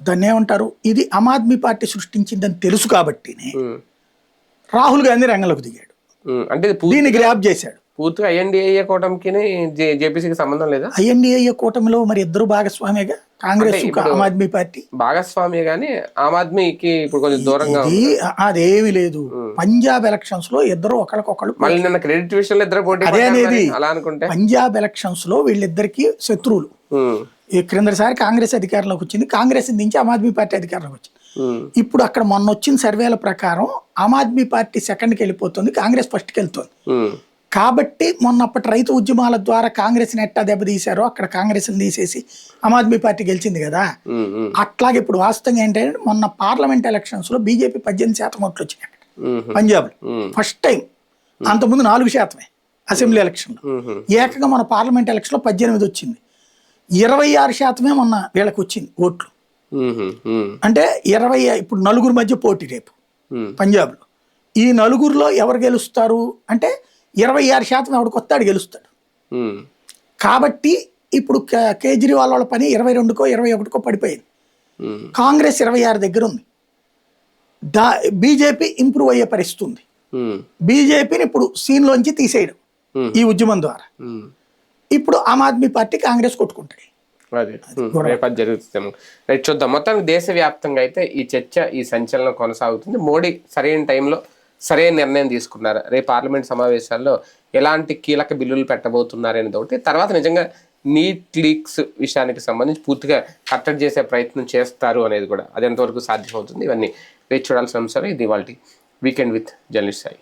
దాన్ని ఏమంటారు, ఇది ఆమ్ ఆద్మీ పార్టీ సృష్టించిందని తెలుసు కాబట్టినే రాహుల్ గాంధీ రంగంలోకి దిగాడు, అంటే దీన్ని గ్రాప్ చేశాడు. పూర్తిగా ఐఎన్డీఏ కూటమికి జేపీసీకి సంబంధం లేదా? ఐఎన్డీఏ కూటమిలో మరి ఇద్దరు భాగస్వామిగా, కాంగ్రెస్ ఆమ్ ఆద్మీ పార్టీ భాగస్వామి, కానీ ఆమ్ ఆద్మీకి ఇప్పుడు కొంచెం దూరంగా అదేమి లేదు. పంజాబ్ ఎలక్షన్స్ లో ఇద్దరు ఒకరికొకళ్ళు మళ్ళీ నిన్న క్రెడిట్ విషయంలో ఇద్దరు పోటీ అదే అనేది. అలా అనుకుంటే పంజాబ్ ఎలక్షన్స్ లో వీళ్ళిద్దరికి శత్రువులు. ఈ క్రిందసారి కాంగ్రెస్ అధికారంలోకి వచ్చింది, కాంగ్రెస్ నుంచి ఆమ్ ఆద్మీ పార్టీ అధికారంలోకి వచ్చింది. ఇప్పుడు అక్కడ మొన్న వచ్చిన సర్వేల ప్రకారం ఆమ్ ఆద్మీ పార్టీ సెకండ్కి వెళ్ళిపోతుంది, కాంగ్రెస్ ఫస్ట్కి వెళ్తుంది. కాబట్టి మొన్నప్పటి రైతు ఉద్యమాల ద్వారా కాంగ్రెస్ ఎట్టా దెబ్బతీశారో అక్కడ కాంగ్రెస్ తీసేసి ఆమ్ ఆద్మీ పార్టీ గెలిచింది కదా. అట్లాగే ఇప్పుడు వాస్తవంగా ఏంటంటే, మొన్న పార్లమెంట్ ఎలక్షన్స్ లో బీజేపీ 18% ఓట్లు వచ్చినాయి అక్కడ పంజాబ్ లో, ఫస్ట్ టైం. అంతకుముందు 4% అసెంబ్లీ ఎలక్షన్ లో. ఏకంగా మన పార్లమెంట్ ఎలక్షన్ లో 18 వచ్చింది, 26% మొన్న వీళ్ళకి వచ్చింది ఓట్లు. అంటే 20, ఇప్పుడు నలుగురు మధ్య పోటీ రేపు పంజాబ్ లో. ఈ నలుగురులో ఎవరు గెలుస్తారు అంటే 26% ఎవడికి వస్తాడు గెలుస్తాడు. కాబట్టి ఇప్పుడు కేజ్రీవాల్ వాళ్ళ పని 22కో 21కో పడిపోయింది. కాంగ్రెస్ 26 దగ్గర ఉంది. బీజేపీ ఇంప్రూవ్ అయ్యే పరిస్థితి ఉంది. బీజేపీని ఇప్పుడు సీన్లోంచి తీసేయడం ఈ ఉద్యమం ద్వారా. ఇప్పుడు ఆమ్ ఆద్మీ పార్టీ కాంగ్రెస్ కొట్టుకుంటాయి. జరుగుతుంది. రైట్, చూద్దాం. మొత్తానికి దేశవ్యాప్తంగా అయితే ఈ చర్చ, ఈ సంచలనం కొనసాగుతుంది. మోడీ సరైన టైంలో సరైన నిర్ణయం తీసుకున్నారు. రేపు పార్లమెంట్ సమావేశాల్లో ఎలాంటి కీలక బిల్లులు పెట్టబోతున్నారనేది ఒకటి. తర్వాత నిజంగా నీట్ లీక్స్ విషయానికి సంబంధించి పూర్తిగా కట్టడి చేసే ప్రయత్నం చేస్తారు అనేది కూడా, అది ఎంతవరకు సాధ్యమవుతుంది, ఇవన్నీ వేచి చూడాల్సిన అంశాలు. ఇది ఇవాల్టి వీకెండ్ విత్ జర్నలిస్ట్ సాయి.